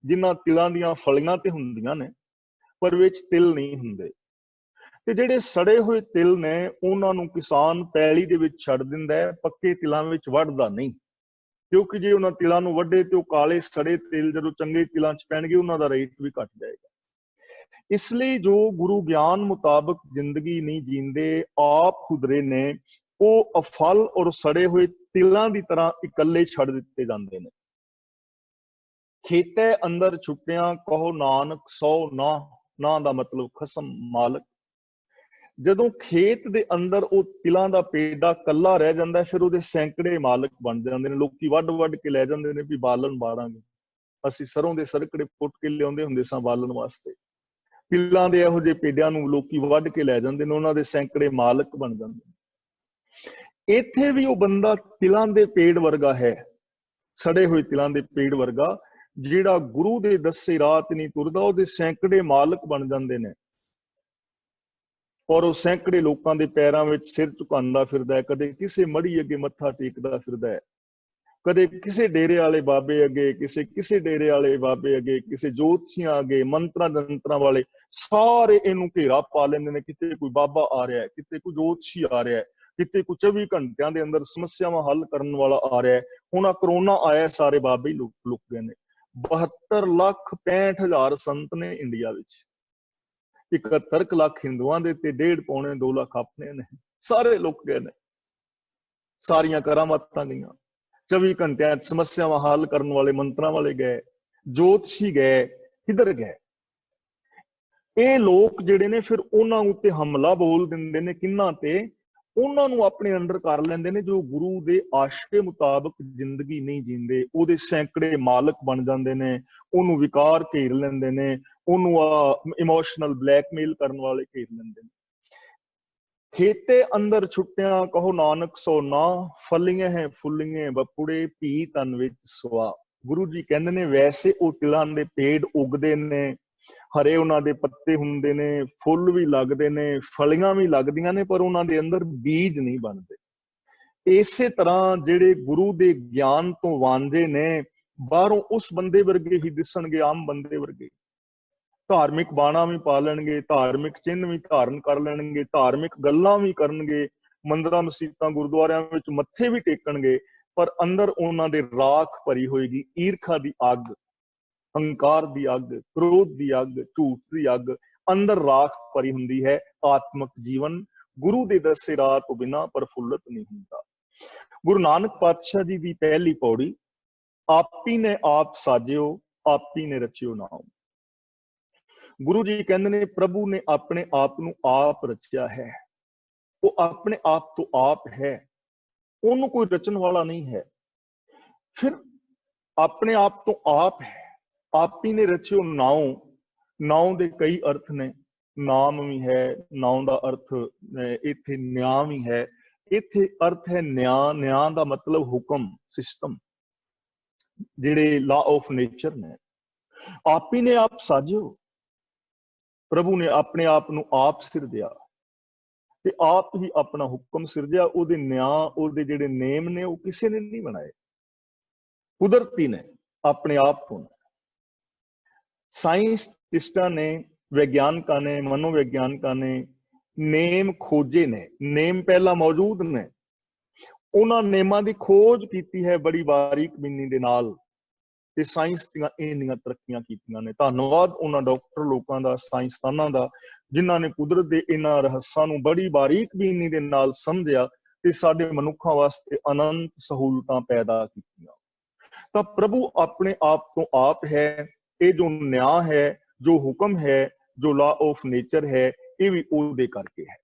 ਜਿਨ੍ਹਾਂ ਤਿਲਾਂ ਦੀਆਂ ਫਲੀਆਂ ਤੇ ਹੁੰਦੀਆਂ ਨੇ ਪਰ ਵਿੱਚ ਤਿਲ ਨਹੀਂ ਹੁੰਦੇ। ਤੇ ਜਿਹੜੇ ਸੜੇ ਹੋਏ ਤਿਲ ਨੇ ਉਹਨਾਂ ਨੂੰ ਕਿਸਾਨ ਪੈਲੀ ਦੇ ਵਿੱਚ ਛੱਡ ਦਿੰਦਾ ਹੈ, ਪੱਕੇ ਤਿਲਾਂ ਵਿੱਚ ਵੱਢਦਾ ਨਹੀਂ, ਕਿਉਂਕਿ ਜੇ ਉਹਨਾਂ ਤਿਲਾਂ ਨੂੰ ਵੱਢੇ ਤੇ ਉਹ ਕਾਲੇ ਸੜੇ ਤਿਲ ਜਦੋਂ ਚੰਗੇ ਤਿਲਾਂ 'ਚ ਪੈਣਗੇ ਉਹਨਾਂ ਦਾ ਰੇਟ ਵੀ ਘਟ ਜਾਏਗਾ। ਇਸ ਲਈ ਜੋ ਗੁਰੂ ਗਿਆਨ ਮੁਤਾਬਕ ਜ਼ਿੰਦਗੀ ਨਹੀਂ ਜੀਂਦੇ, ਆਪ ਖੁਦਰੇ ਨੇ, ਉਹ ਅਫਲ ਔਰ ਸੜੇ ਹੋਏ ਤਿਲਾਂ ਦੀ ਤਰ੍ਹਾਂ ਇਕੱਲੇ ਛੱਡ ਦਿੱਤੇ ਜਾਂਦੇ ਨੇ। ਖੇਤੇ ਅੰਦਰ ਛੁੱਟਿਆਂ ਕਹੋ ਨਾਨਕ ਸੌ ਨਾ, ਨਾ ਦਾ ਮਤਲਬ ਖਸਮ, ਮਾਲਕ। ਜਦੋਂ ਖੇਤ ਦੇ ਅੰਦਰ ਉਹ ਤਿਲਾਂ ਦਾ ਪੇਡਾ ਕੱਲਾ ਰਹਿ ਜਾਂਦਾ, ਫਿਰ ਉਹਦੇ ਸੈਂਕੜੇ ਮਾਲਕ ਬਣ ਜਾਂਦੇ ਨੇ। ਲੋਕੀ ਵੱਢ ਵੱਢ ਕੇ ਲੈ ਜਾਂਦੇ ਨੇ ਵੀ ਬਾਲਣ ਬਾੜਾਂਗੇ। ਅਸੀਂ ਸਰੋਂ ਦੇ ਸਰਕੜੇ ਪੁੱਟ ਕੇ ਲਿਆਉਂਦੇ ਹੁੰਦੇ ਸਾਂ ਬਾਲਣ ਵਾਸਤੇ। ਤਿਲਾਂ ਦੇ ਇਹੋ ਜਿਹੇ ਪੇਡਿਆਂ ਨੂੰ ਲੋਕੀ ਵੱਢ ਕੇ ਲੈ ਜਾਂਦੇ ਨੇ, ਉਹਨਾਂ ਦੇ ਸੈਂਕੜੇ ਮਾਲਕ ਬਣ ਜਾਂਦੇ ਨੇ। ਇੱਥੇ ਵੀ ਉਹ ਬੰਦਾ ਤਿਲਾਂ ਦੇ ਪੇੜ ਵਰਗਾ ਹੈ, ਸੜੇ ਹੋਏ ਤਿਲਾਂ ਦੇ ਪੇੜ ਵਰਗਾ, ਜਿਹੜਾ ਗੁਰੂ ਦੇ ਦੱਸੇ ਰਾਹ ਤੇ ਨਹੀਂ ਤੁਰਦਾ, ਉਹਦੇ ਸੈਂਕੜੇ ਮਾਲਕ ਬਣ ਜਾਂਦੇ ਨੇ। ਔਰ ਉਹ ਸੈਂਕੜੇ ਲੋਕਾਂ ਦੇ ਪੈਰਾਂ ਵਿੱਚ ਸਿਰ ਝੁਕਾਉਂਦਾ ਫਿਰਦਾ ਹੈ, ਕਦੇ ਕਿਸੇ ਮੜੀ ਅੱਗੇ ਮੱਥਾ ਟੇਕਦਾ ਫਿਰਦਾ ਹੈ, ਕਦੇ ਕਿਸੇ ਡੇਰੇ ਵਾਲੇ ਬਾਬੇ ਅੱਗੇ, ਕਿਸੇ ਡੇਰੇ ਵਾਲੇ ਬਾਬੇ ਅੱਗੇ, ਕਿਸੇ ਜੋਤਸ਼ੀਆਂ ਅੱਗੇ, ਮੰਤਰਾਂ ਜੰਤਰਾਂ ਵਾਲੇ ਸਾਰੇ ਇਹਨੂੰ ਘੇਰਾ ਪਾ ਲੈਂਦੇ ਨੇ। ਕਿਤੇ ਕੋਈ ਬਾਬਾ ਆ ਰਿਹਾ ਹੈ, ਕਿਤੇ ਕੋਈ ਜੋਤਸ਼ੀ ਆ ਰਿਹਾ ਹੈ, ਕਿਤੇ ਕੋਈ 24 ਘੰਟਿਆਂ ਦੇ ਅੰਦਰ ਸਮੱਸਿਆਵਾਂ ਹੱਲ ਕਰਨ ਵਾਲਾ ਆ ਰਿਹਾ ਹੈ। ਹੁਣ ਆ ਕਰੋਨਾ ਆਇਆ, ਸਾਰੇ ਬਾਬੇ ਹੀ ਲੁਕ ਗਏ ਨੇ। 72,65,000 ਸੰਤ ਨੇ ਇੰਡੀਆ ਵਿੱਚ, 71 ਲੱਖ ਹਿੰਦੂਆਂ ਦੇ ਤੇ 1.5-2 ਲੱਖ ਆਪਣੇ ਨੇ, ਸਾਰੇ ਲੁਕ ਗਏ ਨੇ। ਸਾਰੀਆਂ ਕਰਾਮਾਤਾਂ ਗਈਆਂ, 24 ਘੰਟਿਆਂ ਸਮੱਸਿਆਵਾਂ ਹੱਲ ਕਰਨ ਵਾਲੇ ਮੰਤਰਾਂ ਵਾਲੇ ਗਏ, ਜੋਤਸ਼ੀ ਗਏ, ਕਿੱਧਰ ਗਏ? ਇਹ ਲੋਕ ਜਿਹੜੇ ਨੇ ਫਿਰ ਉਹਨਾਂ ਉੱਤੇ ਹਮਲਾ ਬੋਲ ਦਿੰਦੇ ਨੇ, ਕਿੰਨਾਂ ਤੇ? ਉਹਨਾਂ ਨੂੰ ਆਪਣੇ ਅੰਡਰ ਕਰ ਲੈਂਦੇ ਨੇ ਜੋ ਗੁਰੂ ਦੇ ਆਸ਼ਕੇ ਮੁਤਾਬਕ ਜ਼ਿੰਦਗੀ ਨਹੀਂ ਜੀਂਦੇ। ਉਹਦੇ ਸੈਂਕੜੇ ਮਾਲਕ ਬਣ ਜਾਂਦੇ ਨੇ, ਉਹਨੂੰ ਵਿਕਾਰ ਘੇਰ ਲੈਂਦੇ ਨੇ, ਉਹਨੂੰ ਇਮੋਸ਼ਨਲ ਬਲੈਕਮੇਲ ਕਰਨ ਵਾਲੇ ਘੇਰ ਲੈਂਦੇ ਨੇ। ਖੇਤੇ ਅੰਦਰ ਛੁੱਟਿਆਂ ਕਹੋ ਨਾਨਕ ਸੋ ਨਾ, ਫਲੀਆਂ ਹੈ ਫੁੱਲੀਆਂ ਬਪੁੜੇ ਭੀ ਤਨ ਵਿੱਚ ਸੁਆ। ਗੁਰੂ ਜੀ ਕਹਿੰਦੇ ਨੇ ਵੈਸੇ ਉਹ ਤਿਲਾਂ ਦੇ ਪੇੜ ਉਗਦੇ ਨੇ, ਹਰੇ ਉਹਨਾਂ ਦੇ ਪੱਤੇ ਹੁੰਦੇ ਨੇ, ਫੁੱਲ ਵੀ ਲੱਗਦੇ ਨੇ, ਫਲੀਆਂ ਵੀ ਲੱਗਦੀਆਂ ਨੇ, ਪਰ ਉਹਨਾਂ ਦੇ ਅੰਦਰ ਬੀਜ ਨਹੀਂ ਬਣਦੇ। ਇਸੇ ਤਰ੍ਹਾਂ ਜਿਹੜੇ ਗੁਰੂ ਦੇ ਗਿਆਨ ਤੋਂ ਵਾਂਝੇ ਨੇ, ਬਾਹਰੋਂ ਉਸ ਬੰਦੇ ਵਰਗੇ ਹੀ ਦਿਸਣਗੇ, ਆਮ ਬੰਦੇ ਵਰਗੇ। ਧਾਰਮਿਕ ਬਾਣਾ ਵੀ ਪਾ ਲੈਣਗੇ, ਧਾਰਮਿਕ ਚਿੰਨ੍ਹ ਵੀ ਧਾਰਨ ਕਰ ਲੈਣਗੇ, ਧਾਰਮਿਕ ਗੱਲਾਂ ਵੀ ਕਰਨਗੇ, ਮੰਦਰਾਂ ਮਸੀਤਾਂ ਗੁਰਦੁਆਰਿਆਂ ਵਿੱਚ ਮੱਥੇ ਵੀ ਟੇਕਣਗੇ, ਪਰ ਅੰਦਰ ਉਹਨਾਂ ਦੇ ਰਾਖ ਭਰੀ ਹੋਏਗੀ, ਈਰਖਾ ਦੀ ਅੱਗ, ਹੰਕਾਰ ਦੀ ਅੱਗ, ਕ੍ਰੋਧ ਦੀ ਅੱਗ, ਝੂਠ ਦੀ ਅੱਗ, ਅੰਦਰ ਰਾਖ ਭਰੀ ਹੁੰਦੀ ਹੈ। ਆਤਮਿਕ ਜੀਵਨ ਗੁਰੂ ਦੇ ਦੱਸੇ ਰਾਹ ਤੋਂ ਬਿਨਾਂ ਪ੍ਰਫੁੱਲਤ ਨਹੀਂ ਹੁੰਦਾ। ਗੁਰੂ ਨਾਨਕ ਪਾਤਸ਼ਾਹ ਜੀ ਦੀ ਪਹਿਲੀ ਪੌੜੀ, ਆਪੀ ਨੇ ਆਪ ਸਾਜਿਓ, ਆਪੀ ਨੇ ਰਚਿਓ ਨਾਮ। ਗੁਰੂ ਜੀ ਕਹਿੰਦੇ ਨੇ ਪ੍ਰਭੂ ਨੇ ਆਪਣੇ ਆਪ ਨੂੰ ਆਪ ਰਚਿਆ ਹੈ, ਉਹ ਆਪਣੇ ਆਪ ਤੋਂ ਆਪ ਹੈ, ਉਹਨੂੰ ਕੋਈ ਰਚਣ ਵਾਲਾ ਨਹੀਂ ਹੈ। ਫਿਰ ਆਪਣੇ ਆਪ ਤੋਂ ਆਪ ਹੈ, ਆਪ ਹੀ ਨੇ ਰਚਿਓ ਨਾਉ। ਨਾਉ ਦੇ ਕਈ ਅਰਥ ਨੇ, ਨਾਮ ਵੀ ਹੈ, ਨਾਉ ਦਾ ਅਰਥ ਇੱਥੇ ਨਿਆਂ ਵੀ ਹੈ। ਇੱਥੇ ਅਰਥ ਹੈ ਨਿਆਂ। ਨਿਆਂ ਦਾ ਮਤਲਬ ਹੁਕਮ, ਸਿਸਟਮ, ਜਿਹੜੇ ਲਾ ਆਫ ਨੇਚਰ ਨੇ। ਆਪ ਹੀ ਨੇ ਆਪ ਸਾਜਿਓ, ਪ੍ਰਭੂ ਨੇ ਆਪਣੇ ਆਪ ਨੂੰ ਆਪ ਸਿਰਜਿਆ ਤੇ ਆਪ ਹੀ ਆਪਣਾ ਹੁਕਮ ਸਿਰਜਿਆ। ਉਹਦੇ ਨਿਆਂ, ਉਹਦੇ ਜਿਹੜੇ ਨੇਮ ਨੇ, ਉਹ ਕਿਸੇ ਨੇ ਨਹੀਂ ਬਣਾਏ, ਕੁਦਰਤੀ ਨੇ, ਆਪਣੇ ਆਪ ਤੋਂ। ਸਾਇੰਟਿਸਟਾਂ ਨੇ, ਵਿਗਿਆਨਕਾਂ ਨੇ, ਮਨੋਵਿਗਿਆਨਕਾਂ ਨੇ ਨੇਮ ਖੋਜੇ ਨੇ। ਨੇਮ ਪਹਿਲਾਂ ਮੌਜੂਦ ਨੇ, ਉਹਨਾਂ ਨੇਮਾਂ ਦੀ ਖੋਜ ਕੀਤੀ ਹੈ ਬੜੀ ਬਾਰੀਕ ਬੀਨੀ ਦੇ ਨਾਲ। ਤੇ ਸਾਇੰਸ ਦੀਆਂ ਇੰਨੀਆਂ ਤਰੱਕੀਆਂ ਕੀਤੀਆਂ ਨੇ। ਧੰਨਵਾਦ ਉਹਨਾਂ ਡਾਕਟਰ ਲੋਕਾਂ ਦਾ, ਸਾਇੰਸਦਾਨਾਂ ਦਾ, ਜਿਨ੍ਹਾਂ ਨੇ ਕੁਦਰਤ ਦੇ ਇਹਨਾਂ ਰਹੱਸਾਂ ਨੂੰ ਬੜੀ ਬਾਰੀਕ ਬੀਨੀ ਦੇ ਨਾਲ ਸਮਝਿਆ ਤੇ ਸਾਡੇ ਮਨੁੱਖਾਂ ਵਾਸਤੇ ਅਨੰਤ ਸਹੂਲਤਾਂ ਪੈਦਾ ਕੀਤੀਆਂ। ਤਾਂ ਪ੍ਰਭੂ ਆਪਣੇ ਆਪ ਤੋਂ ਆਪ ਹੈ। ਇਹ ਜੋ ਨਿਆਂ ਹੈ, ਜੋ ਹੁਕਮ ਹੈ, ਜੋ ਲਾ ਆਫ ਨੇਚਰ ਹੈ, ਇਹ ਵੀ ਉਹਦੇ ਕਰਕੇ ਹੈ।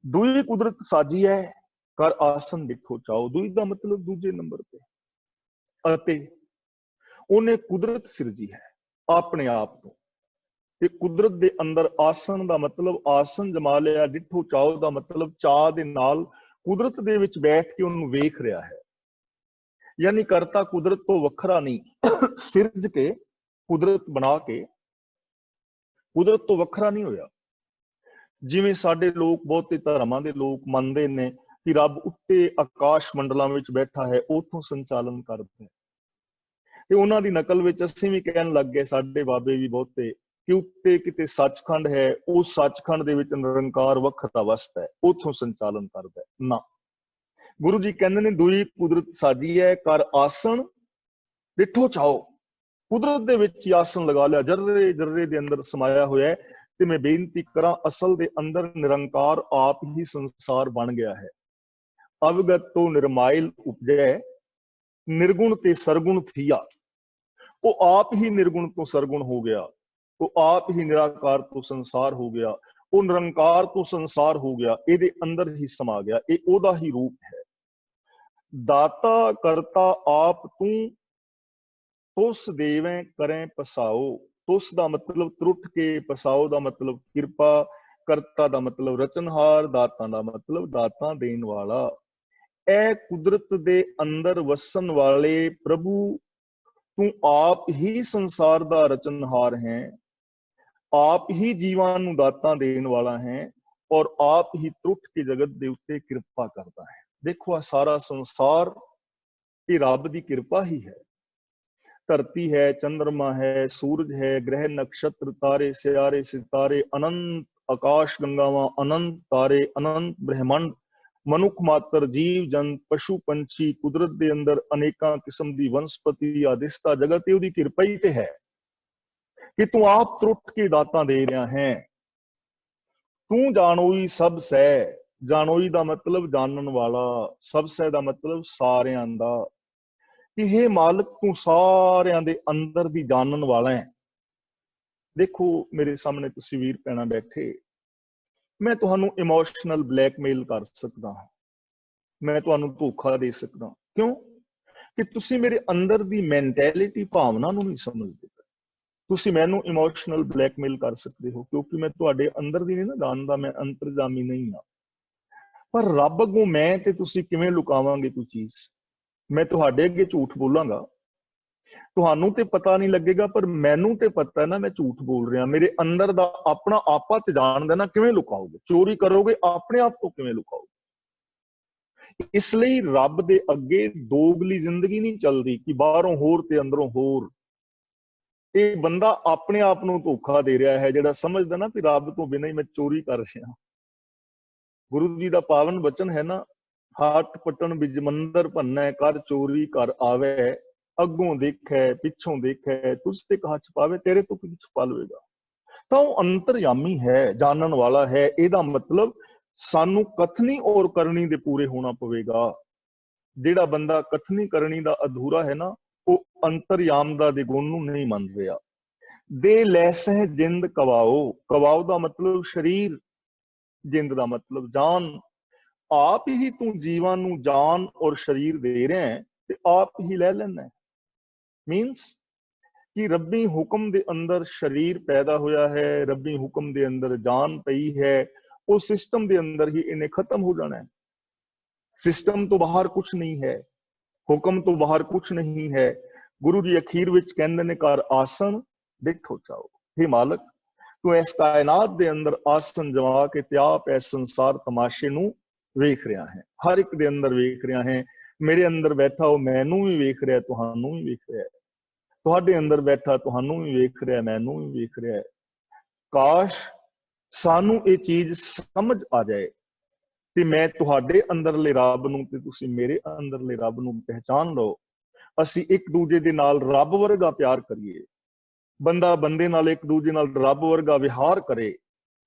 ਦੂਜੀ ਕੁਦਰਤ ਸਾਜੀ ਹੈ, ਕਰ ਆਸਨ ਡਿਠੋ ਚਾਓ। ਦੂਜੀ ਦਾ ਮਤਲਬ ਦੂਜੇ ਨੰਬਰ ਤੇ, ਅਤੇ ਉਹਨੇ ਕੁਦਰਤ ਸਿਰਜੀ ਹੈ ਆਪਣੇ ਆਪ ਤੋਂ। ਤੇ ਕੁਦਰਤ ਦੇ ਅੰਦਰ ਆਸਣ ਦਾ ਮਤਲਬ ਆਸਣ ਜਮਾ ਲਿਆ, ਡਿਠੋ ਚਾਓ ਦਾ ਮਤਲਬ ਚਾਹ ਦੇ ਨਾਲ ਕੁਦਰਤ ਦੇ ਵਿੱਚ ਬੈਠ ਕੇ ਉਹਨੂੰ ਵੇਖ ਰਿਹਾ ਹੈ। ਯਾਨੀ ਕਰਤਾ ਕੁਦਰਤ ਤੋਂ ਵੱਖਰਾ ਨਹੀਂ, ਸਿਰਜ ਕੇ ਕੁਦਰਤ ਬਣਾ ਕੇ ਕੁਦਰਤ ਤੋਂ ਵੱਖਰਾ ਨਹੀਂ ਹੋਇਆ। ਜਿਵੇਂ ਸਾਡੇ ਲੋਕ, ਬਹੁਤੇ ਧਰਮਾਂ ਦੇ ਲੋਕ ਮੰਨਦੇ ਨੇ ਕਿ ਰੱਬ ਉੱਤੇ ਆਕਾਸ਼ ਮੰਡਲਾਂ ਵਿੱਚ ਬੈਠਾ ਹੈ, ਉੱਥੋਂ ਸੰਚਾਲਨ ਕਰਦਾ ਹੈ। ਤੇ ਉਹਨਾਂ ਦੀ ਨਕਲ ਵਿੱਚ ਅਸੀਂ ਵੀ ਕਹਿਣ ਲੱਗ ਗਏ, ਸਾਡੇ ਬਾਬੇ ਵੀ ਬਹੁਤੇ, ਕਿ ਉੱਤੇ ਕਿਤੇ ਸੱਚਖੰਡ ਹੈ, ਉਹ ਸੱਚਖੰਡ ਦੇ ਵਿੱਚ ਨਿਰੰਕਾਰ ਵੱਖਰਾ ਅਵਸਥਾ ਹੈ, ਉੱਥੋਂ ਸੰਚਾਲਨ ਕਰਦਾ ਹੈ। ਨਾ, ਗੁਰੂ ਜੀ ਕਹਿੰਦੇ ਨੇ ਦੂਈ ਕੁਦਰਤ ਸਾਜੀ ਹੈ, ਕਰ ਆਸਣ ਡਿਠੋ ਚਾਓ। ਕੁਦਰਤ ਦੇ ਵਿੱਚ ਹੀ ਆਸਣ ਲਗਾ ਲਿਆ, ਜਰਰੇ ਜਰਰੇ ਦੇ ਅੰਦਰ ਸਮਾਇਆ ਹੋਇਆ ਹੈ। ਤੇ ਮੈਂ ਬੇਨਤੀ ਕਰਾਂ, ਅਸਲ ਦੇ ਅੰਦਰ ਨਿਰੰਕਾਰ ਆਪ ਹੀ ਸੰਸਾਰ ਬਣ ਗਿਆ ਹੈ। ਅਵਗਤ ਤੋਂ ਨਿਰਮਾਇਲ ਉਪਜੈ, ਨਿਰਗੁਣ ਤੇ ਸਰਗੁਣ ਥੀਆ। ਉਹ ਆਪ ਹੀ ਨਿਰਗੁਣ ਤੋਂ ਸਰਗੁਣ ਹੋ ਗਿਆ, ਉਹ ਆਪ ਹੀ ਨਿਰਾਕਾਰ ਤੋਂ ਸੰਸਾਰ ਹੋ ਗਿਆ, ਉਹ ਨਿਰੰਕਾਰ ਤੋਂ ਸੰਸਾਰ ਹੋ ਗਿਆ, ਇਹਦੇ ਅੰਦਰ ਹੀ ਸਮਾ ਗਿਆ। ਇਹ ਉਹਦਾ ਹੀ ਰੂਪ ਹੈ। ਦਾਤਾ ਕਰਤਾ ਆਪ ਤੂੰ, ਤੁਸ ਦੇਵੇਂ ਕਰੈ ਪਸਾਓ। ਤੁਸ ਦਾ ਮਤਲਬ ਤਰੁੱਠ ਕੇ, ਪਸਾਓ ਦਾ ਮਤਲਬ ਕਿਰਪਾ, ਕਰਤਾ ਦਾ ਮਤਲਬ ਰਚਨਹਾਰ, ਦਾਤਾ ਦਾ ਮਤਲਬ ਦਾਤਾ ਦੇਣ ਵਾਲਾ। ਇਹ ਕੁਦਰਤ ਦੇ ਅੰਦਰ ਵਸਣ ਵਾਲੇ ਪ੍ਰਭੂ, ਤੂੰ ਆਪ ਹੀ ਸੰਸਾਰ ਦਾ ਰਚਨਹਾਰ ਹੈ, ਆਪ ਹੀ ਜੀਵਾਂ ਨੂੰ ਦਾਤਾਂ ਦੇਣ ਵਾਲਾ ਹੈ, ਔਰ ਆਪ ਹੀ ਟੁੱਟ ਕੇ ਜਗਤ ਦੇ ਉੱਤੇ ਕਿਰਪਾ ਕਰਦਾ ਹੈ। ਦੇਖੋ, ਆ ਸਾਰਾ ਸੰਸਾਰ ਇਹ ਰੱਬ ਦੀ ਕਿਰਪਾ ਹੀ ਹੈ। ਧਰਤੀ ਹੈ, ਚੰद्रमा ਹੈ, ਸੂਰਜ ਹੈ, ਗ੍ਰਹਿ ਨਕਸ਼ਤਰ, ਤਾਰੇ ਸਿਆਰੇ ਸਿਤਾਰੇ, ਅਨੰਤ ਆਕਾਸ਼ ਗੰਗਾਵਾਂ, ਅਨੰਤ ਤਾਰੇ, ਅਨੰਤ ਬ੍ਰਹਿਮੰਡ, ਮਨੁੱਖ ਮਾਤਰ, ਜੀਵ ਜੰਤ, ਪਸ਼ੂ ਪੰਛੀ, ਕੁਦਰਤ ਦੇ ਅੰਦਰ ਅਨੇਕਾਂ ਕਿਸਮ ਦੀ ਵਨਸਪਤੀ, ਆਦਿਸਤਾ ਜਗਤ, ਉਹਦੀ ਕਿਰਪਾ ਹੀ ਤੇ ਹੈ ਕਿ ਤੂੰ ਆਪ ਟੁੱਟ ਕੇ ਦਾਤਾਂ ਦੇ ਰਿਹਾ ਹੈ। ਤੂੰ ਜਾਣੋਈ ਸਭ ਸਹਿ। ਜਾਣੋਈ ਦਾ ਮਤਲਬ ਜਾਣਨ ਵਾਲਾ, ਸਭ ਸਹਿ ਦਾ ਮਤਲਬ ਸਾਰਿਆਂ ਦਾ। ਕਿ ਇਹ ਮਾਲਕ, ਤੂੰ ਸਾਰਿਆਂ ਦੇ ਅੰਦਰ ਦੀ ਜਾਣਨ ਵਾਲਾ ਹੈ। ਦੇਖੋ, ਮੇਰੇ ਸਾਹਮਣੇ ਤੁਸੀਂ ਵੀਰ ਭੈਣਾਂ ਬੈਠੇ, ਮੈਂ ਤੁਹਾਨੂੰ ਇਮੋਸ਼ਨਲ ਬਲੈਕਮੇਲ ਕਰ ਸਕਦਾ ਹਾਂ, ਮੈਂ ਤੁਹਾਨੂੰ ਧੋਖਾ ਦੇ ਸਕਦਾ। ਕਿਉਂ? ਕਿ ਤੁਸੀਂ ਮੇਰੇ ਅੰਦਰ ਦੀ ਮੈਂਟੈਲਿਟੀ, ਭਾਵਨਾ ਨੂੰ ਨਹੀਂ ਸਮਝਦੇ। ਤੁਸੀਂ ਮੈਨੂੰ ਇਮੋਸ਼ਨਲ ਬਲੈਕਮੇਲ ਕਰ ਸਕਦੇ ਹੋ ਕਿਉਂਕਿ ਮੈਂ ਤੁਹਾਡੇ ਅੰਦਰ ਦੀ ਨਹੀਂ ਨਾ ਜਾਣਦਾ, ਮੈਂ ਅੰਤਰਜਾਮੀ ਨਹੀਂ ਹਾਂ। ਪਰ ਰੱਬ ਅੱਗੋਂ ਮੈਂ ਤੇ ਤੁਸੀਂ ਕਿਵੇਂ ਲੁਕਾਵਾਂਗੇ ਕੋਈ ਚੀਜ਼? ਮੈਂ ਤੁਹਾਡੇ ਅੱਗੇ ਝੂਠ ਬੋਲਾਂਗਾ, ਤੁਹਾਨੂੰ ਤੇ ਪਤਾ ਨਹੀਂ ਲੱਗੇਗਾ, ਪਰ ਮੈਨੂੰ ਤੇ ਪਤਾ ਹੈ ਨਾ ਮੈਂ ਝੂਠ ਬੋਲ ਰਿਹਾ। ਮੇਰੇ ਅੰਦਰ ਦਾ ਆਪਣਾ ਆਪਾ ਤੇ ਜਾਣਦਾ ਨਾ, ਕਿਵੇਂ ਲੁਕਾਓਗੇ? ਚੋਰੀ ਕਰੋਗੇ, ਆਪਣੇ ਆਪ ਤੋਂ ਕਿਵੇਂ ਲੁਕਾਓਗੇ? ਇਸ ਲਈ ਰੱਬ ਦੇ ਅੱਗੇ ਦੋਗਲੀ ਜ਼ਿੰਦਗੀ ਨਹੀਂ ਚੱਲਦੀ ਕਿ ਬਾਹਰੋਂ ਹੋਰ ਤੇ ਅੰਦਰੋਂ ਹੋਰ। ਇਹ ਬੰਦਾ ਆਪਣੇ ਆਪ ਨੂੰ ਧੋਖਾ ਦੇ ਰਿਹਾ ਹੈ ਜਿਹੜਾ ਸਮਝਦਾ ਨਾ ਕਿ ਰੱਬ ਤੋਂ ਬਿਨਾਂ ਹੀ ਮੈਂ ਚੋਰੀ ਕਰ ਰਿਹਾ। ਗੁਰੂ ਜੀ ਦਾ ਪਾਵਨ ਬਚਨ ਹੈ ਨਾ, ਹਾਟ ਪਟਣ ਬਿਜ ਮੰਦਰ ਭੰਨੈ, ਕਰ ਚੋਰੀ ਕਰ ਆਵੇ, ਅੱਗੋਂ ਦੇਖੈ ਪਿੱਛੋਂ ਦੇਖੈ, ਤੁਝ ਤੇ ਕਹਾ ਛੁਪਾਵੇ, ਤੇਰੇ ਤੋਂ ਕੀ ਛੁਪਾ ਲਵੇਗਾ। ਤਾਂ ਉਹ ਅੰਤਰਯਾਮੀ ਹੈ, ਜਾਣਨ ਵਾਲਾ ਹੈ। ਇਹਦਾ ਮਤਲਬ ਸਾਨੂੰ ਕਥਨੀ ਔਰ ਕਰਨੀ ਦੇ ਪੂਰੇ ਹੋਣਾ ਪਵੇਗਾ। ਜਿਹੜਾ ਬੰਦਾ ਕਥਨੀ ਕਰਨੀ ਦਾ ਅਧੂਰਾ ਹੈ ਨਾ, ਉਹ ਅੰਤਰਯਾਮਦਾ ਦੇ ਗੁਣ ਨੂੰ ਨਹੀਂ ਮੰਨ ਰਿਹਾ। ਦੇ ਲੈਸਹਿ ਜਿੰਦ ਕਵਾਓ। ਕਵਾਓ ਦਾ ਮਤਲਬ ਸਰੀਰ, ਜਿੰਦ ਦਾ ਮਤਲਬ ਜਾਨ। ਆਪ ਹੀ ਤੂੰ ਜੀਵਾਂ ਨੂੰ ਜਾਨ ਔਰ ਸਰੀਰ ਦੇ ਰਿਹਾ ਹੈ ਤੇ ਆਪ ਹੀ ਲੈ ਲੈਣਾ। ਮੀਨਸ ਕਿ ਰੱਬੀ ਹੁਕਮ ਦੇ ਅੰਦਰ ਸਰੀਰ ਪੈਦਾ ਹੋਇਆ ਹੈ, ਰੱਬੀ ਹੁਕਮ ਦੇ ਅੰਦਰ ਜਾਨ ਪਈ ਹੈ, ਉਹ ਸਿਸਟਮ ਦੇ ਅੰਦਰ ਹੀ ਇਹਨੇ ਖਤਮ ਹੋ ਜਾਣਾ ਹੈ। ਸਿਸਟਮ ਤੋਂ ਬਾਹਰ ਕੁਝ ਨਹੀਂ ਹੈ, ਹੁਕਮ ਤੋਂ ਬਾਹਰ ਕੁਝ ਨਹੀਂ ਹੈ। ਗੁਰੂ ਜੀ ਅਖੀਰ ਵਿੱਚ ਕਹਿੰਦੇ ਨੇ, ਕਰ ਆਸਣ ਡਿਠੋ ਚਾਓ। हे ਮਾਲਕ, ਤੂੰ ਇਸ ਕਾਇਨਾਤ ਦੇ ਅੰਦਰ ਆਸਣ ਜਮਾ ਕੇ ਤੇ ਆਪ ਇਸ ਸੰਸਾਰ ਤਮਾਸ਼ੇ ਨੂੰ ਵੇਖ ਰਿਹਾ ਹੈ, ਹਰ ਇੱਕ ਦੇ ਅੰਦਰ ਵੇਖ ਰਿਹਾ ਹੈ। ਮੇਰੇ ਅੰਦਰ ਬੈਠਾ ਉਹ ਮੈਨੂੰ ਵੀ ਵੇਖ ਰਿਹਾ, ਤੁਹਾਨੂੰ ਵੀ ਵੇਖ ਰਿਹਾ, ਤੁਹਾਡੇ ਅੰਦਰ ਬੈਠਾ ਤੁਹਾਨੂੰ ਵੀ ਵੇਖ ਰਿਹਾ, ਮੈਨੂੰ ਵੀ ਵੇਖ ਰਿਹਾ। ਕਾਸ਼ ਸਾਨੂੰ ਇਹ ਚੀਜ਼ ਸਮਝ ਆ ਜਾਏ ਤੇ ਮੈਂ ਤੁਹਾਡੇ ਅੰਦਰਲੇ ਰੱਬ ਨੂੰ ਤੇ ਤੁਸੀਂ ਮੇਰੇ ਅੰਦਰਲੇ ਰੱਬ ਨੂੰ ਪਹਿਚਾਨ ਲਓ। ਅਸੀਂ ਇੱਕ ਦੂਜੇ ਦੇ ਨਾਲ ਰੱਬ ਵਰਗਾ ਪਿਆਰ ਕਰੀਏ, ਬੰਦਾ ਬੰਦੇ ਨਾਲ ਇੱਕ ਦੂਜੇ ਨਾਲ ਰੱਬ ਵਰਗਾ ਵਿਹਾਰ ਕਰੇ,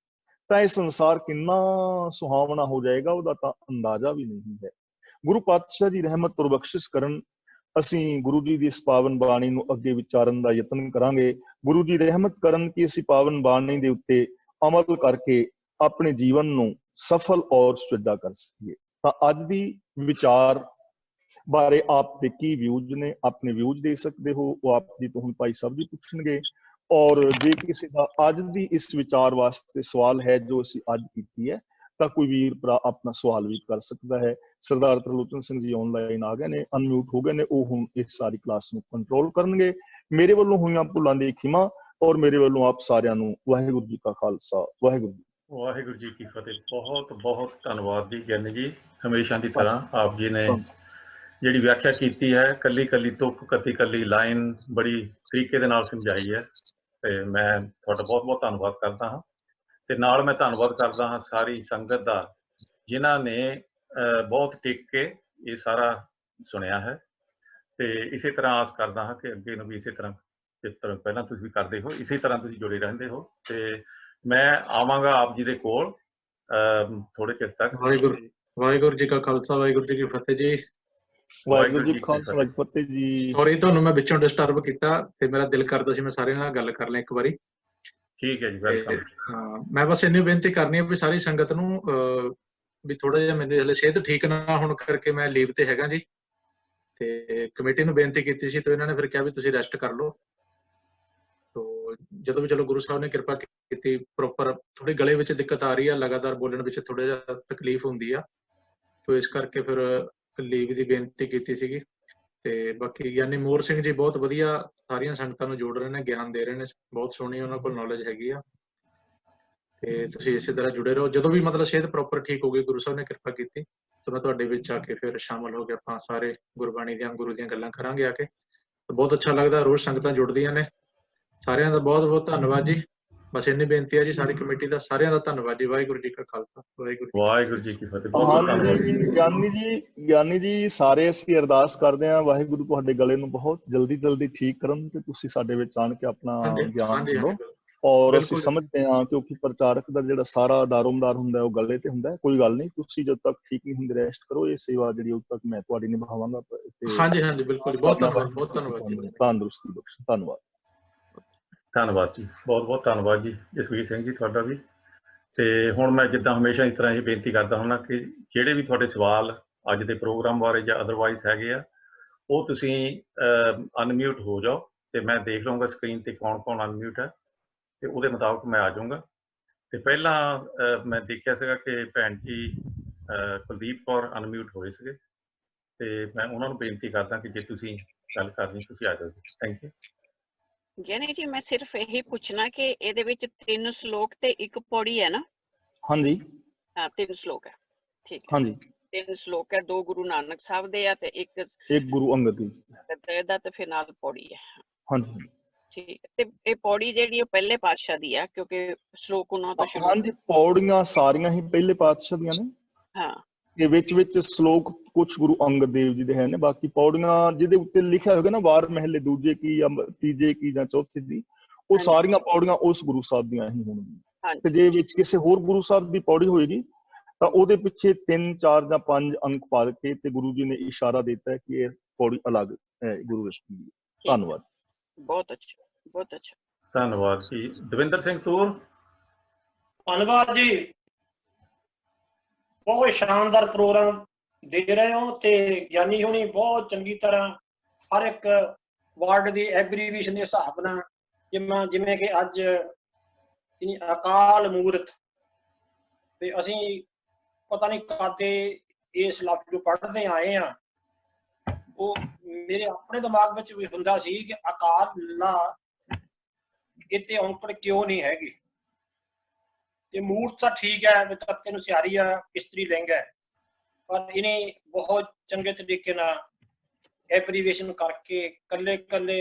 ਤਾਂ ਇਹ ਸੰਸਾਰ ਕਿੰਨਾ ਸੁਹਾਵਣਾ ਹੋ ਜਾਏਗਾ, ਉਹਦਾ ਤਾਂ ਅੰਦਾਜ਼ਾ ਵੀ ਨਹੀਂ ਹੈ। ਗੁਰੂ ਪਾਤਸ਼ਾਹ ਜੀ ਰਹਿਮਤ ਔਰ ਬਖਸ਼ਿਸ਼ ਕਰਨ। ਅਸੀਂ ਗੁਰੂ ਜੀ ਦੀ ਇਸ ਪਾਵਨ ਬਾਣੀ ਨੂੰ ਅੱਗੇ ਵਿਚਾਰਨ ਦਾ ਯਤਨ ਕਰਾਂਗੇ। ਗੁਰੂ ਜੀ ਰਹਿਮਤ ਕਰਨ ਕਿ ਅਸੀਂ ਪਾਵਨ ਬਾਣੀ ਦੇ ਉੱਤੇ ਅਮਲ ਕਰਕੇ ਆਪਣੇ ਜੀਵਨ ਨੂੰ ਸਫਲ ਔਰ ਸੁਚੱਜਾ ਕਰ ਸਕੀਏ। ਤਾਂ ਅੱਜ ਦੀ ਵਿਚਾਰ ਬਾਰੇ ਆਪ ਦੇ ਕੀ ਵਿਊਜ਼ ਨੇ, ਆਪਣੇ ਵਿਊਜ਼ ਦੇ ਸਕਦੇ ਹੋ, ਉਹ ਆਪ ਜੀ ਤੋਂ ਹੁਣ ਭਾਈ ਸਾਹਿਬ ਜੀ ਪੁੱਛਣਗੇ। ਔਰ ਜੇ ਕਿਸੇ ਦਾ ਅੱਜ ਦੀ ਇਸ ਵਿਚਾਰ ਵਾਸਤੇ ਸਵਾਲ ਹੈ ਜੋ ਅਸੀਂ ਅੱਜ ਕੀਤੀ ਹੈ, ਤਾਂ ਕੋਈ ਵੀਰ ਭਰਾ ਆਪਣਾ ਸਵਾਲ ਵੀ ਕਰ ਸਕਦਾ ਹੈ। ਸਰਦਾਰ ਤਰਲੋਚਨ ਸਿੰਘ ਜੀ ਆਨਲਾਈਨ ਆ ਗਏ ਨੇ, ਅਨਮਿਊਟ ਹੋ ਗਏ ਨੇ, ਉਹ ਹੁਣ ਇਸ ਸਾਰੀ ਕਲਾਸ ਨੂੰ ਕੰਟਰੋਲ ਕਰਨਗੇ। ਮੇਰੇ ਵੱਲੋਂ ਹੋਈਆਂ ਭੁੱਲਾਂ ਦੀ ਖਿਮਾ ਔਰ ਮੇਰੇ ਵੱਲੋਂ ਆਪ ਸਾਰਿਆਂ ਨੂੰ ਵਾਹਿਗੁਰੂ ਜੀ ਕਾ ਖਾਲਸਾ, ਵਾਹਿਗੁਰੂ ਜੀ ਕੀ ਫਤਿਹ। ਬਹੁਤ ਬਹੁਤ ਧੰਨਵਾਦ ਜੀ ਗਿਆਨੀ ਜੀ, ਹਮੇਸ਼ਾ ਦੀ ਤਰ੍ਹਾਂ ਆਪ ਜੀ ਨੇ ਜਿਹੜੀ ਵਿਆਖਿਆ ਕੀਤੀ ਹੈ, ਕੱਲੀ ਕੱਲੀ ਤੁਕ, ਕੱਲੀ ਲਾਈਨ ਬੜੀ ਤਰੀਕੇ ਦੇ ਨਾਲ ਸਮਝਾਈ ਹੈ, ਤੇ ਮੈਂ ਤੁਹਾਡਾ ਬਹੁਤ ਬਹੁਤ ਧੰਨਵਾਦ ਕਰਦਾ ਹਾਂ। ਤੇ ਨਾਲ ਮੈਂ ਧੰਨਵਾਦ ਕਰਦਾ ਹਾਂ ਸਾਰੀ ਸੰਗਤ ਦਾ, ਜਿਨ੍ਹਾਂ ਨੇ ਬਹੁਤ ਟਿਕ ਕੇ ਇਹ ਸਾਰਾ ਸੁਣਿਆ ਹੈ। ਤੇ ਇਸੇ ਤਰ੍ਹਾਂ ਆਸ ਕਰਦਾ ਹਾਂ ਕਿ ਅੱਗੇ ਨੂੰ ਵੀ ਇਸੇ ਤਰ੍ਹਾਂ, ਜਿਸ ਤਰ੍ਹਾਂ ਪਹਿਲਾਂ ਤੁਸੀਂ ਕਰਦੇ ਹੋ, ਇਸੇ ਤਰ੍ਹਾਂ ਤੁਸੀਂ ਜੁੜੇ ਰਹਿੰਦੇ ਹੋ। ਤੇ ਮੈਂ ਆਵਾਂਗਾ ਆਪ ਜੀ ਦੇ ਕੋਲ ਥੋੜੇ ਚਿਰ ਤੱਕ। ਵਾਹਿਗੁਰੂ ਜੀ ਕਾ ਖਾਲਸਾ, ਵਾਹਿਗੁਰੂ ਜੀ ਕੀ ਫਤਿਹ ਜੀ। ਵਾਹਿਗੁਰੂ ਜੀ ਕਾ ਖਾਲਸਾ, ਵਾਹਿਗੁਰੂ ਫਤਿਹ ਜੀ। ਸੌਰੀ ਤੁਹਾਨੂੰ ਮੈਂ ਵਿੱਚੋਂ ਡਿਸਟਰਬ ਕੀਤਾ, ਤੇ ਮੇਰਾ ਦਿਲ ਕਰਦਾ ਸੀ ਮੈਂ ਸਾਰਿਆਂ ਨਾਲ ਗੱਲ ਕਰ ਲਾਂ ਇੱਕ ਵਾਰੀ। ਠੀਕ ਹੈ ਜੀ, ਵੈਲਕਮ। ਹਾਂ, ਮੈਂ ਬਸ ਇੰਨੀ ਬੇਨਤੀ ਕਰਨੀ ਹੈ ਵੀ ਸਾਰੀ ਸੰਗਤ ਨੂੰ ਵੀ ਥੋੜਾ ਜਿਹਾ ਮੈਨੂੰ ਹਲੇ ਸਿਹਤ ਠੀਕ ਨਾ ਹੋਣ ਕਰਕੇ ਮੈਂ ਲੀਵ ਤੇ ਹੈਗਾ ਜੀ, ਤੇ ਕਮੇਟੀ ਨੂੰ ਬੇਨਤੀ ਕੀਤੀ ਸੀ, ਤੇ ਇਹਨਾਂ ਨੇ ਫਿਰ ਕਿਹਾ ਵੀ ਤੁਸੀਂ ਰੈਸਟ ਕਰ ਲਓ। ਤੋ ਜਦੋਂ ਵੀ ਚਲੋ ਗੁਰੂ ਸਾਹਿਬ ਨੇ ਕਿਰਪਾ ਕੀਤੀ, ਪ੍ਰੋਪਰ ਥੋੜੀ ਗਲੇ ਵਿੱਚ ਦਿੱਕਤ ਆ ਰਹੀ ਆ, ਲਗਾਤਾਰ ਬੋਲਣ ਵਿੱਚ ਥੋੜਾ ਜਿਹਾ ਤਕਲੀਫ ਹੁੰਦੀ ਆ, ਤੋ ਇਸ ਕਰਕੇ ਫਿਰ ਲੀਵ ਦੀ ਬੇਨਤੀ ਕੀਤੀ ਸੀਗੀ। ਤੇ ਬਾਕੀ ਗਿਆਨੀ ਮੋਹਰ ਸਿੰਘ ਜੀ ਬਹੁਤ ਵਧੀਆ ਸਾਰੀਆਂ ਸੰਗਤਾਂ ਨੂੰ ਜੋੜ ਰਹੇ ਨੇ, ਗਿਆਨ ਦੇ ਰਹੇ ਨੇ, ਬਹੁਤ ਸੋਹਣੀ ਉਹਨਾਂ ਕੋਲ ਨੌਲੇਜ ਹੈਗੀ ਆ। ਤੇ ਤੁਸੀਂ ਇਸੇ ਤਰ੍ਹਾਂ ਜੁੜੇ ਰਹੋ। ਜਦੋਂ ਵੀ ਮਤਲਬ ਸਿਹਤ ਪ੍ਰੋਪਰ ਠੀਕ ਹੋ ਗਈ, ਗੁਰੂ ਸਾਹਿਬ ਨੇ ਕਿਰਪਾ ਕੀਤੀ, ਤਾਂ ਮੈਂ ਤੁਹਾਡੇ ਵਿੱਚ ਆ ਕੇ ਫਿਰ ਸ਼ਾਮਲ ਹੋ ਕੇ ਆਪਾਂ ਸਾਰੇ ਗੁਰਬਾਣੀ ਦੀਆਂ, ਗੁਰੂ ਦੀਆਂ ਗੱਲਾਂ ਕਰਾਂਗੇ ਆ ਕੇ। ਬਹੁਤ ਅੱਛਾ ਲੱਗਦਾ, ਰੋਜ਼ ਸੰਗਤਾਂ ਜੁੜਦੀਆਂ ਨੇ। ਸਾਰਿਆਂ ਦਾ ਬਹੁਤ ਬਹੁਤ ਧੰਨਵਾਦ ਜੀ। ਬਸ ਇੰਨੀ ਬੇਨਤੀ ਹੈ ਜੀ ਸਾਰੀ ਕਮੇਟੀ ਦਾ, ਸਾਰਿਆਂ ਦਾ ਧੰਨਵਾਦ ਜੀ। ਵਾਹਿਗੁਰੂ ਜੀ ਕਾ ਖਾਲਸਾ, ਵਾਹਿਗੁਰੂ ਜੀ ਕੀ ਫਤਿਹ। ਬਹੁਤ ਬਹੁਤ ਧੰਨਵਾਦ ਗਿਆਨੀ ਜੀ। ਸਾਰੇ ਅਸੀਂ ਅਰਦਾਸ ਕਰਦੇ ਹਾਂ ਵਾਹਿਗੁਰੂ ਤੁਹਾਡੇ ਗਲੇ ਨੂੰ ਬਹੁਤ ਜਲਦੀ ਠੀਕ ਕਰਨ, ਤੇ ਤੁਸੀਂ ਸਾਡੇ ਵਿੱਚ ਆਣ ਕੇ ਆਪਣਾ ਗਿਆਨ ਦਿਓ। ਔਰ ਅਸੀਂ ਸਮਝਦੇ ਹਾਂ ਕਿਉਂਕਿ ਪ੍ਰਚਾਰਕ ਦਾ ਜਿਹੜਾ ਸਾਰਾ ਦਾਰੋਮਦਾਰ ਹੁੰਦਾ ਉਹ ਗਲੇ ਤੇ ਹੁੰਦਾ। ਕੋਈ ਗੱਲ ਨਹੀਂ, ਤੁਸੀਂ ਜਦ ਤੱਕ ਠੀਕ ਨਹੀਂ ਹੁੰਦੇ ਰੈਸਟ ਕਰੋ। ਇਹ ਸੇਵਾ ਜਿਹੜੀ ਉਦੋਂ ਤੱਕ ਮੈਂ ਤੁਹਾਡੀ ਨਿਭਾਵਾਂਗਾ। ਹਾਂਜੀ ਬਿਲਕੁਲ, ਬਹੁਤ ਧੰਨਵਾਦ, ਬਹੁਤ ਧੰਨਵਾਦ, ਤੰਦਰੁਸਤੀ ਬਖਸ਼। ਧੰਨਵਾਦ ਜੀ, ਬਹੁਤ ਬਹੁਤ ਧੰਨਵਾਦ ਜੀ ਜਸਵੀਰ ਸਿੰਘ ਜੀ ਤੁਹਾਡਾ ਵੀ। ਤੇ ਹੁਣ ਮੈਂ ਜਿੱਦਾਂ ਹਮੇਸ਼ਾ ਇਸ ਤਰ੍ਹਾਂ ਇਹ ਬੇਨਤੀ ਕਰਦਾ ਹੁੰਦਾ ਕਿ ਜਿਹੜੇ ਵੀ ਤੁਹਾਡੇ ਸਵਾਲ ਅੱਜ ਦੇ ਪ੍ਰੋਗਰਾਮ ਬਾਰੇ ਜਾਂ ਅਦਰਵਾਈਜ਼ ਹੈਗੇ ਆ, ਉਹ ਤੁਸੀਂ ਅਨਮਿਊਟ ਹੋ ਜਾਓ, ਤੇ ਮੈਂ ਦੇਖ ਲਵਾਂਗਾ ਸਕਰੀਨ ਤੇ ਕੌਣ ਅਨਮਿਊਟ ਹੈ, ਤੇ ਉਹਦੇ ਮੁਤਾਬਕ ਮੈਂ ਆ ਜਾਊਂਗਾ। ਤੇ ਪਹਿਲਾਂ ਮੈਂ ਦੇਖਿਆ ਸੀਗਾ ਕਿ ਭੈਣ ਜੀ ਕੁਲਦੀਪ ਕੌਰ ਅਨਮਿਊਟ ਹੋਏ ਸੀਗੇ, ਤੇ ਮੈਂ ਉਹਨਾਂ ਨੂੰ ਬੇਨਤੀ ਕਰਦਾ ਕਿ ਜੇ ਤੁਸੀਂ ਗੱਲ ਕਰਨੀ ਤੁਸੀਂ ਆ ਜਾਓ ਜੀ। Thank you. ਗਿਆਨੀ ਜੀ, ਮੈਂ ਸਿਰਫ ਇਹੀ ਪੁੱਛਣਾ ਕਿ ਇਹਦੇ ਵਿੱਚ 3 ਸ਼ਲੋਕ ਤੇ 1 ਪੌੜੀ ਹੈ ਨਾ? ਹਾਂਜੀ ਹਾਂ, 3 ਸ਼ਲੋਕ ਹੈ। ਠੀਕ ਹੈ, ਹਾਂਜੀ 3 ਸ਼ਲੋਕ ਹੈ। 2 ਗੁਰੂ ਨਾਨਕ ਸਾਹਿਬ ਦੇ ਆ ਤੇ ਇੱਕ ਗੁਰੂ ਅੰਗਦ ਜੀ ਦਾ, ਤੇ ਫਿਰ ਨਾਲ ਪੌੜੀ ਹੈ। ਹਾਂਜੀ ਠੀਕ ਹੈ। ਤੇ ਇਹ ਪੌੜੀ ਜਿਹੜੀ ਉਹ ਪਹਿਲੇ ਪਾਤਸ਼ਾਹ ਦੀ ਆ, ਕਿਉਂਕਿ ਸ਼ਲੋਕ ਉਹਨਾਂ ਤੋਂ ਸ਼ੁਰੂ। ਹਾਂਜੀ, ਪੌੜੀਆਂ ਸਾਰੀਆਂ ਹੀ ਪਹਿਲੇ ਪਾਤਸ਼ਾਹ ਦੀਆਂ ਨੇ। ਹਾਂ, ਇਹ ਵਿੱਚ ਸ਼ਲੋਕ ਕੁਝ ਗੁਰੂ ਅੰਗਦ ਦੇਵ ਜੀ ਦੇ ਹੈ ਨੇ। ਬਾਕੀ ਪੌੜੀਆਂ ਜਿਹਦੇ ਉੱਤੇ ਲਿਖਿਆ ਹੋਵੇਗਾ ਨਾ, ਵਾਰ ਮਹਿਲੇ ਦੂਜੇ ਕੀ ਜਾਂ ਤੀਜੇ ਕੀ ਜਾਂ ਚੌਥੇ ਦੀ, ਉਹ ਸਾਰੀਆਂ ਪੌੜੀਆਂ ਉਸ ਗੁਰੂ ਸਾਹਿਬ ਦੀਆਂ ਹੀ ਹੋਣਗੀਆਂ। ਤੇ ਜੇ ਵਿੱਚ ਕਿਸੇ ਹੋਰ ਗੁਰੂ ਸਾਹਿਬ ਦੀ ਪੌੜੀ ਹੋਏਗੀ ਤਾਂ ਉਹਦੇ ਪਿੱਛੇ 3, 4 ਜਾਂ 5 ਅੰਕ ਪਾ ਕੇ ਤੇ ਗੁਰੂ ਜੀ ਨੇ ਇਸ਼ਾਰਾ ਦਿੱਤਾ ਹੈ ਕਿ ਇਹ ਪੌੜੀ ਅਲੱਗ ਹੈ ਗੁਰੂ ਵਿਸ਼ਨੂੰ ਦੀ। ਧੰਨਵਾਦ। ਬਹੁਤ ਅੱਛਾ, ਬਹੁਤ ਅੱਛਾ, ਧੰਨਵਾਦ ਜੀ। ਦਵਿੰਦਰ ਸਿੰਘ ਤੂਰ, ਧੰਨਵਾਦ ਜੀ। ਬਹੁਤ ਸ਼ਾਨਦਾਰ ਪ੍ਰੋਗਰਾਮ ਦੇ ਰਹੇ ਹੋ, ਤੇ ਗਿਆਨੀ ਹੋਣੀ ਬਹੁਤ ਚੰਗੀ ਤਰ੍ਹਾਂ ਹਰ ਇੱਕ ਵਰਡ ਦੀ ਐਬਰੀਵੇਸ਼ਨ ਦੇ ਹਿਸਾਬ ਨਾਲ, ਜਿਵੇਂ ਕਿ ਅੱਜ ਅਕਾਲ ਮੂਰਤ, ਤੇ ਅਸੀਂ ਪਤਾ ਨਹੀਂ ਕਾਦੇ ਇਸ ਲਫ਼ਜ਼ ਨੂੰ ਪੜ੍ਹਦੇ ਆਏ ਆ। ਉਹ ਮੇਰੇ ਆਪਣੇ ਦਿਮਾਗ ਵਿੱਚ ਵੀ ਹੁੰਦਾ ਸੀ ਕਿ ਅਕਾਲ ਲਾ ਇੱਥੇ ਔਂਕੜ ਕਿਉਂ ਨਹੀਂ ਹੈਗੀ, ਤੇ ਮੂਰਤ ਤਾਂ ਠੀਕ ਹੈ, ਤੱਤੇ ਨੂੰ ਸਿਆਰੀ ਆ, ਇਸਤਰੀ ਲਿੰਗ ਹੈ, ਪਰ ਇਹਨੇ ਬਹੁਤ ਚੰਗੇ ਤਰੀਕੇ ਨਾਲ ਐਬਰੀਵੇਸ਼ਨ ਕਰਕੇ ਕੱਲੇ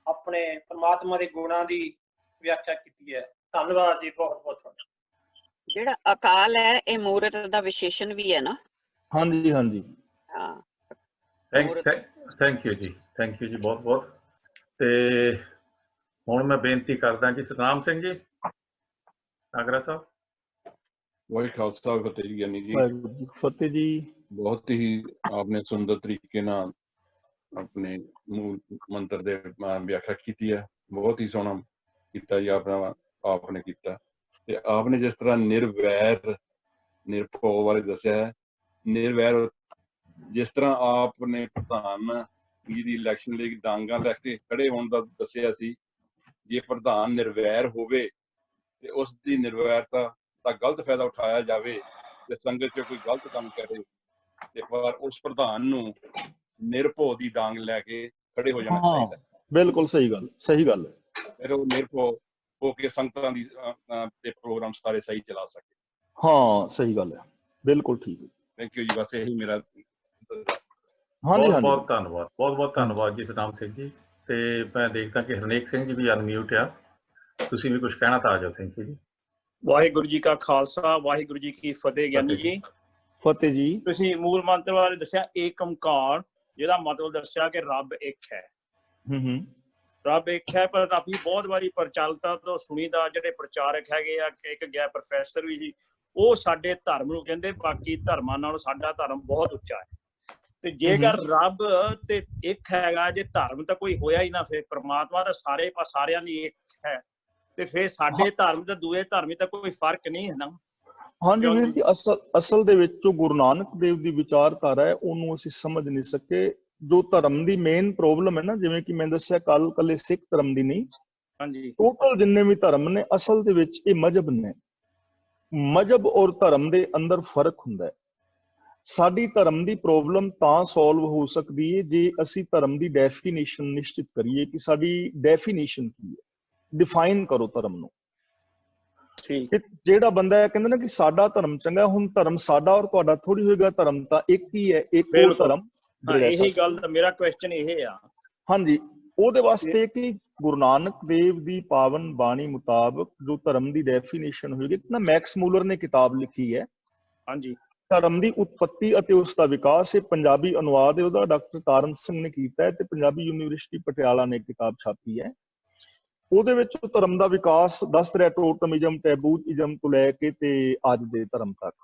ਆਪਣੇ ਪਰਮਾਤਮਾ ਦੇ ਗੁਣਾਂ ਦੀ ਵਿਆਖਿਆ ਕੀਤੀ ਹੈ। ਧੰਨਵਾਦ ਜੀ, ਬਹੁਤ ਬਹੁਤ ਤੁਹਾਡਾ। ਜਿਹੜਾ ਅਕਾਲ ਹੈ ਇਹ ਮੂਰਤ ਦਾ ਵਿਸ਼ੇਸ਼ਣ ਵੀ ਹੈ ਨਾ? ਹਾਂਜੀ ਹਾਂ, ਥੈਂਕ ਯੂ ਜੀ ਬਹੁਤ ਬਹੁਤ। ਤੇ ਹੁਣ ਮੈਂ ਬੇਨਤੀ ਕਰਦਾ ਜੀ ਸਤਨਾਮ ਸਿੰਘ ਜੀ ਆਗਰਾ ਸਾਹਿਬ। ਵਾਹਿਗੁਰੂ ਖਾਲਸਾ ਫਤਿਹ ਜੀ ਗਿਆਨੀ ਜੀ। ਵਾਹਿਗੁਰੂ ਜੀ ਫਤਿਹ ਜੀ। ਬਹੁਤ ਹੀ आपने सुंदर तरीके ਨਾਲ अपने मूल मंत्र ਦੇ व्याख्या ਕੀਤੀ ਹੈ। ਬਹੁਤ ਹੀ ਸੋਹਣਾ ਕੀਤਾ ਜੀ आपने ਕੀਤਾ। ਤੇ आपने ਜਿਸ ਤਰ੍ਹਾਂ ਨਿਰਵੈਰ ਨਿਰਭਉ ਬਾਰੇ ਦੱਸਿਆ ਹੈ, ਨਿਰਵੈਰ ਜਿਸ ਤਰ੍ਹਾਂ आपने ਪ੍ਰਧਾਨ ਜੀ ਦੀ ਇਲੈਕਸ਼ਨ ਲਈ ਡਾਂਗਾ ਲੈ ਕੇ ਖੜੇ ਹੋਣ ਦਾ ਦੱਸਿਆ ਸੀ, ਜੇ ਪ੍ਰਧਾਨ ਨਿਰਵੈਰ ਹੋਵੇ ਤੇ ਉਸ ਦੀ ਨਿਰਵੈਰਤਾ ਦਾ ਗਲਤ ਫਾਇਦਾ ਉਠਾਇਆ ਜਾਵੇ ਤੇ ਸੰਗਤ 'ਚ ਕੋਈ ਗਲਤ ਕੰਮ ਕਰੇ ਤੇ ਪਰ ਉਸ ਪ੍ਰਧਾਨ ਨੂੰ ਨਿਰਭਉ ਦੀ ਡਾਂਗ ਲੈ ਕੇ ਖੜੇ ਹੋ ਜਾਣਾ ਚਾਹੀਦਾ। ਬਿਲਕੁਲ ਸਹੀ ਗੱਲ ਹੈ। ਫਿਰ ਉਹ ਨਿਰਭਉ ਹੋ ਕੇ ਸੰਗਤਾਂ ਦੀ ਤੇ ਪ੍ਰੋਗਰਾਮ ਸਾਰੇ ਸਹੀ ਚਲਾ ਸਕੇ। ਹਾਂ ਸਹੀ ਗੱਲ ਹੈ, ਬਿਲਕੁਲ ਠੀਕ ਹੈ। ਥੈਂਕ ਯੂ ਜੀ, ਬਸ ਇਹੀ ਮੇਰਾ। ਹਾਂਜੀ ਬਹੁਤ ਬਹੁਤ ਧੰਨਵਾਦ ਜੀ ਸਤਨਾਮ ਸਿੰਘ ਜੀ। ਤੇ ਮੈਂ ਦੇਖਦਾ ਕਿ ਹਰਨੇਕ ਸਿੰਘ ਜੀ ਵੀ ਅਨਮਿਊਟ ਆ, ਤੁਸੀਂ ਵੀ ਕੁਝ ਕਹਿਣਾ ਤਾਂ ਆ ਜਾਓ। ਥੈਂਕ ਯੂ ਜੀ। ਵਾਹਿਗੁਰੂ ਜੀ ਕਾ ਖਾਲਸਾ, ਵਾਹਿਗੁਰੂ ਜੀ ਕੀ ਫਤਿਹ। ਗਿਆਨੀ ਜੀ ਫਤਿਹ ਜੀ। ਤੁਸੀਂ ਮੂਲ ਮੰਤਰ ਬਾਰੇ ਦੱਸਿਆ ਏਕ ਓਂਕਾਰ, ਜਿਹਦਾ ਮਤਲਬ ਦੱਸਿਆ ਕਿ ਰੱਬ ਇੱਕ ਹੈ। ਰੱਬ ਇੱਕ ਹੈ, ਪਰ ਆਪਣੀ ਬਹੁਤ ਵਾਰੀ ਪ੍ਰਚਲਿਤ ਤੋਂ ਸੁਣੀਦਾ ਜਿਹੜੇ ਪ੍ਰਚਾਰਕ ਹੈਗੇ ਆ ਕਿ ਇੱਕ ਗਿਆ ਪ੍ਰੋਫੈਸਰ ਵੀ ਜੀ, ਉਹ ਸਾਡੇ ਧਰਮ ਨੂੰ ਕਹਿੰਦੇ ਬਾਕੀ ਧਰਮਾਂ ਨਾਲੋਂ ਸਾਡਾ ਧਰਮ ਬਹੁਤ ਉੱਚਾ ਹੈ। ਤੇ ਜੇਕਰ ਰੱਬ ਤੇ ਇੱਕ ਹੈਗਾ, ਜੇ ਧਰਮ ਤਾਂ ਕੋਈ ਹੋਇਆ ਹੀ ਨਾ, ਫਿਰ ਪ੍ਰਮਾਤਮਾ ਤਾਂ ਸਾਰਿਆਂ ਦੀ ਇੱਕ ਹੈ, ਤੇ ਫਿਰ ਸਾਡੇ ਧਰਮ ਤੇ ਦੂਏ ਧਰਮ ਤਾਂ ਕੋਈ ਫਰਕ ਨਹੀਂ ਹੈ ਨਾ। ਹਾਂਜੀ ਵੀਰ ਜੀ, ਅਸਲ ਦੇ ਵਿੱਚ ਜੋ ਗੁਰੂ ਨਾਨਕ ਦੇਵ ਦੀ ਵਿਚਾਰਧਾਰਾ ਹੈ ਉਹਨੂੰ ਅਸੀਂ ਸਮਝ ਨਹੀਂ ਸਕੇ। ਜੋ ਧਰਮ ਦੀ ਮੇਨ ਪ੍ਰੋਬਲਮ ਹੈ ਨਾ, ਜਿਵੇਂ ਕਿ ਮੈਂ ਦੱਸਿਆ ਕੱਲੇ ਸਿੱਖ ਧਰਮ ਦੀ ਨਹੀਂ, ਹਾਂਜੀ ਟੋਟਲ ਜਿੰਨੇ ਵੀ ਧਰਮ ਨੇ ਅਸਲ ਦੇ ਵਿੱਚ ਇਹ ਮਜ਼ਹਬ ਨੇ। ਮਜ਼ਹਬ ਔਰ ਧਰਮ ਦੇ ਅੰਦਰ ਫਰਕ ਹੁੰਦਾ ਹੈ। ਸਾਡੀ ਧਰਮ ਦੀ ਪ੍ਰੋਬਲਮ ਤਾਂ ਸੋਲਵ ਹੋ ਸਕਦੀ ਹੈ ਜੇ ਅਸੀਂ ਧਰਮ ਦੀ ਡੈਫੀਨੇਸ਼ਨ ਨਿਸ਼ਚਿਤ ਕਰੀਏ ਕਿ ਸਾਡੀ ਡੈਫੀਨੇਸ਼ਨ ਕੀ ਹੈ, ਡਿਫਾਈਨ ਕਰੋ ਧਰਮ ਨੂੰ। ਜਿਹੜਾ ਬੰਦਾ ਇਹ ਕਹਿੰਦਾ ਨਾ ਕਿ ਸਾਡਾ ਧਰਮ ਚੰਗਾ, ਹੁਣ ਧਰਮ ਸਾਡਾ ਔਰ ਤੁਹਾਡਾ ਥੋੜੀ ਹੋਏਗਾ, ਧਰਮ ਤਾਂ ਇੱਕ ਹੀ ਹੈ, ਇੱਕ ਹੋਰ ਧਰਮ। ਇਹੀ ਗੱਲ, ਮੇਰਾ ਕੁਐਸਚਨ ਇਹ ਆ। ਹਾਂਜੀ, ਉਹਦੇ ਵਾਸਤੇ ਕਿ ਗੁਰੂ ਨਾਨਕ ਦੇਵ ਦੀ ਪਾਵਨ ਬਾਣੀ ਮੁਤਾਬਕ ਜੋ ਧਰਮ ਦੀ ਡੈਫੀਨੇਸ਼ਨ ਹੋਏਗੀ ਨਾ, ਮੈਕਸ ਮੂਲਰ ਨੇ ਕਿਤਾਬ ਲਿਖੀ ਹੈ, ਹਾਂਜੀ, ਧਰਮ ਦੀ ਉਤਪਤੀ ਅਤੇ ਉਸ ਦਾ ਵਿਕਾਸ। ਇਹ ਪੰਜਾਬੀ ਅਨੁਵਾਦ ਹੈ ਉਹਦਾ, ਡਾਕਟਰ ਤਾਰਨ ਸਿੰਘ ਨੇ ਕੀਤਾ ਹੈ, ਤੇ ਪੰਜਾਬੀ ਯੂਨੀਵਰਸਿਟੀ ਪਟਿਆਲਾ ਨੇ ਕਿਤਾਬ ਛਾਪੀ ਹੈ। ਉਹਦੇ ਵਿੱਚ ਧਰਮ ਦਾ ਵਿਕਾਸ ਦੱਸ ਰਿਹਾ, ਟੋਟਮਿਜ਼ਮ, ਟੈਬੂਇਜ਼ਮ ਤੋਂ ਲੈ ਕੇ ਤੇ ਅੱਜ ਦੇ ਧਰਮ ਤੱਕ।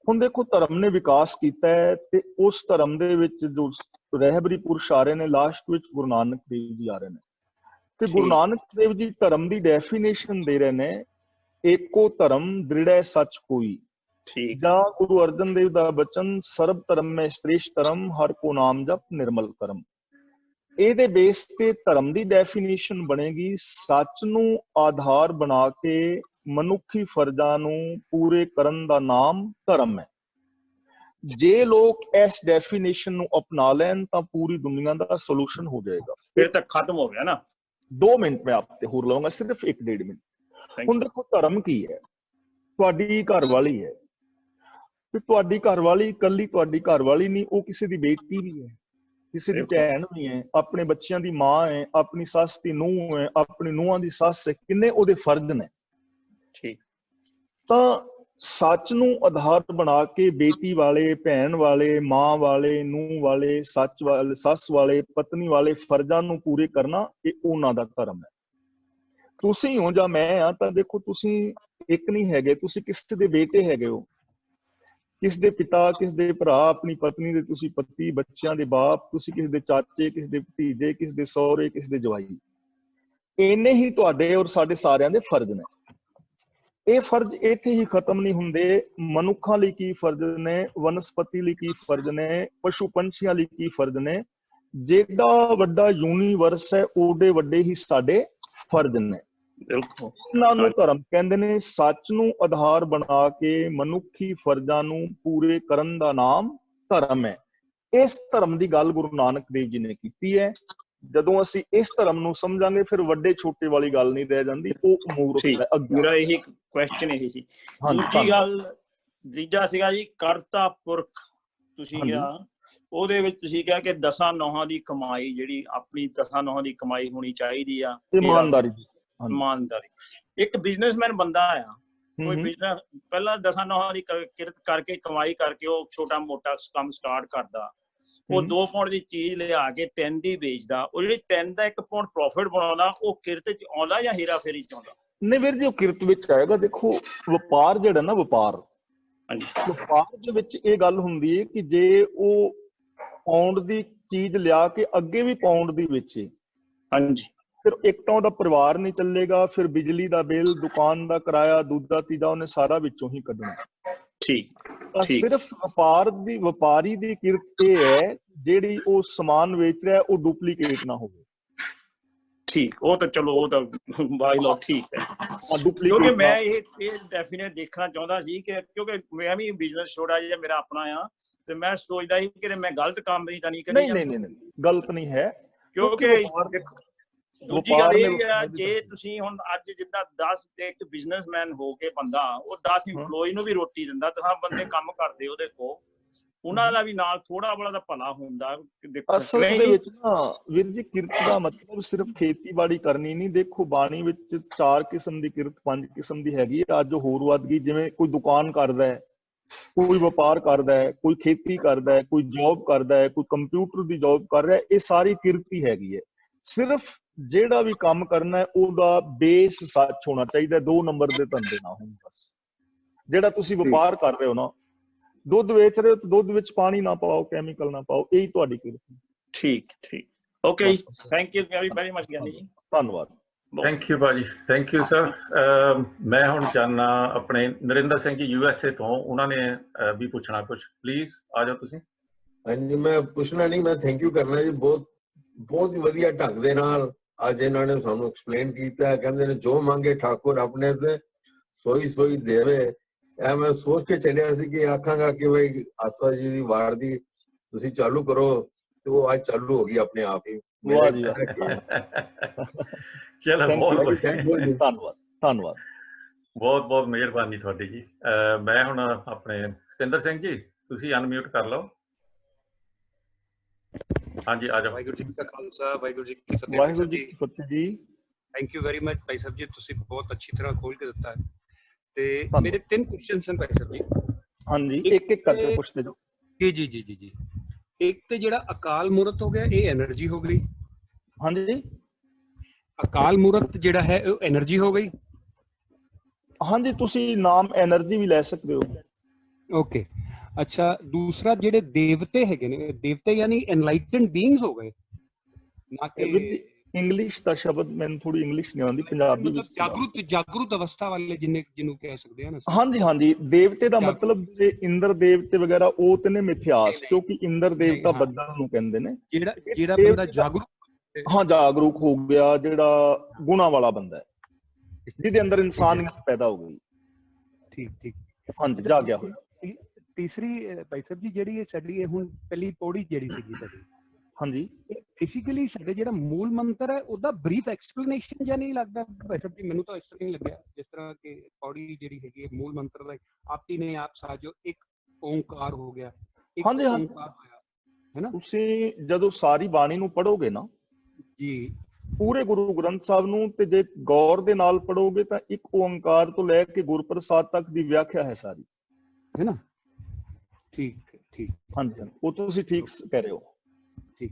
ਹੁਣ ਦੇਖੋ, ਧਰਮ ਨੇ ਵਿਕਾਸ ਕੀਤਾ ਹੈ ਤੇ ਉਸ ਧਰਮ ਦੇ ਵਿੱਚ ਜੋ ਰਹਿਬਰੀ ਪੁਰਸ਼ ਆ ਰਹੇ ਨੇ, ਲਾਸਟ ਵਿੱਚ ਗੁਰੂ ਨਾਨਕ ਦੇਵ ਜੀ ਆ ਰਹੇ ਨੇ, ਤੇ ਗੁਰੂ ਨਾਨਕ ਦੇਵ ਜੀ ਧਰਮ ਦੀ ਡੈਫੀਨੇਸ਼ਨ ਦੇ ਰਹੇ ਨੇ, ਏਕੋ ਧਰਮ ਦ੍ਰਿੜੈ ਸੱਚ ਕੋਈ। ਜਾਂ ਗੁਰੂ ਅਰਜਨ ਦੇਵ ਦਾ ਬਚਨ, ਸਰਬ ਧਰਮ ਮੈਂ ਸ੍ਰੇਸ਼ਟ ਧਰਮ, ਹਰ ਕੋ ਨਾਮ ਜਪ ਨਿਰਮਲ ਕਰਮ। ਇਹਦੇ ਬੇਸ ਤੇ ਧਰਮ ਦੀ ਡੈਫੀਨੇਸ਼ਨ ਬਣੇਗੀ, ਸੱਚ ਨੂੰ ਆਧਾਰ ਬਣਾ ਕੇ ਮਨੁੱਖੀ ਫਰਜ਼ਾਂ ਨੂੰ ਪੂਰੇ ਕਰਨ ਦਾ ਨਾਮ ਧਰਮ ਹੈ। ਜੇ ਲੋਕ ਇਸ ਡੈਫੀਨੇਸ਼ਨ ਨੂੰ ਅਪਣਾ ਲੈਣ ਤਾਂ ਪੂਰੀ ਦੁਨੀਆ ਦਾ ਸੋਲੂਸ਼ਨ ਹੋ ਜਾਏਗਾ। ਫਿਰ ਤਾਂ ਖਤਮ ਹੋ ਗਿਆ ਨਾ। 2 ਮਿੰਟ ਮੈਂ ਆਪ ਤੇ ਹੋਰ ਲਾਉਂਗਾ, ਸਿਰਫ 1-1.5 ਮਿੰਟ। ਹੁਣ ਦੇਖੋ, ਧਰਮ ਕੀ ਹੈ? ਤੁਹਾਡੀ ਘਰ ਵਾਲੀ ਹੈ, ਤੇ ਤੁਹਾਡੀ ਘਰ ਵਾਲੀ ਇਕੱਲੀ ਤੁਹਾਡੀ ਘਰ ਵਾਲੀ ਨਹੀਂ, ਉਹ ਕਿਸੇ ਦੀ ਬੇਟੀ ਵੀ ਹੈ, ਕਿਸੇ ਦੀ ਭੈਣ ਵੀ ਹੈ, ਆਪਣੇ ਬੱਚਿਆਂ ਦੀ ਮਾਂ ਹੈ, ਆਪਣੀ ਸੱਸ ਦੀ ਨੂੰਹ ਹੈ, ਆਪਣੀ ਨੂੰਹਾਂ ਦੀ ਸੱਸ ਹੈ। ਕਿੰਨੇ ਉਹਦੇ ਫਰਜ਼ ਨੇ। ਤਾਂ ਸੱਚ ਨੂੰ ਆਧਾਰ ਬਣਾ ਕੇ ਬੇਟੀ ਵਾਲੇ, ਭੈਣ ਵਾਲੇ, ਮਾਂ ਵਾਲੇ, ਨੂੰਹ ਵਾਲੇ, ਸੱਚ ਵਾਲੇ, ਸੱਸ ਵਾਲੇ, ਪਤਨੀ ਵਾਲੇ ਫਰਜ਼ਾਂ ਨੂੰ ਪੂਰੇ ਕਰਨਾ, ਇਹ ਉਹਨਾਂ ਦਾ ਧਰਮ ਹੈ। ਤੁਸੀਂ ਹੋ ਜਾਂ ਮੈਂ ਆ, ਤਾਂ ਦੇਖੋ ਤੁਸੀਂ ਇੱਕ ਨਹੀਂ ਹੈਗੇ, ਤੁਸੀਂ ਕਿਸੇ ਦੇ ਬੇਟੇ ਹੈਗੇ ਹੋ, ਕਿਸ ਦੇ ਪਿਤਾ, ਕਿਸ ਦੇ ਭਰਾ, ਆਪਣੀ ਪਤਨੀ ਦੇ ਤੁਸੀਂ ਪਤੀ, ਬੱਚਿਆਂ ਦੇ ਬਾਪ, ਤੁਸੀਂ ਕਿਸੇ ਦੇ ਚਾਚੇ, ਕਿਸੇ ਦੇ ਭਤੀਜੇ, ਕਿਸ ਦੇ ਸਹੁਰੇ, ਕਿਸ ਦੇ ਜਵਾਈ। ਇੰਨੇ ਹੀ ਤੁਹਾਡੇ ਔਰ ਸਾਡੇ ਸਾਰਿਆਂ ਦੇ ਫਰਜ਼ ਨੇ। ਇਹ ਫਰਜ਼ ਇੱਥੇ ਹੀ ਖਤਮ ਨਹੀਂ ਹੁੰਦੇ। ਮਨੁੱਖਾਂ ਲਈ ਕੀ ਫਰਜ਼ ਨੇ, ਵਨਸਪਤੀ ਲਈ ਕੀ ਫਰਜ਼ ਨੇ, ਪਸ਼ੂ ਪੰਛੀਆਂ ਲਈ ਕੀ ਫਰਜ਼ ਨੇ। ਜਿਹੜਾ ਵੱਡਾ ਯੂਨੀਵਰਸ ਹੈ, ਓਡੇ ਵੱਡੇ ਹੀ ਸਾਡੇ ਫਰਜ਼ ਨੇ। ਇਹਨਾਂ ਨੂੰ ਧਰਮ ਕਹਿੰਦੇ ਨੇ। ਸੱਚ ਨੂੰ ਆਧਾਰ ਬਣਾ ਕੇ ਮਨੁੱਖੀ ਫਰਜ਼ਾਂ ਨੂੰ ਪੂਰੇ ਕਰਨ ਦਾ ਨਾਮ ਧਰਮ ਹੈ। ਇਸ ਧਰਮ ਦੀ ਗੱਲ ਗੁਰੂ ਨਾਨਕ ਦੇਵ ਜੀ ਨੇ ਕੀਤੀ ਹੈ। ਜਦੋਂ ਅਸੀਂ ਇਸ ਧਰਮ ਨੂੰ ਸਮਝਾਂਗੇ, ਫਿਰ ਵੱਡੇ ਛੋਟੇ ਵਾਲੀ ਗੱਲ ਨਹੀਂ ਰਹਿ ਜਾਂਦੀ, ਉਹ ਮੂਰਖਤਾ। ਮੇਰਾ ਇਹੀ ਕੁਐਸਚਨ ਇਹੀ ਸੀ। ਦੂਜੀ ਗੱਲ, ਤੀਜਾ ਸੀਗਾ ਜੀ ਕਰਤਾ ਪੁਰਖ। ਤੁਸੀਂ ਕਿਹਾ ਉਹਦੇ ਵਿੱਚ ਤੁਸੀਂ ਕਿਹਾ ਕਿ 10 ਨੌਹਾਂ ਦੀ ਕਮਾਈ, ਜਿਹੜੀ ਆਪਣੀ 10 ਨੌਹਾਂ ਦੀ ਕਮਾਈ ਹੋਣੀ ਚਾਹੀਦੀ ਆ, ਇਮਾਨਦਾਰੀ। ਇੱਕ ਬਿਜ਼ਨਸਮੈਨ ਬੰਦਾ ਆ, ਕੋਈ ਬਿਜ਼ਨਸ ਪਹਿਲਾਂ 10 ਨੌਹਾਂ ਦੀ ਕਿਰਤ ਕਰਕੇ, ਕਮਾਈ ਕਰਕੇ ਉਹ ਛੋਟਾ ਮੋਟਾ ਕੰਮ ਸਟਾਰਟ ਕਰਦਾ, ਉਹ 2 ਪਾਉਂਡ ਦੀ ਚੀਜ਼ ਲਿਆ ਕੇ 3 ਦੀ ਵੇਚਦਾ, ਉਹ ਜਿਹੜੀ 3 ਦਾ 1 ਪਾਉਂਡ ਪ੍ਰੋਫਿਟ ਬਣਾਉਂਦਾ, ਉਹ ਕਿਰਤ ਚ ਆਉਂਦਾ ਜਾਂ ਹੀਰਾ ਫੇਰੀ ਚ ਆਉਂਦਾ? ਨਹੀਂ ਵੀਰ ਜੀ, ਉਹ ਕਿਰਤ ਵਿੱਚ ਆਏਗਾ। ਦੇਖੋ ਵਪਾਰ ਜਿਹੜਾ ਨਾ, ਵਪਾਰ ਦੇ ਵਿੱਚ ਇਹ ਗੱਲ ਹੁੰਦੀ ਹੈ ਕਿ ਜੇ ਉਹ ਪਾਉਂਡ ਦੀ ਚੀਜ਼ ਲਿਆ ਕੇ ਅੱਗੇ ਵੀ ਪਾਉਂਡ ਦੀ ਵੇਚੇ, ਹਾਂਜੀ, ਫਿਰ ਇੱਕ ਤਾਂ ਉਹਦਾ ਪਰਿਵਾਰ ਨਹੀਂ ਚੱਲੇਗਾ, ਫਿਰ ਬਿਜਲੀ ਦਾ ਬਿੱਲ, ਦੁਕਾਨ ਦਾ ਕਿਰਾਇਆ, ਦੂਜਾ ਤੀਜਾ ਉਹਨੇ ਸਾਰਾ ਵਿੱਚੋਂ ਹੀ ਕੱਢਣਾ। ਠੀਕ। ਸਿਰਫ ਵਪਾਰੀ ਦੀ ਕਿਰਤ ਇਹ ਹੈ ਜਿਹੜੀ ਉਹ ਸਮਾਨ ਵੇਚ ਰਿਹਾ ਉਹ ਡੁਪਲੀਕੇਟ ਨਾ ਹੋਵੇ। ਠੀਕ, ਉਹ ਤਾਂ ਚਲੋ ਉਹ ਤਾਂ ਬਾਈ ਲੋ ਠੀਕ ਹੈ। ਕਿਉਂਕਿ ਮੈਂ ਇਹ ਡੈਫੀਨੇਟ ਦੇਖਣਾ ਚਾਹੁੰਦਾ ਸੀ ਕਿ ਕਿਉਂਕਿ ਮੈਂ ਵੀ ਬਿਜ਼ਨਸ ਛੋੜਾ ਜਿਹਾ ਮੇਰਾ ਆਪਣਾ ਆ, ਤੇ ਮੈਂ ਸੋਚਦਾ ਸੀ ਕਿ ਮੈਂ ਗਲਤ ਕੰਮ ਤਾਂ ਨਹੀਂ ਕਰੀ। ਨਹੀਂ, ਗਲਤ ਨਹੀਂ ਹੈ। ਕਿਉਂਕਿ ਦੂਜੀ ਗੱਲ ਇਹ ਹੈ, ਜੇ ਤੁਸੀਂ ਹੁਣ ਅੱਜ ਜਿੱਦਾਂ 10 ਇੱਕ ਬਿਜ਼ਨਸਮੈਨ ਹੋ ਕੇ ਬੰਦਾ ਉਹ 10 ਇੰਪਲੋਈ ਨੂੰ ਵੀ ਰੋਟੀ ਦਿੰਦਾ, ਤਾਂ ਬੰਦੇ ਕੰਮ ਕਰਦੇ ਉਹਦੇ ਕੋਲ, ਉਹਨਾਂ ਦਾ ਵੀ ਨਾਲ ਥੋੜਾ ਬੜਾ ਦਾ ਭਲਾ ਹੁੰਦਾ। ਅਸਲ ਦੇ ਵਿੱਚ ਨਾ ਵੀਰ ਜੀ, ਕਿਰਤ ਦਾ ਮਤਲਬ ਸਿਰਫ ਖੇਤੀਬਾੜੀ ਕਰਨੀ ਨਹੀਂ। ਦੇਖੋ ਬਾਣੀ ਵਿੱਚ 4 ਕਿਸਮ ਦੀ ਕਿਰਤ, 5 ਕਿਸਮ ਦੀ ਹੈਗੀ ਹੈ। ਅੱਜ ਹੋਰ ਵੱਧ ਗਈ। ਜਿਵੇਂ ਕੋਈ ਦੁਕਾਨ ਕਰਦਾ ਹੈ, ਕੋਈ ਵਪਾਰ ਕਰਦਾ ਹੈ, ਕੋਈ ਖੇਤੀ ਕਰਦਾ ਹੈ, ਕੋਈ ਜੌਬ ਕਰਦਾ ਹੈ, ਕੋਈ ਕੰਪਿਊਟਰ ਦੀ ਜੌਬ ਕਰ ਰਿਹਾ, ਇਹ ਸਾਰੀ ਕਿਰਤ ਹੀ ਹੈਗੀ ਹੈ। ਸਿਰਫ ਜਿਹੜਾ ਵੀ ਕੰਮ ਕਰਨਾ ਹੈ ਉਹਦਾ ਬੇਸ ਸੱਚ ਹੋਣਾ ਚਾਹੀਦਾ, 2 ਨੰਬਰ ਦੇ ਧੰਦੇ ਨਾ ਹੋਣ। ਬਸ ਜਿਹੜਾ ਤੁਸੀਂ ਵਪਾਰ ਕਰ ਰਹੇ ਹੋ ਨਾ, ਦੁੱਧ ਵੇਚ ਰਹੇ ਹੋ ਤਾਂ ਦੁੱਧ ਵਿੱਚ ਪਾਣੀ ਨਾ ਪਾਓ, ਕੈਮੀਕਲ ਨਾ ਪਾਓ, ਇਹੀ ਤੁਹਾਡੀ ਕਿਰਤ। ਠੀਕ। Okay, thank you very much Giani ji, ਧੰਨਵਾਦ। ਥੈਂਕ ਯੂ ਭਾਜੀ, ਥੈਂਕ ਯੂ ਸਰ। ਮੈਂ ਹੁਣ ਜਾਣਨਾ ਆਪਣੇ ਨਰਿੰਦਰ ਸਿੰਘ ਜੀ USA ਤੋਂ, ਉਹਨਾਂ ਨੇ ਵੀ ਪੁੱਛਣਾ ਕੁਝ। ਪਲੀਜ਼ ਆ ਜਾਓ ਤੁਸੀਂ। ਹਾਂਜੀ, ਮੈਂ ਪੁੱਛਣਾ ਨਹੀਂ, ਮੈਂ ਥੈਂਕ ਯੂ ਕਰਨਾ ਜੀ। ਬਹੁਤ ਹੀ ਵਧੀਆ ਢੰਗ ਦੇ ਨਾਲ ਅੱਜ ਇਹਨਾਂ ਨੇ ਸਾਨੂੰ ਐਕਸਪਲੇਨ ਕੀਤਾ। ਕਹਿੰਦੇ ਨੇ ਜੋ ਮੰਗੇ ਠਾਕੁਰ ਆਪਣੇ ਤੇ ਸੋਈ ਦੇਵੇ। ਇਹ ਮੈਂ ਸੋਚ ਕੇ ਚੱਲਿਆ ਸੀ ਕਿ ਆਖਾਂਗਾ ਕਿ ਬਈ ਆਸਾ ਜੀ ਦੀ ਵਾਰ ਦੀ ਤੁਸੀਂ ਚਾਲੂ ਕਰੋ, ਤੇ ਉਹ ਅੱਜ ਚਾਲੂ ਹੋ ਗਈ ਆਪਣੇ ਆਪ ਹੀ। ਵਾਹ ਜੀ ਵਾਹ, ਚਲੋ ਧੰਨਵਾਦ। ਬਹੁਤ ਮਿਹਰਬਾਨੀ ਤੁਹਾਡੀ ਜੀ। ਮੈਂ ਹੁਣ ਆਪਣੇ ਸਤਿੰਦਰ ਸਿੰਘ ਜੀ, ਤੁਸੀਂ ਅਨਮਿਊਟ ਕਰ ਲਓ। ਹਾਂਜੀ, ਆ ਜਾਓ। ਵਾਹਿਗੁਰੂ ਜੀ ਕਾ ਖਾਲਸਾ, ਵਾਹਿਗੁਰੂ ਜੀ ਕੀ ਫਤਿਹ। ਵਾਹਿਗੁਰੂ ਜੀ ਕੀ ਫਤਿਹ ਜੀ। Thank you very much Bhai Sahib ji, ਤੁਸੀਂ ਬਹੁਤ ਅੱਛੀ ਤਰ੍ਹਾਂ ਖੋਲ ਕੇ ਦਿੱਤਾ ਹੈ। ਤੇ ਮੇਰੇ 3 ਕੁਐਸਚਨਸ ਹਨ ਭਾਈ ਸਾਹਿਬ ਜੀ। ਹਾਂਜੀ, ਇੱਕ ਕਰਕੇ ਪੁੱਛਦੇ ਜਾਓ। ਜੀ। ਇੱਕ ਤੇ ਜਿਹੜਾ ਅਕਾਲ ਮੂਰਤ ਹੋ ਗਿਆ, ਇਹ એનર્ਜੀ ਹੋ ਗਈ। ਹਾਂਜੀ, ਅਕਾਲ ਮੂਰਤ ਜਿਹੜਾ ਹੈ ਉਹ એનર્ਜੀ ਹੋ ਗਈ। ਹਾਂਜੀ, ਤੁਸੀਂ ਨਾਮ એનર્ਜੀ ਵੀ ਲੈ ਸਕਦੇ ਹੋ। ਓਕੇ, ਅੱਛਾ। ਦੂਸਰਾ ਜਿਹੜੇ ਦੇਵਤੇ ਹੈਗੇ ਨੇ, ਦੇਵਤੇ ਯਾਨੀ ਐਨਲਾਈਟਨਡ ਬੀਇੰਗਸ ਹੋ ਗਏ, ਨਾ ਕਿ ਇੰਗਲਿਸ਼ ਦਾ ਸ਼ਬਦ ਮੈਨੂੰ ਥੋੜੀ ਇੰਗਲਿਸ਼ ਨਹੀਂ ਆਉਂਦੀ, ਪੰਜਾਬੀ ਵਿੱਚ ਜਾਗਰੂਕ ਅਵਸਥਾ ਵਾਲੇ ਜਿਹਨੂੰ ਕਹਿ ਸਕਦੇ ਹਾਂ। ਹਾਂਜੀ, ਦੇਵਤੇ ਦਾ ਮਤਲਬ ਇੰਦਰ ਦੇਵਤੇ ਵਗੈਰਾ ਉਹ ਤੇ ਨੇ ਮਿਥਿਆਸ, ਕਿਉਂਕਿ ਇੰਦਰ ਦੇਵਤਾ ਬੱਦਲ ਨੂੰ ਕਹਿੰਦੇ ਨੇ। ਜਿਹੜਾ ਬੰਦਾ ਜਾਗਰੂਕ, ਜਾਗਰੂਕ ਹੋ ਗਿਆ, ਜਿਹੜਾ ਗੁਣਾ ਵਾਲਾ ਬੰਦਾ ਹੈ, ਜਿਹਦੇ ਅੰਦਰ ਇਨਸਾਨੀਅਤ ਪੈਦਾ ਹੋ ਗਈ। ਠੀਕ। ਹਾਂਜੀ, ਜਾਗਿਆ ਹੋਇਆ। ਤੀਸਰੀ ਭਾਈ ਸਾਹਿਬ ਜੀ, ਜਿਹੜੀ ਸਾਡੀ ਹੁਣ ਪਹਿਲੀ ਪੌੜੀ ਜਿਹੜੀ ਸੀਗੀ ਸਾਡੀ, ਹਾਂਜੀ, ਬੇਸਿਕਲੀ ਸਾਡੇ ਜਿਹੜਾ ਮੂਲ ਮੰਤਰ ਹੈ ਉਹਦਾ ਬਰੀਫ ਐਕਸਪਲੇਨੇਸ਼ਨ ਜਾਂ ਨਹੀਂ ਲੱਗਦਾ ਭਾਈ ਸਾਹਿਬ ਜੀ? ਮੈਨੂੰ ਤਾਂ ਇਸ ਤਰ੍ਹਾਂ ਨਹੀਂ ਲੱਗਿਆ, ਜਿਸ ਤਰ੍ਹਾਂ ਕਿ ਪੌੜੀ ਜਿਹੜੀ ਹੈਗੀ ਹੈ ਮੂਲ ਮੰਤਰ ਦਾ ਆਪੀ ਨੇ ਆਪ ਸਾਜੋ, ਇੱਕ ਓਂਕਾਰ ਹੋ ਗਿਆ, ਇੱਕ ਓਂਕਾਰ ਹੋਇਆ, ਹੈ ਨਾ? ਤੁਸੀਂ ਜਦੋਂ ਸਾਰੀ ਬਾਣੀ ਨੂੰ ਪੜ੍ਹੋਗੇ ਨਾ ਜੀ, ਪੂਰੇ ਗੁਰੂ ਗ੍ਰੰਥ ਸਾਹਿਬ ਨੂੰ, ਤੇ ਜੇ ਗੌਰ ਦੇ ਨਾਲ ਪੜ੍ਹੋਗੇ ਤਾਂ ਇੱਕ ਓਂਕਾਰ ਤੋਂ ਲੈ ਕੇ ਗੁਰਪ੍ਰਸਾਦ ਤੱਕ ਦੀ ਵਿਆਖਿਆ ਹੈ ਸਾਰੀ, ਹੈ ਨਾ? ਠੀਕ। ਹਾਂਜੀ, ਉਹ ਤੁਸੀਂ ਠੀਕ ਕਹਿ ਰਹੇ ਹੋ। ਠੀਕ,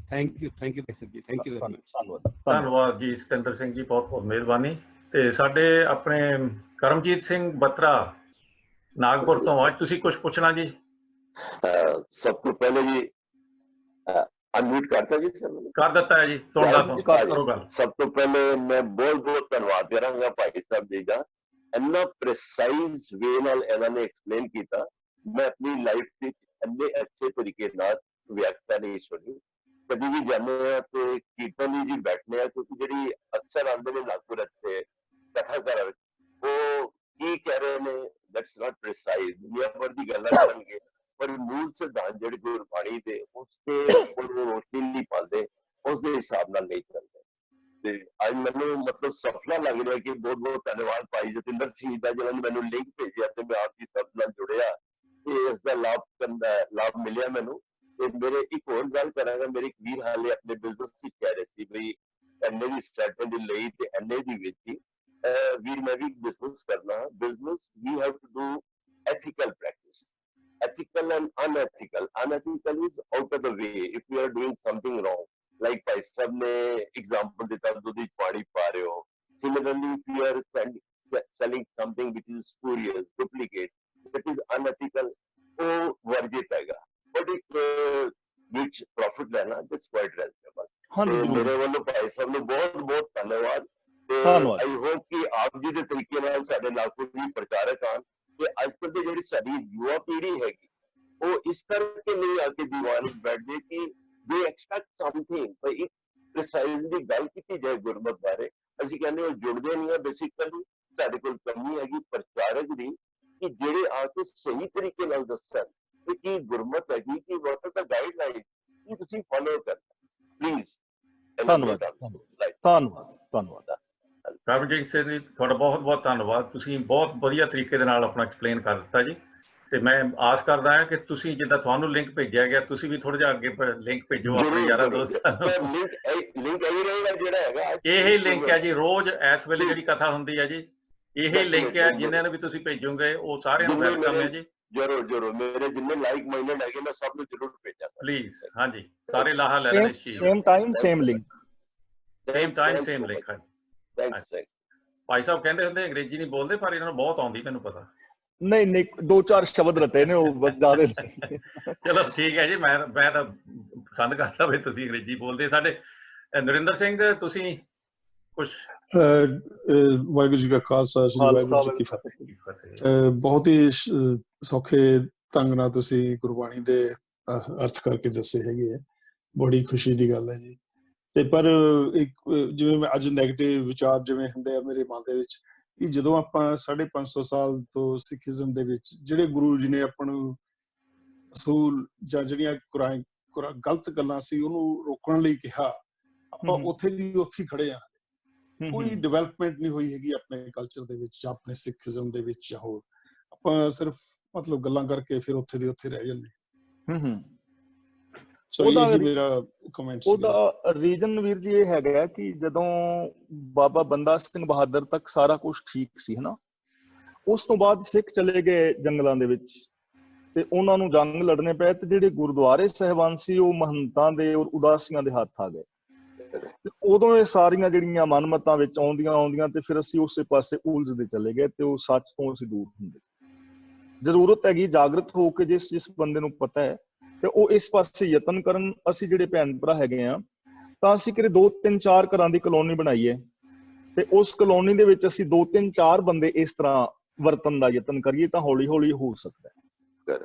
thank you Bhai Sahib ji, thank you very much. ਧੰਨਵਾਦ ਜੀ ਸਤਿੰਦਰ ਸਿੰਘ ਜੀ, ਬਹੁਤ ਮਿਹਰਬਾਨੀ। ਤੇ ਸਾਡੇ ਆਪਣੇ ਕਰਮਜੀਤ ਸਿੰਘ ਬਤਰਾ ਨਾਗਪੁਰ ਤੋਂ, ਅੱਜ ਤੁਸੀਂ ਕੁਝ ਪੁੱਛਣਾ ਜੀ? ਸਭ ਤੋਂ ਪਹਿਲੇ ਜੀ ਅਨਮਿਊਟ ਕਰਤਾ ਜੀ ਸਰ? ਕਰ ਦਿੱਤਾ ਹੈ ਜੀ, ਕਰੋ ਗੱਲ। ਸਭ ਤੋਂ ਪਹਿਲੇ ਮੈਂ ਬਹੁਤ ਧੰਨਵਾਦ ਕਰਾਂਗਾ ਭਾਈ ਸਾਹਿਬ ਜੀ ਦਾ, ਇੰਨਾ ਪ੍ਰੀਸਾਈਜ਼ ਵੇ ਨਾਲ ਇਹਨਾਂ ਨੇ ਐਕਸਪਲੇਨ ਕੀਤਾ। ਮੈਂ ਆਪਣੀ ਲਾਈਫ ਵਿੱਚ ਇੰਨੇ ਅੱਛੇ ਤਰੀਕੇ ਨਾਲ ਵਿਆਖਿਆ ਨਹੀਂ ਸੁਣੀ। ਕਦੀ ਵੀ ਜਾਂਦੇ ਆ ਤੇ ਕੀਰਤਨ ਜੀ ਬੈਠਦੇ ਆ, ਕਿਉਂਕਿ ਜਿਹੜੀ ਅਕਸਰ ਆਉਂਦੇ ਨੇ ਨਾਗਪੁਰ ਇੱਥੇ ਕਥਾ ਕਰ, ਉਹ ਕੀ ਕਹਿ ਰਹੇ ਨੇ, ਦੈਟਸ ਨਾਟ ਪ੍ਰੀਸਾਈਜ਼, ਦੁਨੀਆ ਭਰ ਦੀ ਗੱਲਾਂ ਕਰਨਗੇ, ਪਰ ਮੂਲ ਸਿਧਾਂਤ ਜਿਹੜੇ ਗੁਰਬਾਣੀ ਦੇ ਉਸ ਤੇ ਰੋਸ਼ਨੀ ਨਹੀਂ ਪਾਉਂਦੇ, ਉਸ ਦੇ ਹਿਸਾਬ ਨਾਲ ਨਹੀਂ ਚੱਲਦੇ। ਤੇ ਅੱਜ ਮੈਨੂੰ ਮਤਲਬ ਸਫਲਾ ਲੱਗ ਰਿਹਾ ਕਿ ਬਹੁਤ ਧੰਨਵਾਦ ਭਾਈ ਜਤਿੰਦਰ ਸਿੰਘ ਦਾ, ਜਿਹਨਾਂ ਨੇ ਮੈਨੂੰ ਲਿੰਕ ਭੇਜਿਆ ਤੇ ਮੈਂ ਆਪ ਜੀ ਸਭ ਨਾਲ ਜੁੜਿਆ ਤੇ ਇਸ ਦਾ ਲਾਭ ਮਿਲਿਆ ਮੈਨੂੰ। ਤੇ ਮੇਰੇ ਇੱਕ ਹੋਰ ਗੱਲ ਕਰਾਂਗਾ, ਮੇਰੇ ਇੱਕ ਵੀਰ ਹਾਲੇ ਆਪਣੇ ਬਿਜ਼ਨਸ ਵਿੱਚ ਕਹਿ ਰਹੇ ਸੀ ਬਈ ਇੰਨੇ ਦੀ ਸਟਾਰਟਿੰਗ ਦੇ ਲਈ ਤੇ ਇੰਨੇ ਦੀ ਵੇਚੀ। ਵੀਰ ਮੈਂ ਵੀ ਬਿਜ਼ਨਸ ਕਰਨਾ, business we have to do ethical practice। ethical and unethical. Unethical is out of the way if you are doing something wrong. Like भाई साहब ने example देता दूध पानी पा रहे हो. Similarly, if you are selling something which is spurious, duplicate, that is unethical. वो वर्जित हैगा. But if which profit लेना, that's quite reasonable. ਤੇ ਮੇਰੇ ਵੱਲੋਂ ਭਾਈ ਸਾਹਿਬ ਨੂੰ ਬਹੁਤ ਬਹੁਤ ਧੰਨਵਾਦ ਤੇ ਆਈ ਹੋਪ ਕਿ ਆਪ ਜੀ ਦੇ ਤਰੀਕੇ ਨਾਲ ਸਾਡੇ ਲਾਖੋਂ ਵੀ ਪ੍ਰਚਾਰਕ ਆਣ ਕਿ ਅੱਜ ਕੱਲ੍ਹ ਦੀ ਜਿਹੜੀ ਸਾਡੀ ਯੁਵਾ ਪੀੜ੍ਹੀ ਹੈਗੀ ਉਹ ਇਸ ਕਰਕੇ ਨਹੀਂ ਆ ਕੇ ਦੀਵਾਨ ਵਿੱਚ ਬੈਠਦੇ ਕਿ ਦੇ ਐਕਸਪੈਕਟ ਸਮਥਿੰਗ ਪਰ ਇੱਕ ਪ੍ਰੀਸਾਈਜ਼ਲੀ ਗੱਲ ਕੀਤੀ ਜਾਏ ਗੁਰਮਤ ਬਾਰੇ ਅਸੀਂ ਕਹਿੰਦੇ ਉਹ ਜੁੜਦੇ ਨਹੀਂ ਆ ਬੇਸਿਕਲੀ ਸਾਡੇ ਕੋਲ ਕਮੀ ਹੈਗੀ ਪ੍ਰਚਾਰਕ ਦੀ ਕਿ ਜਿਹੜੇ ਆ ਕੇ ਸਹੀ ਤਰੀਕੇ ਨਾਲ ਦੱਸਣ ਕਿ ਕੀ ਗੁਰਮਤ ਹੈਗੀ ਕਿ ਵਾਟ ਆਰ ਦਾ ਗਾਈਡਲਾਈਨ ਕਿ ਤੁਸੀਂ ਫੋਲੋ ਕਰਨਾ ਪਲੀਜ਼ ਧੰਨਵਾਦ ਧੰਨਵਾਦ ਧੰਨਵਾਦ ਪ੍ਰਭਜੀਤ ਸਿੰਘ ਜੀ ਤੁਹਾਡਾ ਬਹੁਤ ਬਹੁਤ ਧੰਨਵਾਦ ਤੁਸੀਂ ਬਹੁਤ ਵਧੀਆ ਤਰੀਕੇ ਦੇ ਨਾਲ ਆਪਣਾ ਐਕਸਪਲੇਨ ਕਰ ਦਿੱਤਾ ਜੀ ਤੇ ਮੈਂ ਆਸ ਕਰਦਾ ਹਾਂ ਕਿ ਤੁਸੀਂ ਜਿੱਦਾਂ ਤੁਹਾਨੂੰ ਲਿੰਕ ਭੇਜਿਆ ਗਿਆ ਤੁਸੀਂ ਵੀ ਥੋੜਾ ਜਿਹਾ ਅੱਗੇ ਲਿੰਕ ਭੇਜੋ ਆਪਣੇ ਯਾਰਾਂ ਦੋਸਤਾਂ ਨੂੰ ਲਿੰਕ ਜਿਹੜਾ ਹੈਗਾ ਇਹ ਲਿੰਕ ਹੈ ਜੀ ਰੋਜ਼ ਇਸ ਵੇਲੇ ਜਿਹੜੀ ਕਥਾ ਹੁੰਦੀ ਹੈ ਜੀ ਇਹ ਲਿੰਕ ਹੈ ਜਿਨ੍ਹਾਂ ਨੂੰ ਵੀ ਤੁਸੀਂ ਭੇਜੋਗੇ ਉਹ ਸਾਰਿਆਂ ਨੂੰ ਵੈਲਕਮ ਹੈ ਜੀ ਜਰੂਰ ਜਰੂਰ ਮੇਰੇ ਜਿੰਨੇ ਲਾਈਕ ਮਾਈਂਡਡ ਹੈਗੇ ਮੈਂ ਸਭ ਨੂੰ ਜਰੂਰ ਭੇਜਾਂਗਾ ਪਲੀਜ਼ ਹਾਂਜੀ ਸਾਰੇ ਲਾਹਾ ਲੈ ਲੈਣ ਇਸ ਚੀਜ਼ same time same link thanks Bhai Sahib ਕਹਿੰਦੇ ਹੁੰਦੇ ਅੰਗਰੇਜ਼ੀ ਨਹੀਂ ਬੋਲਦੇ ਪਰ ਇਹਨਾਂ ਨੂੰ ਬਹੁਤ ਆਉਂਦੀ ਮੈਨੂੰ ਪਤਾ ਨਹੀਂ ਨਹੀਂ ਦੋ ਚਾਰ ਸ਼ਬਦ ਰਤੇ ਨੇ ਉਹ ਜ਼ਿਆਦਾ ਚਲੋ ਠੀਕ ਹੈ ਜੀ ਮੈਂ ਤਾਂ ਪਸੰਦ ਕਰਦਾ ਵੀ ਤੁਸੀਂ ਅੰਗਰੇਜ਼ੀ ਬੋਲਦੇ ਸਾਡੇ ਨਰਿੰਦਰ ਸਿੰਘ ਤੁਸੀਂ ਕੁਝ ਵਾਹਿਗੁਰੂ ਜੀ ਕਾ ਖਾਲਸਾ ਸ੍ਰੀ ਵਾਹਿਗੁਰੂ ਜੀ ਕੀ ਫਤਿਹ ਬਹੁਤ ਹੀ ਸੌਖੇ ਢੰਗ ਨਾਲ ਤੁਸੀਂ ਗੁਰਬਾਣੀ ਦੇ ਅਰਥ ਕਰਕੇ ਦੱਸੇ ਹੈਗੇ ਆ ਬੜੀ ਖੁਸ਼ੀ ਦੀ ਗੱਲ ਹੈ ਜੀ ਤੇ ਪਰ ਇੱਕ ਜਿਵੇਂ ਮੈਂ ਅੱਜ ਨੈਗੇਟਿਵ ਵਿਚਾਰ ਜਿਵੇਂ ਹੁੰਦੇ ਆ ਮੇਰੇ ਮਨ ਦੇ ਵਿੱਚ ਕਿ ਜਦੋਂ ਆਪਾਂ 550 ਸਾਲ ਤੋਂ ਸਿੱਖੀਜ਼ਮ ਦੇ ਵਿੱਚ ਜਿਹੜੇ ਗੁਰੂ ਜੀ ਨੇ ਆਪਾਂ ਨੂੰ ਅਸੂਲ ਜਾਂ ਜਿਹੜੀਆਂ ਗਲਤ ਗੱਲਾਂ ਸੀ ਉਹਨੂੰ ਰੋਕਣ ਲਈ ਕਿਹਾ ਆਪਾਂ ਉੱਥੇ ਦੀ ਉੱਥੇ ਖੜੇ ਆ ਕੋਈ ਡਿਵੈਲਪਮੈਂਟ ਨਹੀਂ ਹੋਈ ਹੈਗੀ ਆਪਣੇ ਕਲਚਰ ਦੇ ਵਿੱਚ ਜਾਂ ਆਪਣੇ ਸਿੱਖੀਜ਼ਮ ਦੇ ਵਿੱਚ ਜਾਂ ਹੋਰ ਆਪਾਂ ਸਿਰਫ ਮਤਲਬ ਗੱਲਾਂ ਕਰਕੇ ਫਿਰ ਉੱਥੇ ਦੀ ਉੱਥੇ ਰਹਿ ਜਾਂਦੇ ਉਹਦਾ ਰੀਜ਼ਨ ਵੀਰ ਜੀ ਇਹ ਹੈਗਾ ਕਿ ਜਦੋਂ ਬਾਬਾ ਬੰਦਾ ਸਿੰਘ ਬਹਾਦਰ ਤੱਕ ਸਾਰਾ ਕੁਝ ਠੀਕ ਸੀ ਹਨਾ ਉਸ ਤੋਂ ਬਾਅਦ ਸਿੱਖ ਚਲੇ ਗਏ ਜੰਗਲਾਂ ਦੇ ਵਿੱਚ ਤੇ ਉਹਨਾਂ ਨੂੰ ਜੰਗ ਲੜਨੇ ਪਏ ਤੇ ਜਿਹੜੇ ਗੁਰਦੁਆਰੇ ਸਾਹਿਬਾਨ ਸੀ ਉਹ ਮਹੰਤਾਂ ਦੇ ਔਰ ਉਦਾਸੀਆਂ ਦੇ ਹੱਥ ਆ ਗਏ ਤੇ ਉਦੋਂ ਇਹ ਸਾਰੀਆਂ ਜਿਹੜੀਆਂ ਮਨਮਤਾਂ ਵਿੱਚ ਆਉਂਦੀਆਂ ਤੇ ਫਿਰ ਅਸੀਂ ਉਸੇ ਪਾਸੇ ਉਲਝਦੇ ਚਲੇ ਗਏ ਤੇ ਉਹ ਸੱਚ ਤੋਂ ਅਸੀਂ ਦੂਰ ਹੁੰਦੇ ਜ਼ਰੂਰਤ ਹੈਗੀ ਜਾਗਰਤ ਹੋ ਕੇ ਜਿਸ ਬੰਦੇ ਨੂੰ ਪਤਾ ਹੈ ਤੇ ਉਹ ਇਸ ਪਾਸੇ ਯਤਨ ਕਰਨ ਅਸੀਂ ਜਿਹੜੇ ਭੈਣ ਭਰਾ ਹੈਗੇ ਆ ਤਾਂ ਅਸੀਂ ਕਿਤੇ 2-3-4 ਘਰਾਂ ਦੀ ਕਲੋਨੀ ਬਣਾਈਏ ਤੇ ਉਸ ਕਲੋਨੀ ਦੇ ਵਿੱਚ ਅਸੀਂ 2-3-4 ਬੰਦੇ ਇਸ ਤਰ੍ਹਾਂ ਵਰਤਨ ਦਾ ਯਤਨ ਕਰੀਏ ਤਾਂ ਹੌਲੀ ਹੌਲੀ ਹੋ ਸਕਦਾ ਹੈ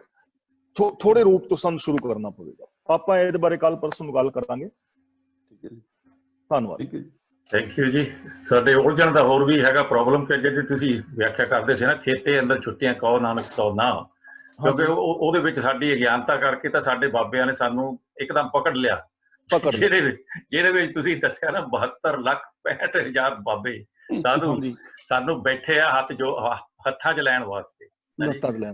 ਥੋੜੇ ਰੂਪ ਤੋਂ ਸਾਨੂੰ ਸ਼ੁਰੂ ਕਰਨਾ ਪਵੇਗਾ ਆਪਾਂ ਇਹਦੇ ਬਾਰੇ ਕੱਲ ਪਰਸੋਂ ਗੱਲ ਕਰਾਂਗੇ ਧੰਨਵਾਦ ਥੈਂਕ ਯੂ ਜੀ ਸਾਡੇ ਉਲਝਣ ਦਾ ਹੋਰ ਵੀ ਹੈਗਾ ਪ੍ਰੋਬਲਮ ਕਿ ਜਿਹੜੀ ਤੁਸੀਂ ਵਿਆਖਿਆ ਕਰਦੇ ਸੀ ਨਾ ਖੇਤੇ ਅੰਦਰ ਛੁੱਟੀਆਂ ਕਹੋ ਨਾਨਕ ਸੋ ਨਾ ਕਿਉਂਕਿ ਉਹਦੇ ਵਿੱਚ ਸਾਡੀ ਅਗਿਆਨਤਾ ਕਰਕੇ ਤਾਂ ਸਾਡੇ ਬਾਬਿਆਂ ਨੇ ਸਾਨੂੰ ਇੱਕਦਮ ਪਕੜ ਲਿਆ ਜਿਹਦੇ ਵਿੱਚ ਤੁਸੀਂ ਦੱਸਿਆ ਨਾ 72,65,000 ਬਾਬੇ ਸਾਨੂੰ ਬੈਠੇ ਆ ਹੱਥਾਂ 'ਚ ਲੈਣ ਵਾਸਤੇ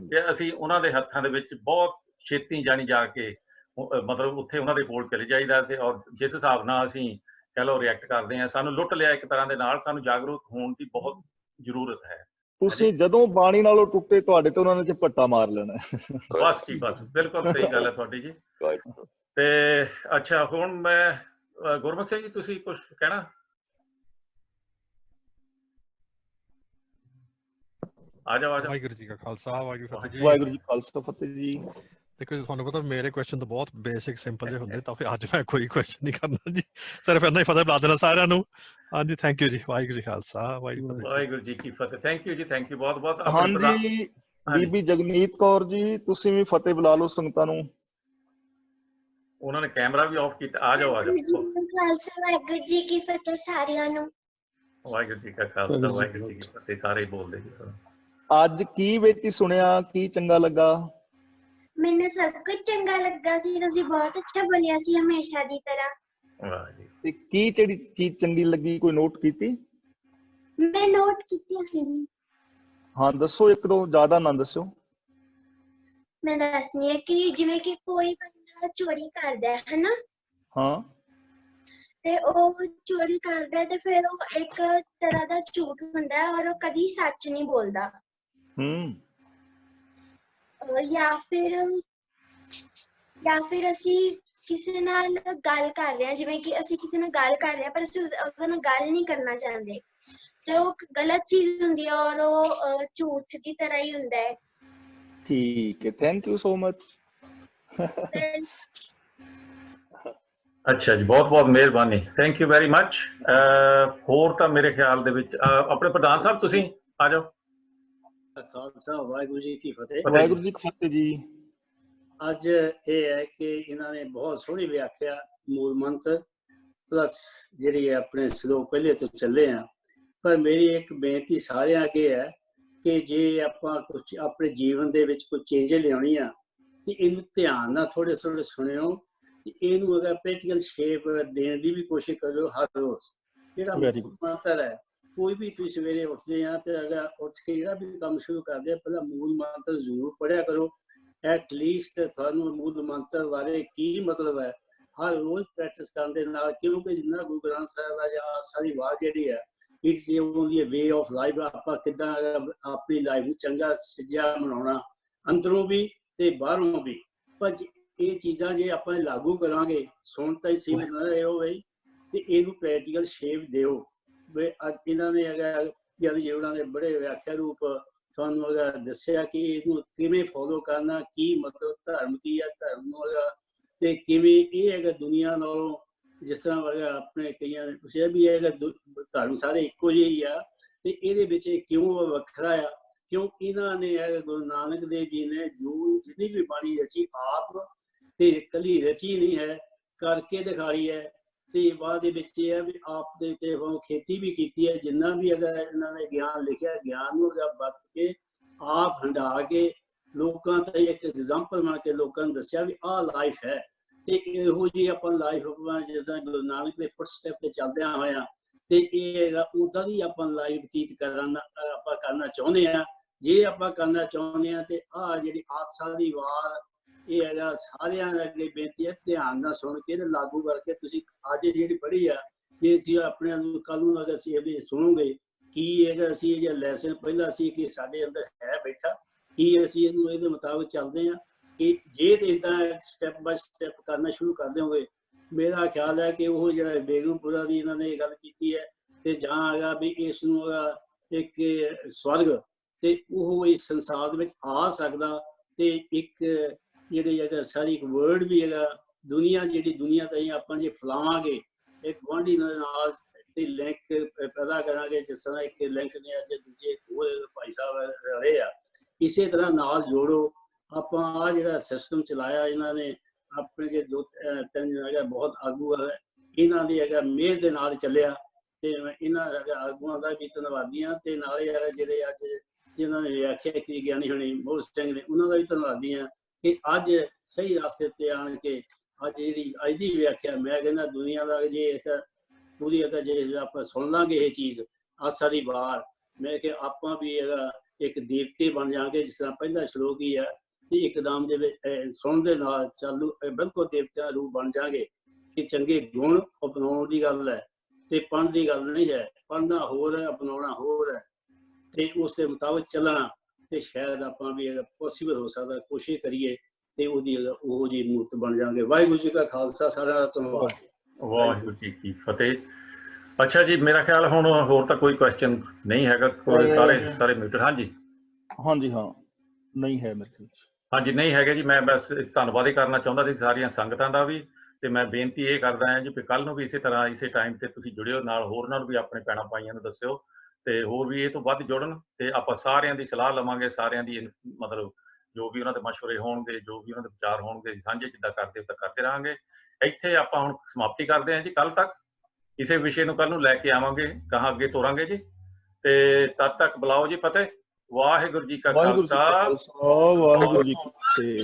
ਤੇ ਅਸੀਂ ਉਹਨਾਂ ਦੇ ਹੱਥਾਂ ਦੇ ਵਿੱਚ ਬਹੁਤ ਛੇਤੀ ਜਾਣੀ ਜਾ ਕੇ ਮਤਲਬ ਉੱਥੇ ਉਹਨਾਂ ਦੇ ਕੋਲ ਚਲੇ ਜਾਈਦਾ ਤੇ ਔਰ ਜਿਸ ਹਿਸਾਬ ਨਾਲ ਅਸੀਂ ਕਹਿ ਲਓ ਰਿਐਕਟ ਕਰਦੇ ਹਾਂ ਸਾਨੂੰ ਲੁੱਟ ਲਿਆ ਇੱਕ ਤਰ੍ਹਾਂ ਦੇ ਨਾਲ ਸਾਨੂੰ ਜਾਗਰੂਕ ਹੋਣ ਦੀ ਬਹੁਤ ਜ਼ਰੂਰਤ ਹੈ ਤੁਸੀਂ ਜਦੋਂ ਬਾਣੀ ਨਾਲੋਂ ਟੁੱਟੇ ਤੁਹਾਡੇ ਤੇ ਉਹਨਾਂ ਨੇ ਝਪੱਟਾ ਮਾਰ ਲੈਣਾ ਬਸ ਜੀ ਬਸ ਬਿਲਕੁਲ ਸਹੀ ਗੱਲ ਹੈ ਤੁਹਾਡੀ ਜੀ ਤੇ ਅੱਛਾ ਹੁਣ ਮੈਂ ਗੁਰਮੁਖ ਸਿੰਘ ਜੀ ਤੁਸੀਂ ਕੁਝ ਕਹਿਣਾ ਆ ਜਾਓ ਵਾਹਿਗੁਰੂ ਜੀ ਕਾ ਖਾਲਸਾ ਵਾਹਿਗੁਰੂ ਫਤਿਹ ਜੀ ਵਾਹਿਗੁਰੂ ਜੀ ਖਾਲਸਾ ਫਤਿਹ ਜੀ ਦੇਖੋ ਜੀ ਤੁਹਾਨੂੰ ਪਤਾ ਮੇਰੇ ਕੁਐਸਚਨ ਤਾਂ ਬਹੁਤ ਬੇਸਿਕ ਸਿੰਪਲ ਜਿਹੇ ਹੁੰਦੇ ਤਾਂ ਫਿਰ ਅੱਜ ਮੈਂ ਕੋਈ ਕੁਐਸਚਨ ਨਹੀਂ ਕਰਨਾ ਜੀ ਸਿਰਫ ਇੰਨਾ ਹੀ ਫਤਿਹ ਬੁਲਾ ਦੇਣਾ ਸਾਰਿਆਂ ਨੂੰ ਹਾਂਜੀ ਥੈਂਕ ਯੂ ਜੀ ਵਾਹਿਗੁਰੂ ਜੀ ਖਾਲਸਾ ਵਾਹਿਗੁਰੂ ਜੀ ਕੀ ਫਤਿਹ ਥੈਂਕ ਯੂ ਜੀ ਥੈਂਕ ਯੂ ਬਹੁਤ ਬਹੁਤ ਹਾਂਜੀ ਬੀਬੀ ਜਗਮੀਤ ਕੌਰ ਜੀ ਤੁਸੀਂ ਵੀ ਫਤਿਹ ਬੁਲਾ ਲਓ ਸੰਗਤਾਂ ਨੂੰ ਉਹਨਾਂ ਨੇ ਕੈਮਰਾ ਵੀ ਆਫ ਕੀਤਾ ਆ ਜਾਓ ਖਾਲਸਾ ਵਾਹਿਗੁਰੂ ਜੀ ਕੀ ਫਤਿਹ ਸਾਰਿਆਂ ਨੂੰ ਵਾਹਿਗੁਰੂ ਜੀ ਕਾ ਖਾਲਸਾ ਵਾਹਿਗੁਰੂ ਜੀ ਕੀ ਫਤਿਹ ਸਾਰੇ ਬੋਲਦੇ ਜੀ ਅੱਜ ਕੀ ਵਿੱਚ ਸੁਣਿਆ ਕੀ ਚੰਗਾ ਲੱਗਾ ਮੈਨੂੰ ਸਭ ਕੁਝ ਚੰਗਾ ਲੱਗਾ ਸੀ ਤੁਸੀਂ ਬਹੁਤ ਅੱਛਾ ਬੋਲਿਆ ਸੀ ਹਮੇਸ਼ਾ ਦੀ ਤਰ੍ਹਾਂ ਵਾਹ ਜੀ ਤੇ ਕੀ ਜਿਹੜੀ ਚੀਜ਼ ਚੰਗੀ ਲੱਗੀ ਕੋਈ ਨੋਟ ਕੀਤੀ ਮੈਂ ਨੋਟ ਕੀਤੀ ਸੀ ਜੀ ਹਾਂ ਦੱਸੋ ਇੱਕ ਦੋ ਜ਼ਿਆਦਾ ਨਾ ਦੱਸਿਓ ਮੈਂ ਦੱਸਣੀ ਹੈ ਕਿ ਜਿਵੇਂ ਕਿ ਕੋਈ ਬੰਦਾ ਚੋਰੀ ਕਰਦਾ ਹੈ ਹਨਾ ਹਾਂ ਤੇ ਉਹ ਚੋਰੀ ਕਰਦਾ ਤੇ ਫਿਰ ਉਹ ਇੱਕ ਤਰ੍ਹਾਂ ਦਾ ਝੂਠ ਹੁੰਦਾ ਹੈ ਔਰ ਉਹ ਕਦੀ ਸੱਚ ਨਹੀਂ ਬੋਲਦਾ ਜਾਂ ਫਿਰ ਅਸੀਂ ਕਿਸੇ ਨਾਲ ਗੱਲ ਕਰ ਰਹੇ ਹਾਂ, ਜਿਵੇਂ ਕਿ ਅਸੀਂ ਕਿਸੇ ਨਾਲ ਗੱਲ ਕਰ ਰਹੇ ਹਾਂ ਪਰ ਅਸੀਂ ਉਹਦੇ ਨਾਲ ਗੱਲ ਨਹੀਂ ਕਰਨਾ ਚਾਹੁੰਦੇ, ਤੇ ਉਹ ਗਲਤ ਚੀਜ਼ ਹੁੰਦੀ ਹੈ ਔਰ ਉਹ ਝੂਠ ਦੀ ਤਰ੍ਹਾਂ ਹੀ ਹੁੰਦਾ ਹੈ। ਠੀਕ ਹੈ, ਥੈਂਕ ਯੂ ਸੋ ਮਚ। ਅੱਛਾ ਜੀ, ਬਹੁਤ ਬਹੁਤ ਮਿਹਰਬਾਨੀ, ਥੈਂਕ ਯੂ ਵੈਰੀ ਮਚ। ਹੋਰ ਤਾਂ ਮੇਰੇ ਖਿਆਲ ਦੇ ਵਿੱਚ ਆਪਣੇ ਪ੍ਰਧਾਨ ਸਾਹਿਬ ਤੁਸੀਂ ਆ ਜਾਓ। ਖਾਲਸਾ ਵਾਹਿਗੁਰੂ ਜੀ ਕੀ ਫਤਿਹ। ਵਾਹਿਗੁਰੂ ਜੀ ਕੀ ਫਤਿਹ ਜੀ। ਅੱਜ ਇਹ ਹੈ ਕਿ ਇਹਨਾਂ ਨੇ ਬਹੁਤ ਸੋਹਣੀ ਵਿਆਖਿਆ ਮੂਲ ਮੰਤਰ ਪਲੱਸ ਜਿਹੜੀ ਆਪਣੇ ਸ਼ਲੋਕ ਪਹਿਲੇ ਤੋਂ ਚੱਲੇ ਆ, ਪਰ ਮੇਰੀ ਇੱਕ ਬੇਨਤੀ ਸਾਰਿਆਂ ਅੱਗੇ ਹੈ ਕਿ ਜੇ ਆਪਾਂ ਕੁਝ ਆਪਣੇ ਜੀਵਨ ਦੇ ਵਿੱਚ ਕੋਈ ਚੇਂਜ ਲਿਆਉਣੀ ਆ ਤੇ ਇਹਨੂੰ ਧਿਆਨ ਨਾਲ ਥੋੜੇ ਥੋੜੇ ਸੁਣਿਓ ਤੇ ਇਹਨੂੰ ਅਗਰ ਪ੍ਰੈਕਟੀਕਲ ਸ਼ੇਪ ਦੇਣ ਦੀ ਵੀ ਕੋਸ਼ਿਸ਼ ਕਰਿਓ ਹਰ ਰੋਜ਼। ਜਿਹੜਾ ਮੰਤਰ ਹੈ, ਕੋਈ ਵੀ ਤੁਸੀਂ ਸਵੇਰੇ ਉੱਠਦੇ ਆ ਤੇ ਅਗਰ ਉੱਠ ਕੇ ਜਿਹੜਾ ਵੀ ਕੰਮ ਸ਼ੁਰੂ ਕਰਦੇ ਆ ਪਹਿਲਾਂ ਮੂਲ ਮੰਤਰ ਜ਼ਰੂਰ ਪੜ੍ਹਿਆ ਕਰੋ। ਐਟਲੀਸਟ ਤੁਹਾਨੂੰ ਮੂਲ ਮੰਤਰ ਬਾਰੇ ਕੀ ਮਤਲਬ ਹੈ ਹਰ ਰੋਜ਼ ਪ੍ਰੈਕਟਿਸ ਕਰਨ ਦੇ ਨਾਲ, ਕਿਉਂਕਿ ਜਿੰਨਾ ਗੁਰੂ ਗ੍ਰੰਥ ਸਾਹਿਬ ਆ ਜਾਂ ਸਾਰੀ ਵਾਰ ਜਿਹੜੀ ਹੈ it's only way of life. ਆਪਾਂ ਕਿੱਦਾਂ ਆਪਣੀ ਲਾਈਫ ਨੂੰ ਚੰਗਾ ਸਿੱਜਾ ਬਣਾਉਣਾ ਅੰਦਰੋਂ ਵੀ ਤੇ ਬਾਹਰੋਂ ਵੀ। ਪਰ ਇਹ ਚੀਜ਼ਾਂ ਜੇ ਆਪਾਂ ਲਾਗੂ ਕਰਾਂਗੇ, ਸੁਣ ਤਾਂ ਹੀ ਸੀਮਿਤ ਨਾ ਰਹੋ ਬਈ, ਤੇ ਇਹਨੂੰ ਪ੍ਰੈਕਟੀਕਲ ਸ਼ੇਪ ਦਿਓ। ਅੱਜ ਇਹਨਾਂ ਨੇ ਅਗਰ ਉਹਨਾਂ ਨੇ ਬੜੇ ਵਿਆਖਿਆ ਰੂਪ ਤੁਹਾਨੂੰ ਅਗਰ ਦੱਸਿਆ ਕਿ ਇਹਨੂੰ ਕਿਵੇਂ ਫੋਲੋ ਕਰਨਾ, ਕੀ ਮਤਲਬ ਧਰਮ ਕੀ ਹੈ, ਧਰਮ ਨੂੰ ਤੇ ਕਿਵੇਂ ਇਹ ਹੈਗਾ ਦੁਨੀਆ ਨਾਲੋਂ, ਜਿਸ ਤਰ੍ਹਾਂ ਅਗਰ ਆਪਣੇ ਕਈਆਂ ਨੇ ਪੁੱਛਿਆ ਵੀ ਹੈਗਾ ਧਰਮ ਸਾਰੇ ਇੱਕੋ ਜਿਹੇ ਹੀ ਆ ਤੇ ਇਹਦੇ ਵਿੱਚ ਕਿਉਂ ਵੱਖਰਾ ਆ, ਕਿਉਂ ਇਹਨਾਂ ਨੇ ਗੁਰੂ ਨਾਨਕ ਦੇਵ ਜੀ ਨੇ ਜੋ ਜਿੰਨੀ ਵੀ ਬਾਣੀ ਰਚੀ ਆਪ ਤੇ ਕਲੀ ਰਚੀ ਨਹੀਂ ਹੈ, ਕਰਕੇ ਦਿਖਾਈ ਹੈ। ਤੇ ਬਾਅਦ ਦੇ ਵਿੱਚ ਇਹ ਹੈ ਵੀ ਆਪ ਦੇ ਤੇ ਖੇਤੀ ਵੀ ਕੀਤੀ ਹੈ, ਜਿੰਨਾ ਵੀ ਅਗਰ ਇਹਨਾਂ ਨੇ ਗਿਆਨ ਲਿਖਿਆ, ਗਿਆਨ ਨੂੰ ਵਰਤ ਕੇ ਆਪ ਹੰਢਾ ਕੇ ਲੋਕਾਂ ਤੇ ਇੱਕ ਐਗਜ਼ਾਮਪਲ ਬਣਾ ਕੇ ਲੋਕਾਂ ਨੂੰ ਦੱਸਿਆ ਵੀ ਆਹ ਲਾਈਫ ਹੈ। ਤੇ ਇਹੋ ਜਿਹੀ ਆਪਾਂ ਲਾਈਫ ਜਿੱਦਾਂ ਗੁਰੂ ਨਾਨਕ ਦੇ ਫੁੱਟਸਟੈਪ ਤੇ ਚੱਲਦਿਆਂ ਹੋਇਆ ਤੇ ਇਹ ਉਦਾਂ ਦੀ ਆਪਾਂ ਲਾਈਫ ਬਤੀਤ ਆਪਾਂ ਕਰਨਾ ਚਾਹੁੰਦੇ ਹਾਂ। ਜੇ ਆਪਾਂ ਕਰਨਾ ਚਾਹੁੰਦੇ ਹਾਂ ਤੇ ਆਹ ਜਿਹੜੀ ਆਸਾ ਦੀ ਵਾਰ ਇਹ ਹੈਗਾ ਸਾਰਿਆਂ ਦੇ ਅੱਗੇ ਬੇਨਤੀ ਹੈ, ਧਿਆਨ ਨਾਲ ਸੁਣ ਕੇ ਤੇ ਲਾਗੂ ਕਰਕੇ ਤੁਸੀਂ ਅੱਜ ਜਿਹੜੀ ਪੜ੍ਹੀ ਆ ਜੇ ਅਸੀਂ ਆਪਣੇ ਨੂੰ ਕੱਲ ਨੂੰ ਅਗਰ ਅਸੀਂ ਇਹ ਸੁਣੋਗੇ ਕੀ ਹੈਗਾ, ਅਸੀਂ ਇਹ ਜਿਹੜਾ ਲੈਸਨ ਪਹਿਲਾਂ ਸੀ ਕਿ ਸਾਡੇ ਅੰਦਰ ਹੈ ਬੈਠਾ, ਕੀ ਅਸੀਂ ਇਹਨੂੰ ਇਹਦੇ ਮੁਤਾਬਕ ਚੱਲਦੇ ਹਾਂ ਕਿ ਜੇ ਤੇ ਇੱਦਾਂ ਸਟੈਪ ਬਾਏ ਸਟੈਪ ਕਰਨਾ ਸ਼ੁਰੂ ਕਰ ਦਿਓਗੇ, ਮੇਰਾ ਖਿਆਲ ਹੈ ਕਿ ਉਹ ਜਿਹੜਾ ਬੇਗਮਪੁਰਾ ਦੀ ਇਹਨਾਂ ਨੇ ਗੱਲ ਕੀਤੀ ਹੈ ਤੇ ਜਾਂ ਹੈਗਾ ਵੀ ਇਸ ਨੂੰ ਇੱਕ ਸਵਰਗ ਤੇ ਉਹ ਇਸ ਸੰਸਾਰ ਦੇ ਵਿੱਚ ਆ ਸਕਦਾ ਤੇ ਇੱਕ ਜਿਹੜੀ ਹੈਗਾ ਸਾਰੀ ਇੱਕ ਵਰਡ ਵੀ ਹੈਗਾ ਦੁਨੀਆ, ਜਿਹੜੀ ਦੁਨੀਆ ਤਾਂ ਆਪਾਂ ਜੇ ਫੈਲਾਵਾਂਗੇ ਇੱਕ ਗੁਆਂਢੀ ਨਾਲ ਤੇ ਲਿੰਕ ਪੈਦਾ ਕਰਾਂਗੇ, ਜਿਸ ਤਰ੍ਹਾਂ ਇੱਕ ਲਿੰਕ ਨੇ ਅੱਜ ਦੂਜੇ ਹੋਰ ਭਾਈ ਸਾਹਿਬ ਰਹੇ ਆ, ਇਸੇ ਤਰ੍ਹਾਂ ਨਾਲ ਜੋੜੋ। ਆਪਾਂ ਆ ਜਿਹੜਾ ਸਿਸਟਮ ਚਲਾਇਆ ਇਹਨਾਂ ਨੇ ਆਪਣੇ ਜੇ ਦੋ ਤਿੰਨ ਹੈਗਾ ਬਹੁਤ ਆਗੂ ਹੈ, ਇਹਨਾਂ ਦੀ ਹੈਗਾ ਮਿਹਰ ਦੇ ਨਾਲ ਚੱਲਿਆ ਤੇ ਇਹਨਾਂ ਆਗੂਆਂ ਦਾ ਵੀ ਧੰਨਵਾਦੀ ਹਾਂ ਤੇ ਨਾਲੇ ਜਿਹੜੇ ਅੱਜ ਜਿਨ੍ਹਾਂ ਨੇ ਵਿਆਖਿਆ ਕੀਤੀ ਗਿਆਨੀ ਹੋਣੀ ਮੋਹਨ ਸਿੰਘ ਨੇ, ਉਹਨਾਂ ਦਾ ਵੀ ਧੰਨਵਾਦੀ ਹਾਂ ਕਿ ਅੱਜ ਸਹੀ ਰਸਤੇ ਤੇ ਆਣ ਕੇ ਅੱਜ ਜਿਹੜੀ ਅੱਜ ਦੀ ਵਿਆਖਿਆ ਮੈਂ ਕਹਿੰਦਾ ਦੁਨੀਆ ਦਾ ਜੇ ਇੱਕ ਪੂਰੀ ਅਗਰ ਜੇ ਆਪਾਂ ਸੁਣ ਲਾਂਗੇ ਇਹ ਚੀਜ਼ ਆਸਾ ਦੀ ਵਾਰ, ਮੈਂ ਕਿ ਆਪਾਂ ਵੀ ਇਹਦਾ ਇੱਕ ਦੇਵਤੇ ਬਣ ਜਾਵਾਂਗੇ। ਜਿਸ ਤਰ੍ਹਾਂ ਪਹਿਲਾ ਸ਼ਲੋਕ ਹੀ ਹੈ ਕਿ ਇੱਕਦਮ ਦੇ ਵਿੱਚ ਸੁਣ ਦੇ ਨਾਲ ਚਾਲੂ ਬਿਲਕੁਲ ਦੇਵਤਿਆਂ ਦਾ ਰੂਪ ਬਣ ਜਾਗੇ ਕਿ ਚੰਗੇ ਗੁਣ ਅਪਣਾਉਣ ਦੀ ਗੱਲ ਹੈ ਤੇ ਪੜ੍ਹਨ ਦੀ ਗੱਲ ਨਹੀਂ ਹੈ। ਪੜ੍ਹਨਾ ਹੋਰ ਹੈ, ਅਪਣਾਉਣਾ ਹੋਰ ਹੈ ਤੇ ਉਸ ਦੇ ਮੁਤਾਬਕ ਚੱਲਣਾ ਤੇ ਸ਼ਾਇਦ ਆਪਾਂ ਵੀ ਪੋਸੀਬਲ ਹੋ ਸਕਦਾ, ਕੋਸ਼ਿਸ਼ ਕਰੀਏ ਤੇ ਉਹਦੀ ਉਹ ਜਿਹੀ ਮੂਰਤ ਬਣ ਜਾਵਾਂਗੇ। ਵਾਹਿਗੁਰੂ ਜੀ ਕਾ ਖਾਲਸਾ, ਸਾਰਿਆਂ ਦਾ ਧੰਨਵਾਦ। ਵਾਹਿਗੁਰੂ ਜੀ ਕੀ ਫਤਿਹ। ਅੱਛਾ ਜੀ, ਮੇਰਾ ਖਿਆਲ ਹੁਣ ਹੋਰ ਤਾਂ ਕੋਈ ਕੁਐਸਚਨ ਨਹੀਂ ਹੈਗਾ, ਸਾਰੇ ਮਿਊਟਡ। ਹਾਂਜੀ ਹਾਂਜੀ ਹਾਂ ਨਹੀਂ ਹੈ ਮੇਰੇ ਖਿਆਲ। ਹਾਂਜੀ ਨਹੀਂ ਹੈਗੇ ਜੀ। ਮੈਂ ਬਸ ਧੰਨਵਾਦ ਹੀ ਕਰਨਾ ਚਾਹੁੰਦਾ ਸੀ ਸਾਰੀਆਂ ਸੰਗਤਾਂ ਦਾ ਵੀ, ਤੇ ਮੈਂ ਬੇਨਤੀ ਇਹ ਕਰਦਾ ਹਾਂ ਜੀ ਕਿ ਕੱਲ ਨੂੰ ਵੀ ਇਸੇ ਤਰ੍ਹਾਂ ਇਸੇ ਟਾਈਮ ਤੇ ਤੁਸੀਂ ਜੁੜਿਓ ਨਾਲ, ਹੋਰ ਨਾਲ ਵੀ ਆਪਣੇ ਭੈਣਾਂ ਭਾਈਆਂ ਨੂੰ ਦੱਸਿਓ ਤੇ ਹੋਰ ਵੀ ਇਹ ਤੋਂ ਵੱਧ ਜੁੜਨ ਤੇ ਆਪਾਂ ਸਾਰਿਆਂ ਦੀ ਸਲਾਹ ਲਵਾਂਗੇ, ਸਾਰਿਆਂ ਦੀ ਮਤਲਬ ਜੋ ਵੀ ਉਹਨਾਂ ਦੇ ਮਸ਼ਵਰੇ ਹੋਣਗੇ, ਜੋ ਵੀ ਉਹਨਾਂ ਦੇ ਵਿਚਾਰ ਹੋਣਗੇ ਸਾਂਝੇ ਜਿੱਦਾਂ ਕਰਦੇ ਤਾਂ ਕਰਦੇ ਰਹਾਂਗੇ। ਇੱਥੇ ਆਪਾਂ ਹੁਣ ਸਮਾਪਤੀ ਕਰਦੇ ਹਾਂ ਜੀ। ਕੱਲ ਤੱਕ ਕਿਸੇ ਵਿਸ਼ੇ ਨੂੰ ਕੱਲ ਨੂੰ ਲੈ ਕੇ ਆਵਾਂਗੇ, ਗਾਹਾਂ ਅੱਗੇ ਤੋਰਾਂਗੇ ਜੀ। ਤੇ ਤਦ ਤੱਕ ਬੁਲਾਓ ਜੀ ਫਤਿਹ। ਵਾਹਿਗੁਰੂ ਜੀ ਕਾ ਖਾਲਸਾ, ਵਾਹਿਗੁਰੂ ਜੀ ਕੀ ਫਤਿਹ।